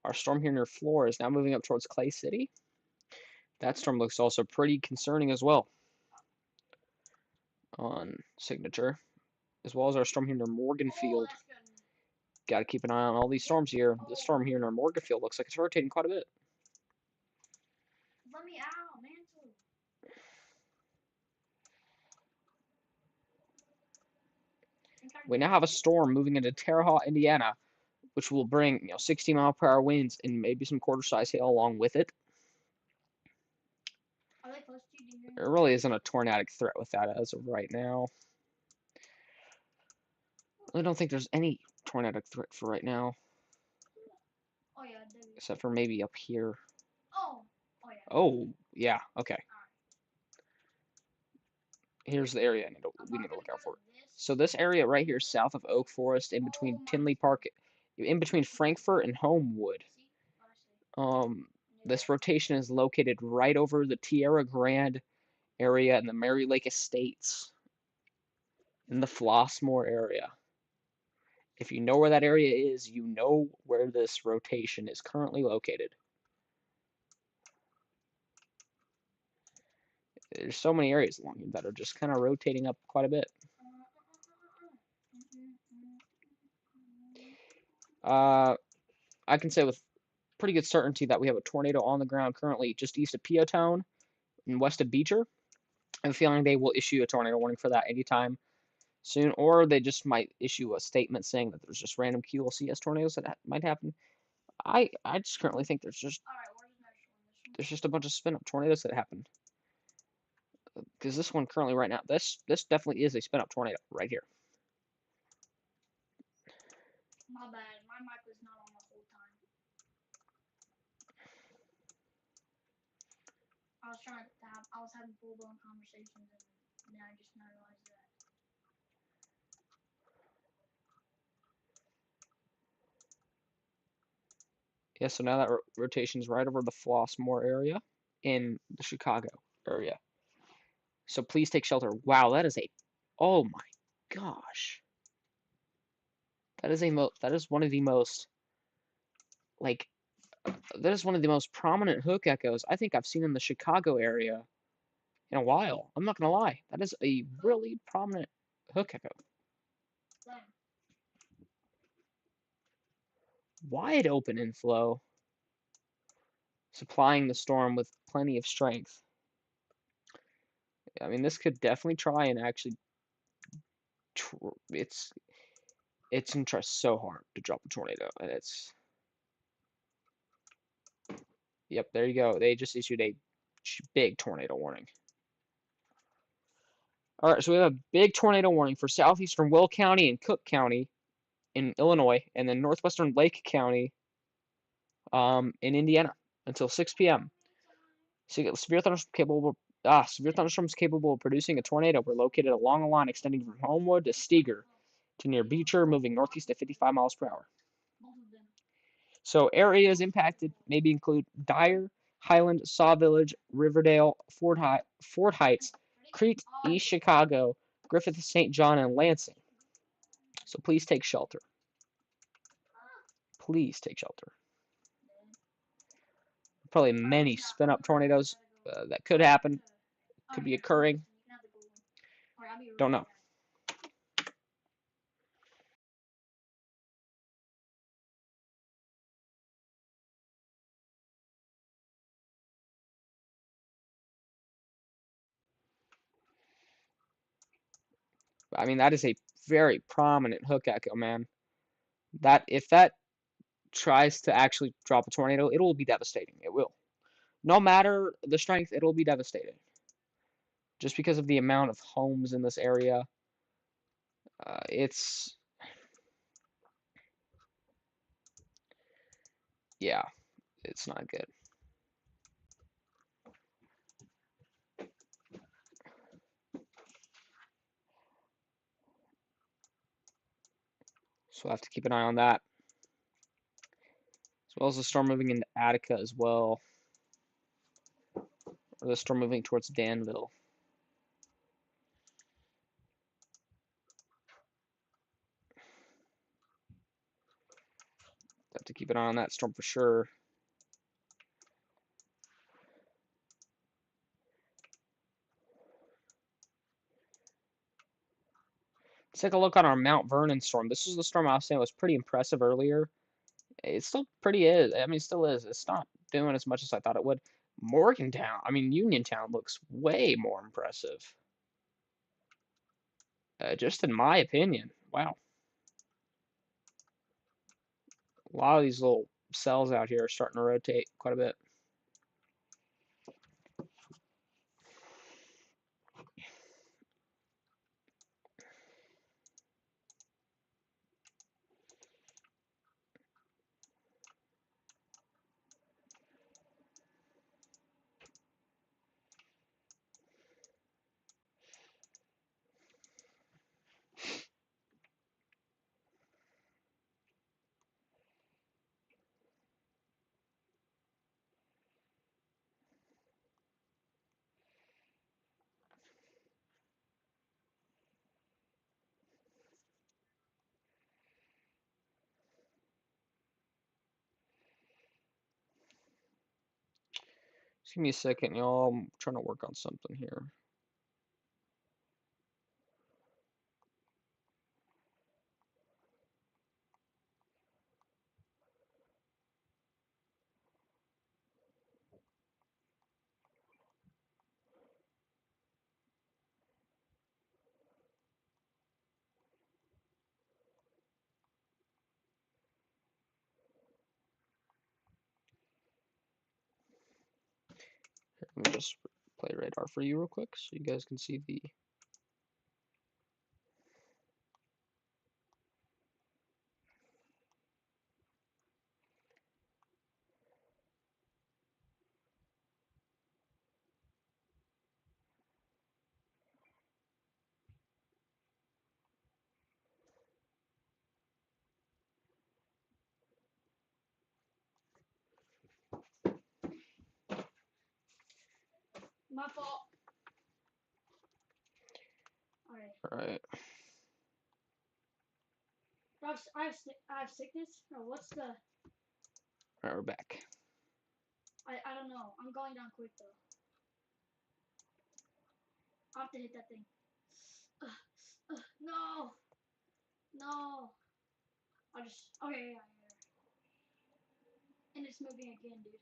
our storm here near Florida is now moving up towards Clay City. That storm looks also pretty concerning as well on signature, as well as our storm here near Morganfield. Got to keep an eye on all these storms here. This storm here near Morganfield looks like it's rotating quite a bit. Let me out, man. We now have a storm moving into Terre Haute, Indiana, which will bring 60-mile-per-hour winds and maybe some quarter-size hail along with it. Are they close to you? There really isn't a tornadic threat with that as of right now. I really don't think there's any tornadic threat for right now. Oh yeah, except for maybe up here. Oh. Oh yeah. Oh, yeah, okay. Here's the area we need to look out for. So this area right here, south of Oak Forest, in between Tinley Park, in between Frankfort and Homewood. This rotation is located right over the Tierra Grande area and the Mary Lake Estates in the Flossmoor area. If you know where that area is, you know where this rotation is currently located. There's so many areas along here that are just kind of rotating up quite a bit. I can say with pretty good certainty that we have a tornado on the ground currently just east of Piotone and west of Beecher. I have a feeling they will issue a tornado warning for that anytime soon, or they just might issue a statement saying that there's just random QLCS tornadoes that might happen. I just currently think there's just a bunch of spin up tornadoes that happen. Because this one currently right now, this definitely is a spin up tornado right here. My bad. My mic was not on the whole time. I was having full blown conversations and then I just now realized that. Yeah, so now that rotation is right over the Flossmoor area in the Chicago area. So please take shelter. Wow, that is oh my gosh. That is one of the most like that is one of the most prominent hook echoes I think I've seen in the Chicago area in a while. I'm not gonna lie. That is a really prominent hook echo. Wide open inflow, supplying the storm with plenty of strength. I mean, this could definitely try and actually. It's gonna try so hard to drop a tornado, and it's. Yep, there you go. They just issued a big tornado warning. All right, so we have a big tornado warning for southeastern Will County and Cook County in Illinois, and then northwestern Lake County in Indiana until 6 p.m. So you get severe thunderstorms capable of producing a tornado were located along a line extending from Homewood to Steger to near Beecher, moving northeast at 55 miles per hour. So areas impacted maybe include Dyer, Highland, Saw Village, Riverdale, Fort Heights, Crete, East Chicago, Griffith, St. John, and Lansing. So please take shelter. Please take shelter. Probably many spin-up tornadoes that could happen, could be occurring. Don't know. I mean, that is a very prominent hook echo, man. That if that tries to actually drop a tornado, it will be devastating. It will. No matter the strength, it will be devastating. Just because of the amount of homes in this area, it's yeah, it's not good. So I have to keep an eye on that. As well as the storm moving into Attica as well. Or the storm moving towards Danville. Have to keep an eye on that storm for sure. Let's take a look on our Mount Vernon storm. This is the storm I was saying was pretty impressive earlier. It still pretty is. I mean, it still is. It's not doing as much as I thought it would. Uniontown looks way more impressive. Just in my opinion. Wow. A lot of these little cells out here are starting to rotate quite a bit. Just give me a second, y'all. I'm trying to work on something here. Let me just play radar for you real quick so you guys can see the. My fault. Alright. Alright. I have sickness? Or what's the... Alright, we're back. I don't know. I'm going down quick though. I have to hit that thing. No! No! I'll just... Okay, yeah. And it's moving again, dude.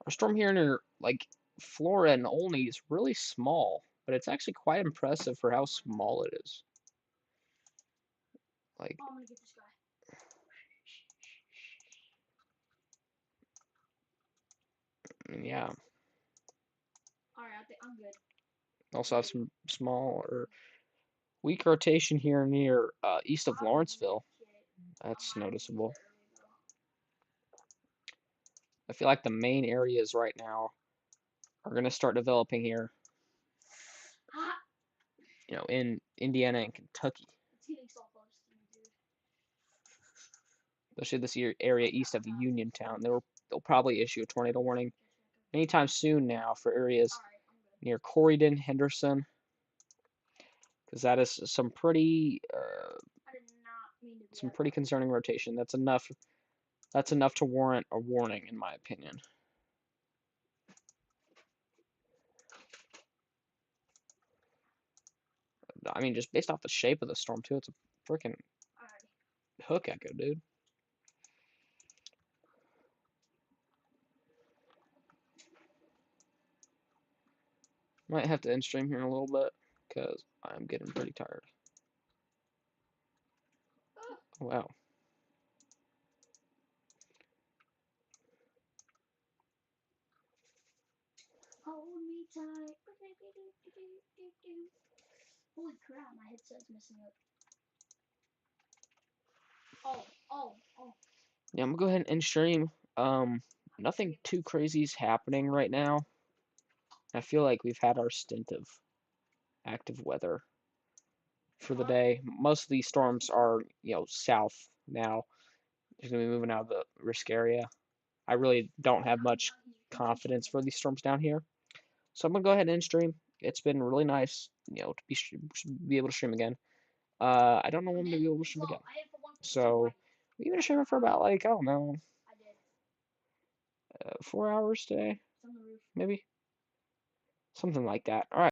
Our storm here near, like, Flora and Olney is really small, but it's actually quite impressive for how small it is. Like, Oh, I'm gonna get this guy. I mean, yeah. Alright, I think I'm good. Also have some small or weak rotation here near east of Lawrenceville. That's noticeable. I feel like the main areas right now are going to start developing here. You know, in Indiana and Kentucky. It's getting so close to me, dude. Especially this area east of Uniontown. They'll probably issue a tornado warning anytime soon now for areas near Corydon, Henderson, because that is some pretty concerning rotation. That's enough. That's enough to warrant a warning, in my opinion. I mean, just based off the shape of the storm too, it's a freaking hook echo, dude. Might have to end stream here in a little bit because I'm getting pretty tired. Oh, wow. Hold me tight. Holy crap, my headset's messing up. Oh. Yeah, I'm gonna go ahead and end stream. Nothing too crazy is happening right now. I feel like we've had our stint of active weather for the day. Most of these storms are, south now. They're gonna be moving out of the risk area. I really don't have much confidence for these storms down here. So I'm gonna go ahead and end stream. It's been really nice, to be able to stream again. I don't know when I'm gonna be able to stream again. So we've been streaming for about like, I don't know, 4 hours today, maybe something like that. All right.